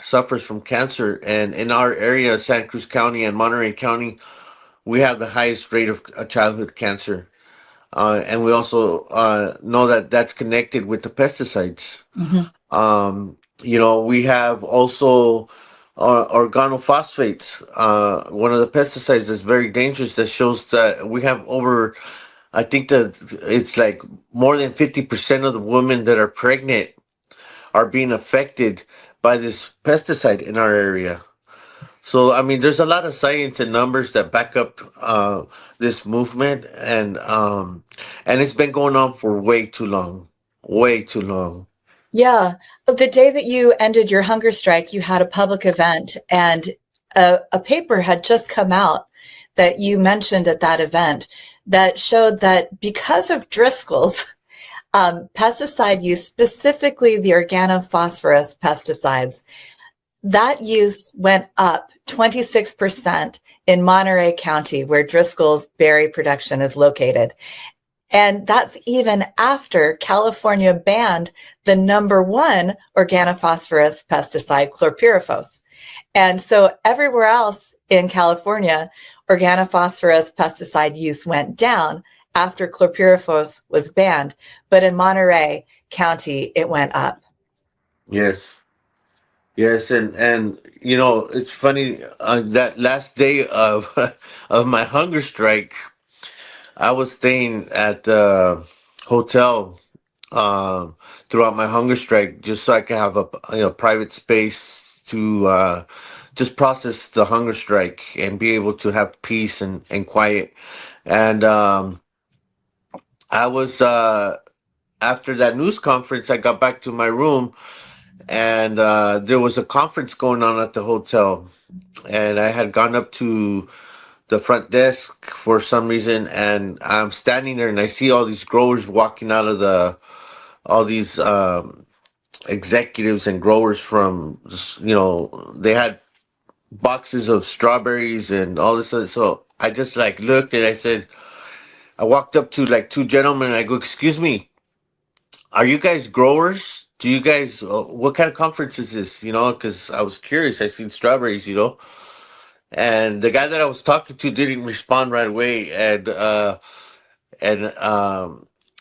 suffers from cancer. And in our area, Santa Cruz County and Monterey County, we have the highest rate of childhood cancer. And we also know that that's connected with the pesticides. We have also organophosphates, one of the pesticides that's very dangerous, that shows that we have over, I think that it's like more than 50% of the women that are pregnant are being affected by this pesticide in our area. So, I mean, there's a lot of science and numbers that back up this movement, and it's been going on for way too long, way too long. Yeah. The day that you ended your hunger strike, you had a public event, and a paper had just come out that you mentioned at that event that showed that because of Driscoll's pesticide use, specifically the organophosphorus pesticides, that use went up 26% in Monterey County, where Driscoll's berry production is located. And that's even after California banned the #1 organophosphorus pesticide, chlorpyrifos. And so everywhere else in California, organophosphorus pesticide use went down after chlorpyrifos was banned. But in Monterey County, it went up. Yes. Yes, and you know, it's funny, that last day of of my hunger strike, I was staying at the hotel throughout my hunger strike, just so I could have a, private space to just process the hunger strike and be able to have peace and quiet. And I was after that news conference, I got back to my room, and there was a conference going on at the hotel, and I had gone up to the front desk for some reason, and I'm standing there, and I see all these growers walking out of all these executives and growers from, they had boxes of strawberries and all this other. So I just like looked, and I walked up to like two gentlemen, and I go, "Excuse me, are you guys growers? Do you guys, what kind of conference is this?" Because I was curious. I seen strawberries, and the guy that I was talking to didn't respond right away. And I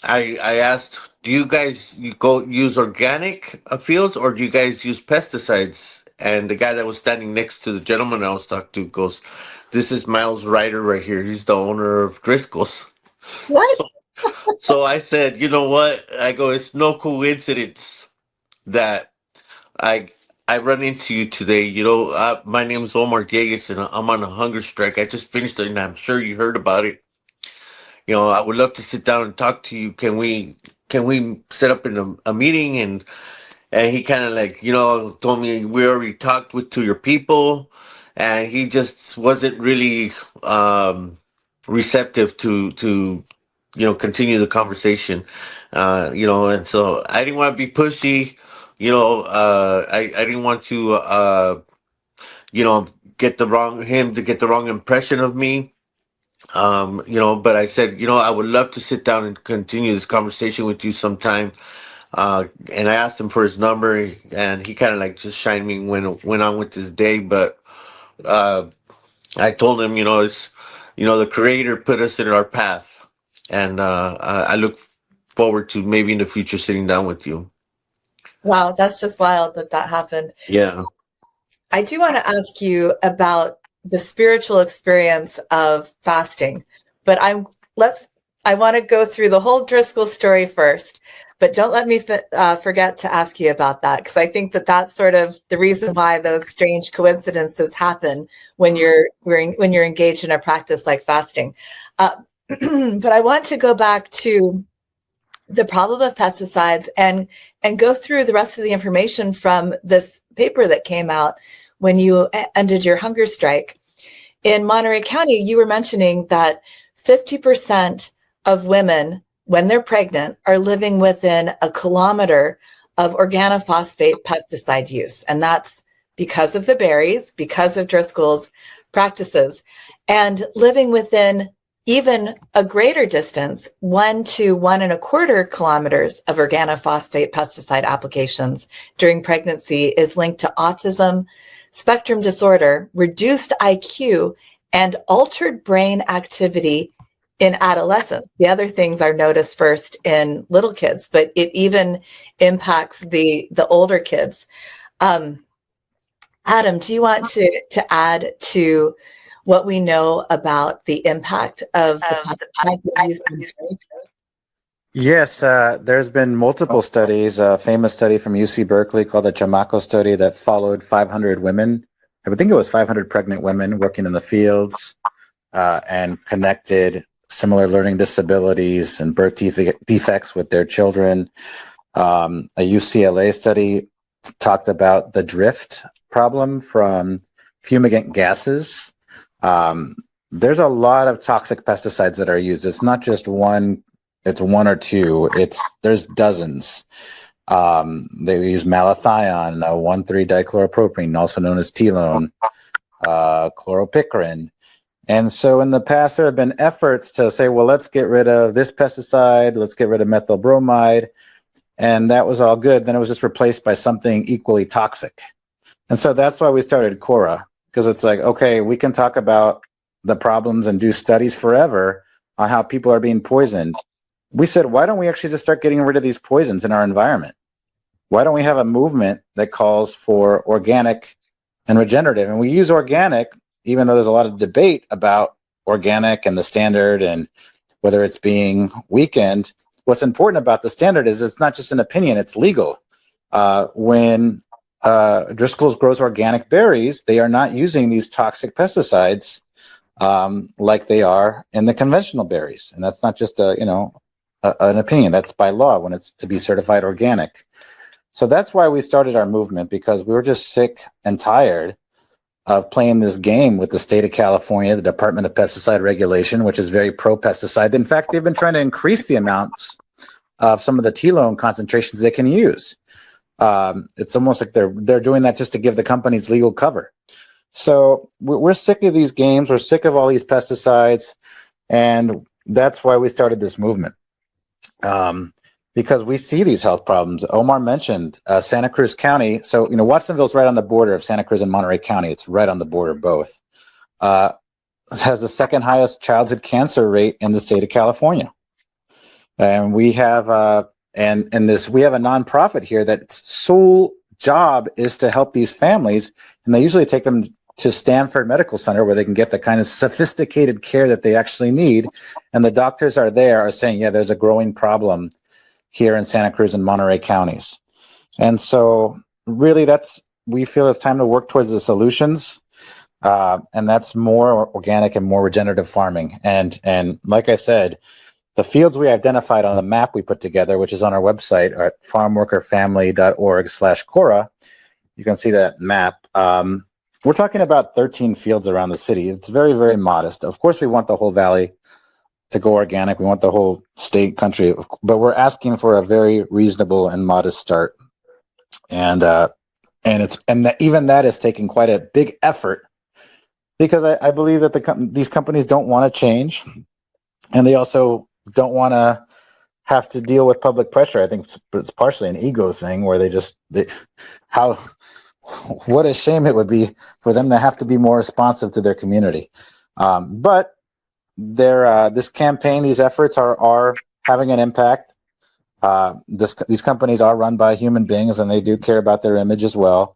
asked, "Do you guys go use organic fields, or do you guys use pesticides?" And the guy that was standing next to the gentleman I was talking to goes, "This is Miles Ryder right here. He's the owner of Driscoll's." What? So I said, "You know what?" I go, "It's no coincidence that I I run into you today. My name is Omar Dieguez, and I'm on a hunger strike. I just finished it, and I'm sure you heard about it. I would love to sit down and talk to you. Can we set up in a meeting?" And he kind of like, told me, "We already talked to your people," and he just wasn't really receptive to continue the conversation. And so I didn't want to be pushy. I didn't want to get the wrong impression of me. But I said, I would love to sit down and continue this conversation with you sometime. And I asked him for his number, and he kind of like just shined me, went on with his day. But I told him, it's, the Creator put us in our path, and I look forward to maybe in the future sitting down with you. Wow, that's just wild that happened. Yeah. I do want to ask you about the spiritual experience of fasting, but I want to go through the whole Driscoll story first, but don't let me forget to ask you about that, because I think that's sort of the reason why those strange coincidences happen when you're engaged in a practice like fasting. But I want to go back to the problem of pesticides and go through the rest of the information from this paper that came out when you ended your hunger strike. In Monterey County, you were mentioning that 50% of women, when they're pregnant, are living within a kilometer of organophosphate pesticide use. And that's because of the berries, because of Driscoll's practices, and living within even a greater distance, 1 to 1.25 kilometers of organophosphate pesticide applications during pregnancy is linked to autism, spectrum disorder, reduced IQ, and altered brain activity in adolescence. The other things are noticed first in little kids, but it even impacts the older kids. Adam, do you want to add to what we know about the impact of the pesticides? Yes, there's been multiple studies. A famous study from UC Berkeley called the Chamaco study that followed 500 women. I would think it was 500 pregnant women working in the fields and connected similar learning disabilities and birth defects with their children. A UCLA study talked about the drift problem from fumigant gases. There's a lot of toxic pesticides that are used. It's not just one. It's one or two. There's dozens. They use malathion, 1,3-dichloropropene, also known as telone, chloropicrin. And so in the past, there have been efforts to say, well, let's get rid of this pesticide. Let's get rid of methyl bromide. And that was all good. Then it was just replaced by something equally toxic. And so that's why we started Cora, because it's like, okay, we can talk about the problems and do studies forever on how people are being poisoned. We said, why don't we actually just start getting rid of these poisons in our environment? Why don't we have a movement that calls for organic and regenerative? And we use organic, even though there's a lot of debate about organic and the standard and whether it's being weakened. What's important about the standard is it's not just an opinion, it's legal. When Driscoll's grows organic berries, they are not using these toxic pesticides like they are in the conventional berries. And that's not just an opinion. That's by law when it's to be certified organic. So that's why we started our movement, because we were just sick and tired of playing this game with the state of California, the Department of Pesticide Regulation, which is very pro-pesticide. In fact, they've been trying to increase the amounts of some of the telone concentrations they can use. It's almost like they're doing that just to give the companies legal cover. So we're sick of these games. We're sick of all these pesticides. And that's why we started this movement. Because we see these health problems. Omar mentioned Santa Cruz County. So, Watsonville's right on the border of Santa Cruz and Monterey County. It's right on the border, both. It has the second highest childhood cancer rate in the state of California. And we have we have a nonprofit here that's sole job is to help these families. And they usually take them to Stanford Medical Center where they can get the kind of sophisticated care that they actually need. And the doctors are saying, yeah, there's a growing problem here in Santa Cruz and Monterey counties. And so really we feel it's time to work towards the solutions. And that's more organic and more regenerative farming. And like I said, the fields we identified on the map we put together, which is on our website at farmworkerfamily.org/Cora, you can see that map. We're talking about 13 fields around the city. It's very, very modest. Of course, we want the whole valley to go organic. We want the whole state, country, but we're asking for a very reasonable and modest start. And even that is taking quite a big effort, because I believe that these companies don't want to change, and they also don't want to have to deal with public pressure. I think it's partially an ego thing where what a shame it would be for them to have to be more responsive to their community. But this campaign, these efforts are having an impact. These companies are run by human beings, and they do care about their image as well.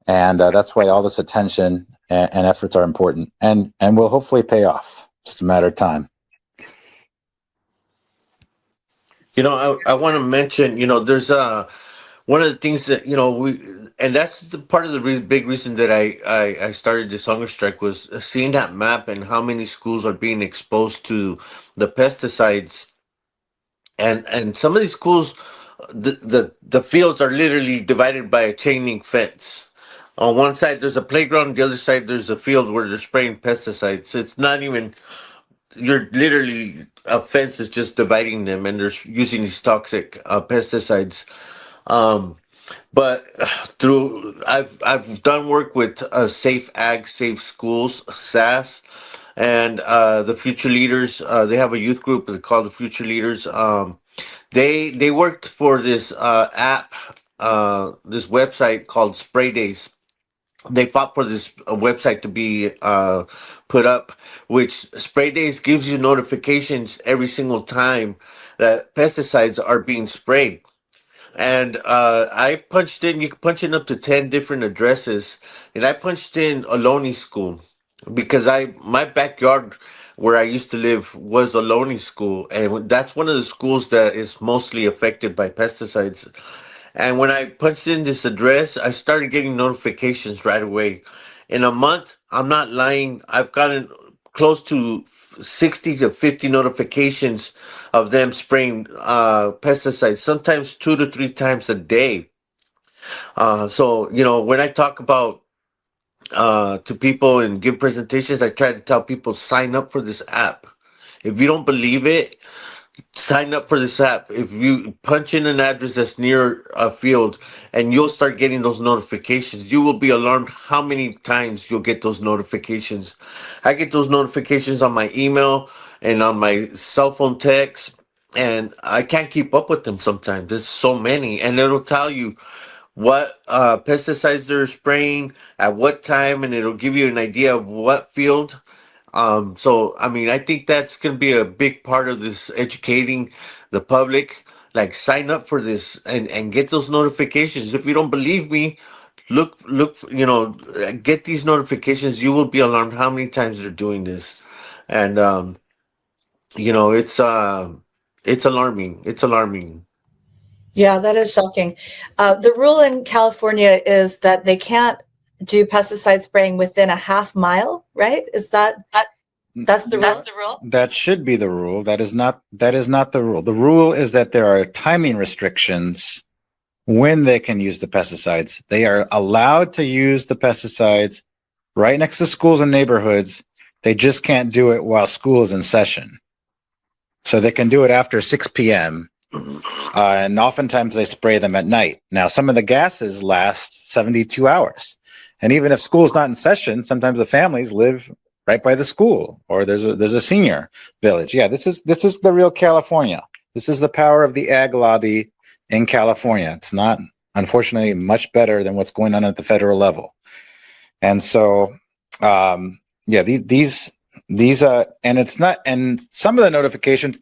And that's why all this attention and efforts are important, and will hopefully pay off. It's just a matter of time. I want to mention, there's one of the things that and that's the part of the big reason that I started this hunger strike, was seeing that map and how many schools are being exposed to the pesticides, and some of these schools, the fields are literally divided by a chain link fence. On one side there's a playground, the other side there's a field where they're spraying pesticides. It's not even, you're literally, a fence is just dividing them, and they're using these toxic pesticides. But I've done work with Safe Ag, Safe Schools, SAS, and the Future Leaders. They have a youth group called the Future Leaders. They worked for this app, this website called Spray Days. They fought for this website to be put up, which Spray Days gives you notifications every single time that pesticides are being sprayed. And I punched in, you can punch in up to 10 different addresses, and I punched in Ohlone School because my backyard where I used to live was a loaning school, and that's one of the schools that is mostly affected by pesticides. And when I punched in this address, I started getting notifications right away. In a month, I'm not lying, I've gotten close to 60 to 50 notifications of them spraying pesticides, sometimes 2 to 3 times a day. So, when I talk about to people and give presentations, I try to tell people sign up for this app. If you don't believe it, sign up for this app. If you punch in an address that's near a field and you'll start getting those notifications, you will be alarmed how many times you'll get those notifications. I get those notifications on my email and on my cell phone text, and I can't keep up with them sometimes. There's so many, and it'll tell you what pesticides they're spraying at what time, and it'll give you an idea of what field. So I mean, I think that's going to be a big part of this educating the public. Like, sign up for this and get those notifications. If you don't believe me, look, get these notifications. You will be alarmed how many times they're doing this, and you know, it's alarming. It's alarming. Yeah, that is shocking. The rule in California is that they can't do pesticide spraying within a half mile, right? Is that's the rule? That's the rule. That should be the rule. That is not the rule. The rule is that there are timing restrictions when they can use the pesticides. They are allowed to use the pesticides right next to schools and neighborhoods. They just can't do it while school is in session. So they can do it after 6 p.m. And oftentimes they spray them at night. Now, some of the gases last 72 hours. And even if school's not in session, sometimes the families live right by the school, or there's a senior village. Yeah, this is the real California. This is the power of the ag lobby in California. It's not, unfortunately, much better than what's going on at the federal level. And so, yeah, these and it's not, and some of the notifications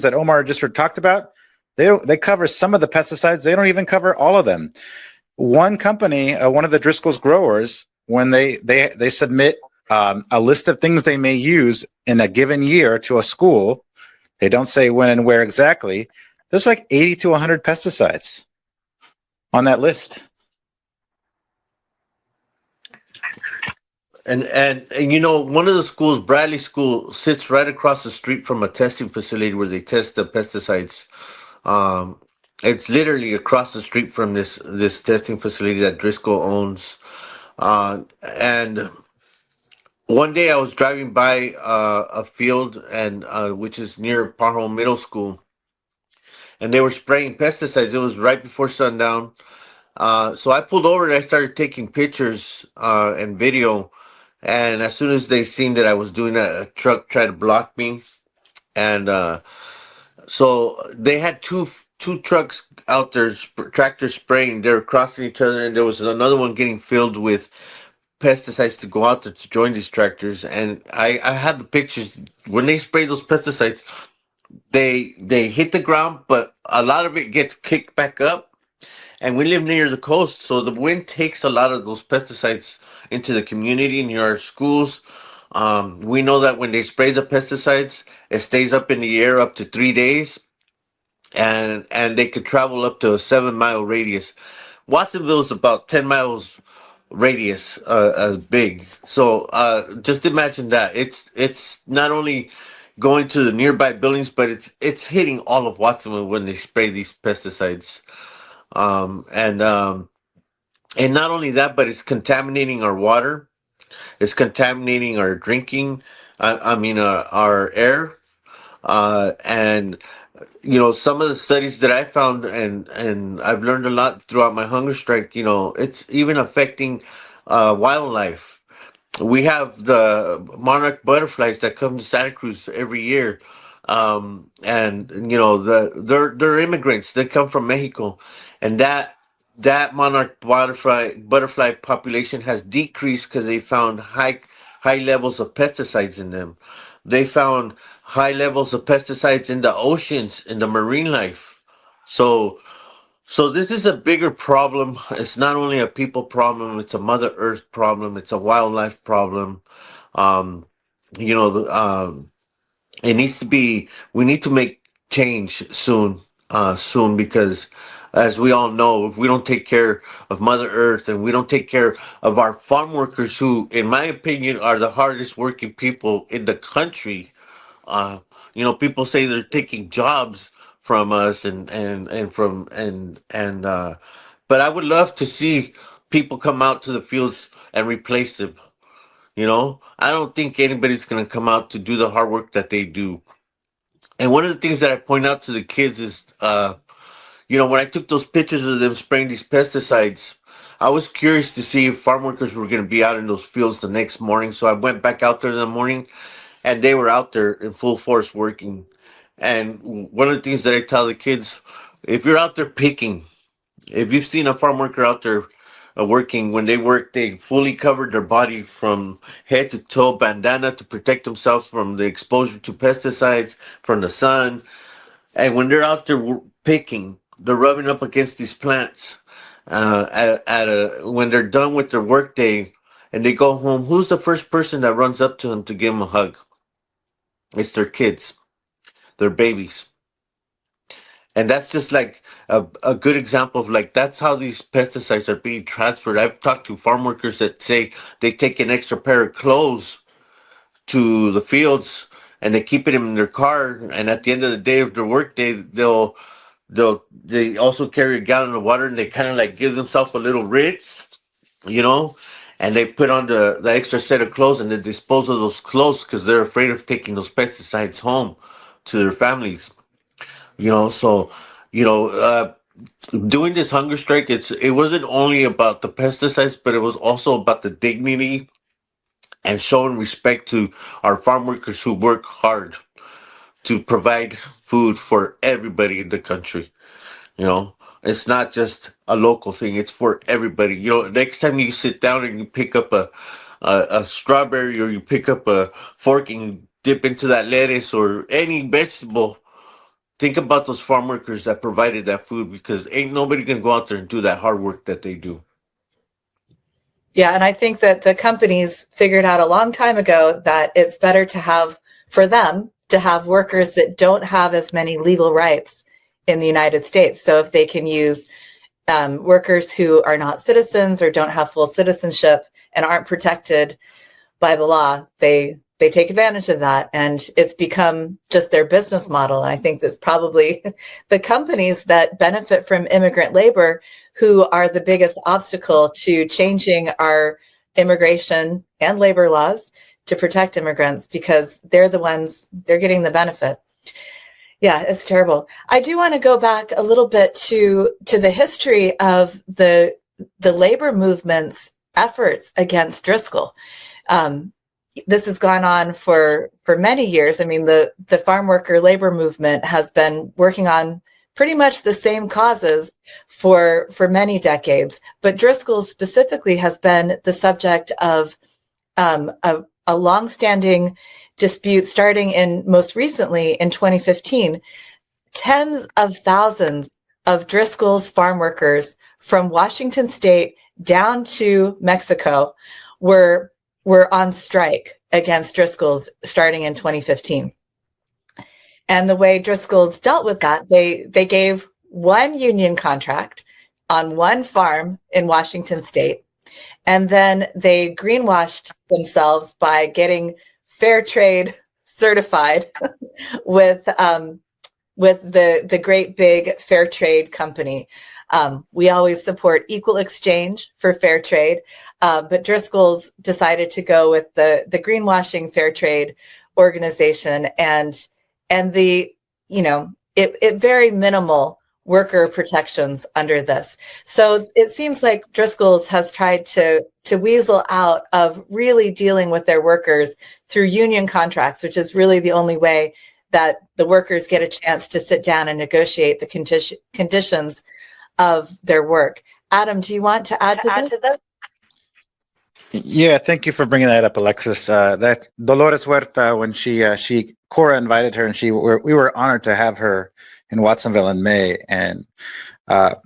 that Omar just talked about, they cover some of the pesticides. They don't even cover all of them. One company, one of the Driscoll's growers, when they submit a list of things they may use in a given year to a school, they don't say when and where exactly. There's like 80 to 100 pesticides on that list. And one of the schools, Bradley School, sits right across the street from a testing facility where they test the pesticides. It's literally across the street from this testing facility that Driscoll owns. And one day I was driving by a field, and which is near Parham Middle School, and they were spraying pesticides. It was right before sundown. So I pulled over and I started taking pictures and video. And as soon as they seen that I was doing that, a truck tried to block me. And so they had two trucks out there, tractors spraying. They were crossing each other, and there was another one getting filled with pesticides to go out there to join these tractors. And I had the pictures. When they spray those pesticides, they hit the ground, but a lot of it gets kicked back up. And we live near the coast, so the wind takes a lot of those pesticides into the community, near our schools. We know that when they spray the pesticides, it stays up in the air up to 3 days, and they could travel up to a 7-mile radius. Watsonville is about 10 miles radius, big. So just imagine that. It's not only going to the nearby buildings, but it's hitting all of Watsonville when they spray these pesticides. And not only that, but it's contaminating our water. It's contaminating our drinking. Our air. And some of the studies that I found, and I've learned a lot throughout my hunger strike. It's even affecting wildlife. We have the monarch butterflies that come to Santa Cruz every year. And they're immigrants. They come from Mexico, and that monarch butterfly population has decreased because they found high levels of pesticides in them. They found high levels of pesticides in the oceans, in the marine life. So this is a bigger problem. It's not only a people problem, it's a Mother Earth problem, it's a wildlife problem. you know, it needs to be. We need to make change soon, soon, because as we all know, if we don't take care of Mother Earth and we don't take care of our farm workers, who, in my opinion, are the hardest working people in the country. uh, People say they're taking jobs from us, and but I would love to see people come out to the fields and replace them. I don't think anybody's going to come out to do the hard work that they do. And one of the things that I point out to the kids is, when I took those pictures of them spraying these pesticides, I was curious to see if farm workers were going to be out in those fields the next morning. So I went back out there in the morning, and they were out there in full force working. And one of the things that I tell the kids, if you're out there picking, if you've seen a farm worker out there working, when they work, they fully covered their body from head to toe, bandana to protect themselves from the exposure to pesticides, from the sun. And when they're out there picking, they're rubbing up against these plants. When they're done with their work day and they go home, who's the first person that runs up to them to give them a hug? It's their kids, their babies. And that's just like a good example of, like, that's how these pesticides are being transferred. I've talked to farm workers that say they take an extra pair of clothes to the fields and they keep it in their car. And at the end of the day of their work day, they also carry a gallon of water, and they kind of like give themselves a little rinse, you know, and they put on the extra set of clothes and they dispose of those clothes because they're afraid of taking those pesticides home to their families. So doing this hunger strike, it wasn't only about the pesticides, but it was also about the dignity and showing respect to our farm workers who work hard to provide food for everybody in the country. It's not just a local thing, it's for everybody. Next time you sit down and you pick up a strawberry, or you pick up a fork and you dip into that lettuce or any vegetable, think about those farm workers that provided that food, because ain't nobody gonna go out there and do that hard work that they do. Yeah, and I think that the companies figured out a long time ago that it's better for them to have workers that don't have as many legal rights in the United States. So if they can use workers who are not citizens or don't have full citizenship and aren't protected by the law, they take advantage of that, and it's become just their business model. And I think that's probably the companies that benefit from immigrant labor who are the biggest obstacle to changing our immigration and labor laws to protect immigrants, because they're getting the benefit. Yeah, it's terrible. I do want to go back a little bit to the history of the labor movement's efforts against Driscoll. This has gone on for many years. I mean, the farm worker labor movement has been working on pretty much the same causes for many decades, but Driscoll specifically has been the subject of a longstanding dispute starting most recently in 2015. Tens of thousands of Driscoll's farm workers from Washington State down to Mexico were on strike against Driscoll's starting in 2015. And the way Driscoll's dealt with that, they gave one union contract on one farm in Washington State, and then they greenwashed themselves by getting fair trade certified with the great big fair trade company. We always support equal exchange for fair trade, but Driscoll's decided to go with the greenwashing fair trade organization and the it very minimal worker protections under this. So it seems like Driscoll's has tried to weasel out of really dealing with their workers through union contracts, which is really the only way that the workers get a chance to sit down and negotiate the conditions of their work. Adam, do you want to add to that? Yeah, thank you for bringing that up, Alexis. That Dolores Huerta, when Cora invited her, and we were honored to have her in Watsonville in May, and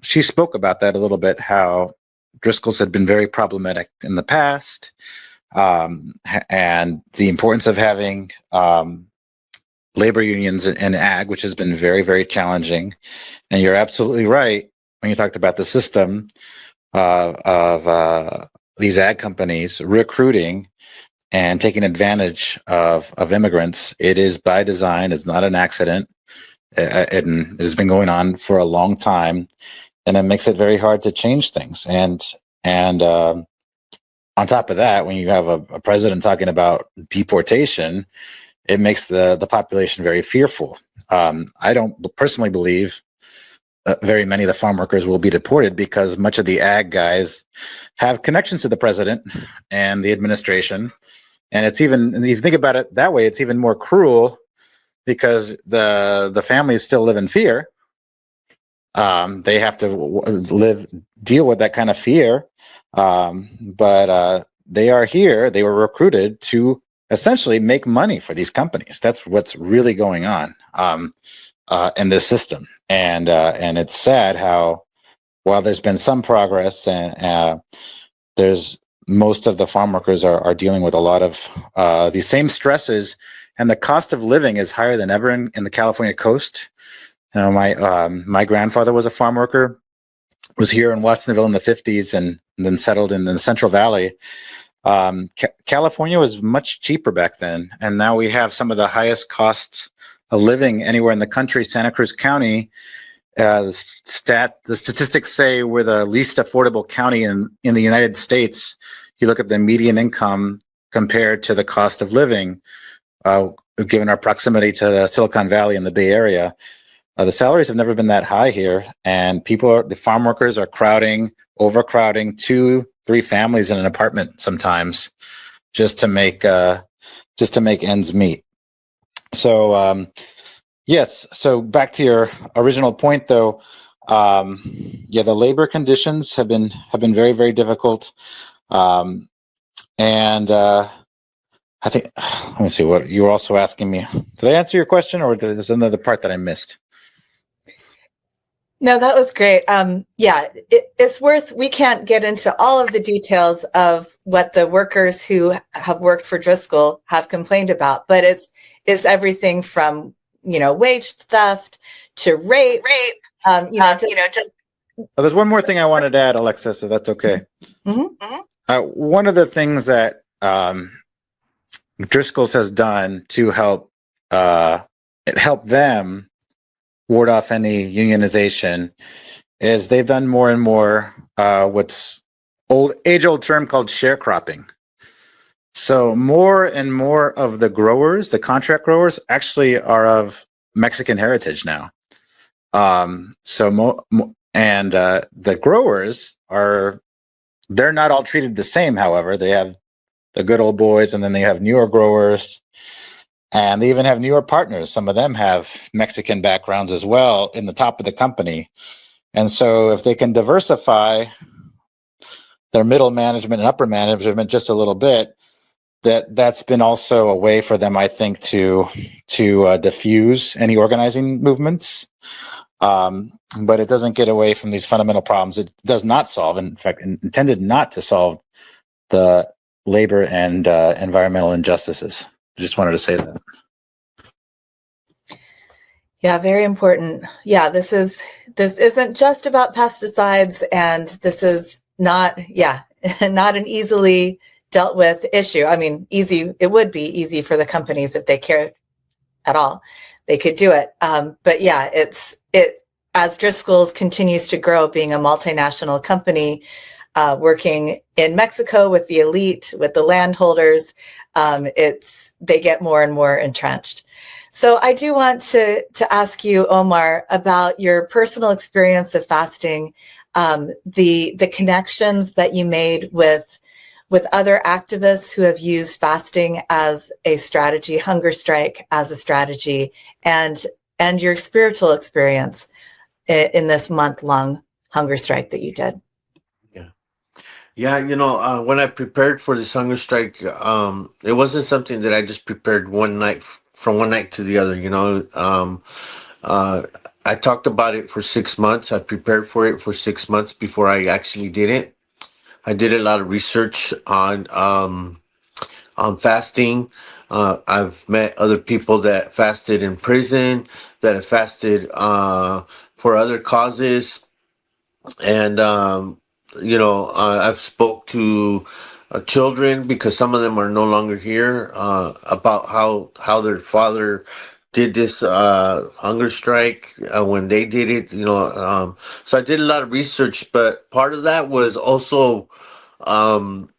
she spoke about that a little bit, how Driscoll's had been very problematic in the past, and the importance of having labor unions in ag, which has been very, very challenging. And you're absolutely right when you talked about the system of these ag companies recruiting and taking advantage of immigrants. It is by design. It's not an accident. It has been going on for a long time, and it makes it very hard to change things. And on top of that, when you have a president talking about deportation, it makes the population very fearful. I don't personally believe very many of the farm workers will be deported because much of the ag guys have connections to the president and the administration. And it's even, if you think about it that way, it's even more cruel because the families still live in fear. They have to deal with that kind of fear. But they are here. They were recruited to essentially make money for these companies. That's what's really going on in this system. And it's sad how, while there's been some progress, and there's most of the farm workers are dealing with a lot of these same stresses, and the cost of living is higher than ever in the California coast. You know, my grandfather was a farm worker, was here in Watsonville in the 50s, and then settled in the Central Valley. California was much cheaper back then, and now we have some of the highest costs of living anywhere in the country. Santa Cruz County, the statistics say we're the least affordable county in the United States. You look at the median income compared to the cost of living, given our proximity to the Silicon Valley and the Bay Area. The salaries have never been that high here, and the farm workers are overcrowding 2-3 families in an apartment sometimes just to make ends meet. So yes. So back to your original point, though. The labor conditions have been very, very difficult. I think, let me see what you were also asking me. Did I answer your question, or there's another part that I missed? No, that was great. It's worth, we can't get into all of the details of what the workers who have worked for Driscoll have complained about, but it's everything from, wage theft to rape. There's one more thing I wanted to add, Alexis, if that's okay. Mm-hmm. One of the things that Driscoll's has done to help them ward off any unionization is they've done more and more what's age-old term called sharecropping. So more and more of the growers, the contract growers, actually are of Mexican heritage now. The growers they're not all treated the same. However, they have the good old boys, and then they have newer growers. And they even have newer partners. Some of them have Mexican backgrounds as well in the top of the company. And so if they can diversify their middle management and upper management just a little bit, that's been also a way for them, I think, to diffuse any organizing movements. But it doesn't get away from these fundamental problems. It does not solve, in fact, intended not to solve the labor and environmental injustices. Just wanted to say that. Yeah, very important. Yeah, this isn't just about pesticides, and this is not an easily dealt with issue. I mean, it would be easy for the companies if they cared at all. They could do it. But yeah, as Driscoll's continues to grow, being a multinational company, working in Mexico with the elite, with the landholders, they get more and more entrenched. So I do want to ask you, Omar, about your personal experience of fasting, the connections that you made with other activists who have used fasting as a strategy, hunger strike as a strategy, and your spiritual experience in this month-long hunger strike that you did. Yeah, when I prepared for this hunger strike, it wasn't something that I just prepared from one night to the other. I talked about it for 6 months. I prepared for it for 6 months before I actually did it. I did a lot of research on on fasting. I've met other people that fasted in prison, that have fasted for other causes, and I've spoke to children, because some of them are no longer here, about how their father did this hunger strike when they did it. So I did a lot of research, but part of that was also um,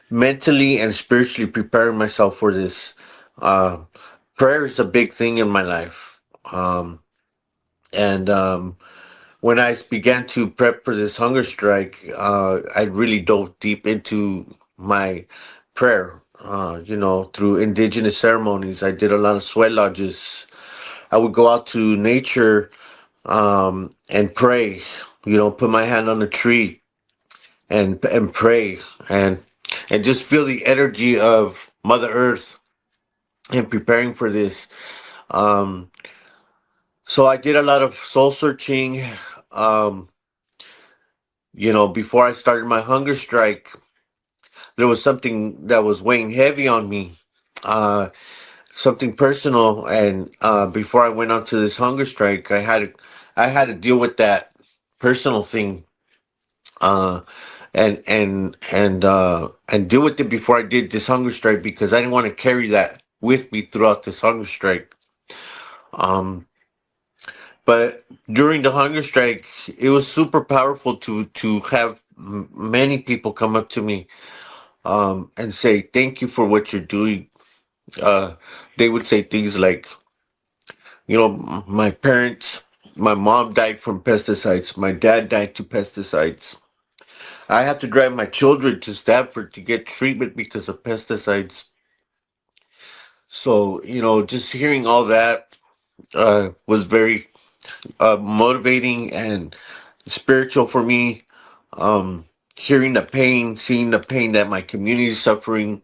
mentally and spiritually preparing myself for this. Uh, Prayer is a big thing in my life, and when I began to prep for this hunger strike, I really dove deep into my prayer. Through indigenous ceremonies, I did a lot of sweat lodges. I would go out to nature and pray. Put my hand on a tree and pray and just feel the energy of Mother Earth and preparing for this. Um, so I did a lot of soul searching. Um, Before I started my hunger strike, there was something that was weighing heavy on me, uh, something personal. And before I went on to this hunger strike, I had to deal with that personal thing, uh, and deal with it before I did this hunger strike, because I didn't want to carry that with me throughout this hunger strike. Um, but during the hunger strike, it was super powerful to have many people come up to me and say thank you for what you're doing. Uh, they would say things like, my parents, my mom died from pesticides, my dad died to pesticides. I have to drive my children to Stanford to get treatment because of pesticides. So, just hearing all that was very motivating and spiritual for me. Hearing the pain, seeing the pain that my community is suffering.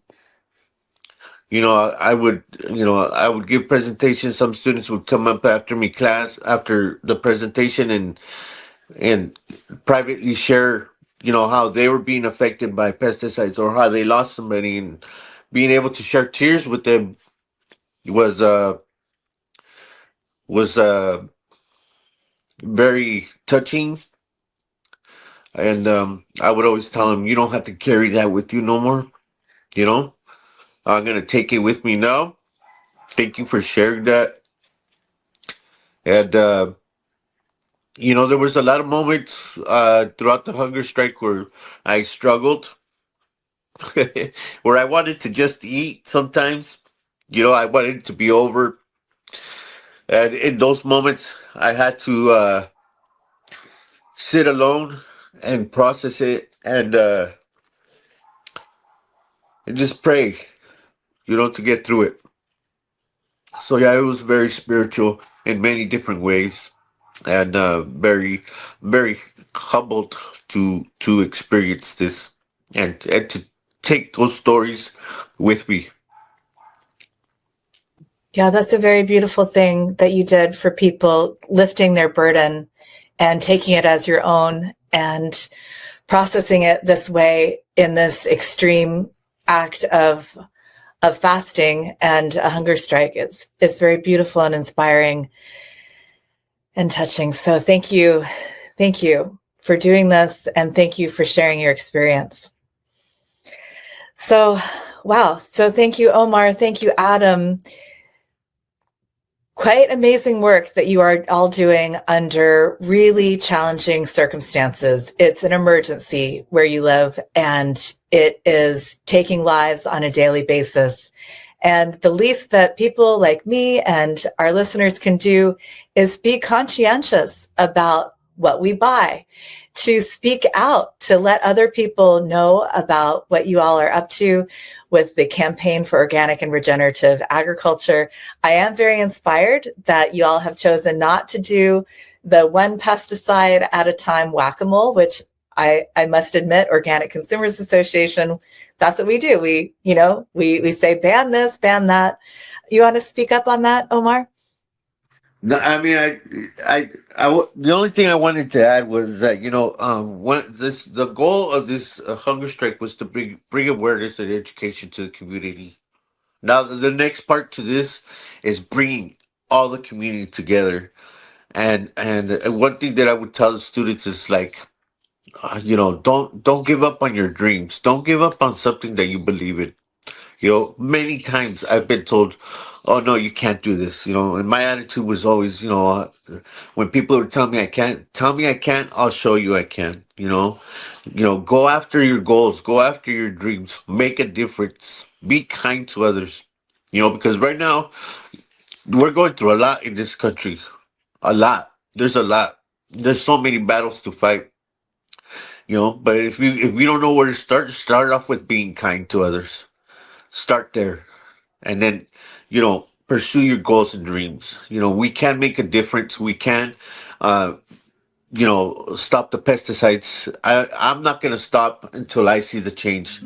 I would give presentations. Some students would come up after me class, after the presentation, and privately share, how they were being affected by pesticides or how they lost somebody, and being able to share tears with them was very touching. And I would always tell them, you don't have to carry that with you no more. You know, I'm gonna take it with me now. Thank you for sharing that. And there was a lot of moments throughout the hunger strike where I struggled, where I wanted to just eat sometimes. I wanted it to be over. And in those moments, I had to sit alone and process it and just pray, to get through it. So yeah, it was very spiritual in many different ways, and very, very humbled to experience this and to take those stories with me. Yeah, that's a very beautiful thing that you did for people, lifting their burden and taking it as your own and processing it this way in this extreme act of fasting and a hunger strike. It's very beautiful and inspiring and touching. So thank you for doing this, and thank you for sharing your experience. So, wow. So thank you, Omar. Thank you, Adam. Quite amazing work that you are all doing under really challenging circumstances. It's an emergency where you live, and it is taking lives on a daily basis. And the least that people like me and our listeners can do is be conscientious about what we buy, to speak out, to let other people know about what you all are up to with the campaign for organic and regenerative agriculture. I am very inspired that you all have chosen not to do the one pesticide at a time whack-a-mole, which I must admit, Organic Consumers Association, that's what we do. We say ban this, ban that. You want to speak up on that, Omar? No, I mean, the only thing I wanted to add was that the goal of this hunger strike was to bring awareness and education to the community. Now, the next part to this is bringing all the community together. And one thing that I would tell the students is like, don't give up on your dreams. Don't give up on something that you believe in. Many times I've been told, "Oh no, you can't do this." And my attitude was always, when people would tell me I can't, tell me I can't. I'll show you I can. Go after your goals, go after your dreams, make a difference, be kind to others. Because right now we're going through a lot in this country. A lot. There's a lot. There's so many battles to fight. But if you don't know where to start off with being kind to others. Start there, and then pursue your goals and dreams. We can make a difference. We can stop the pesticides. I'm not going to stop until I see the change.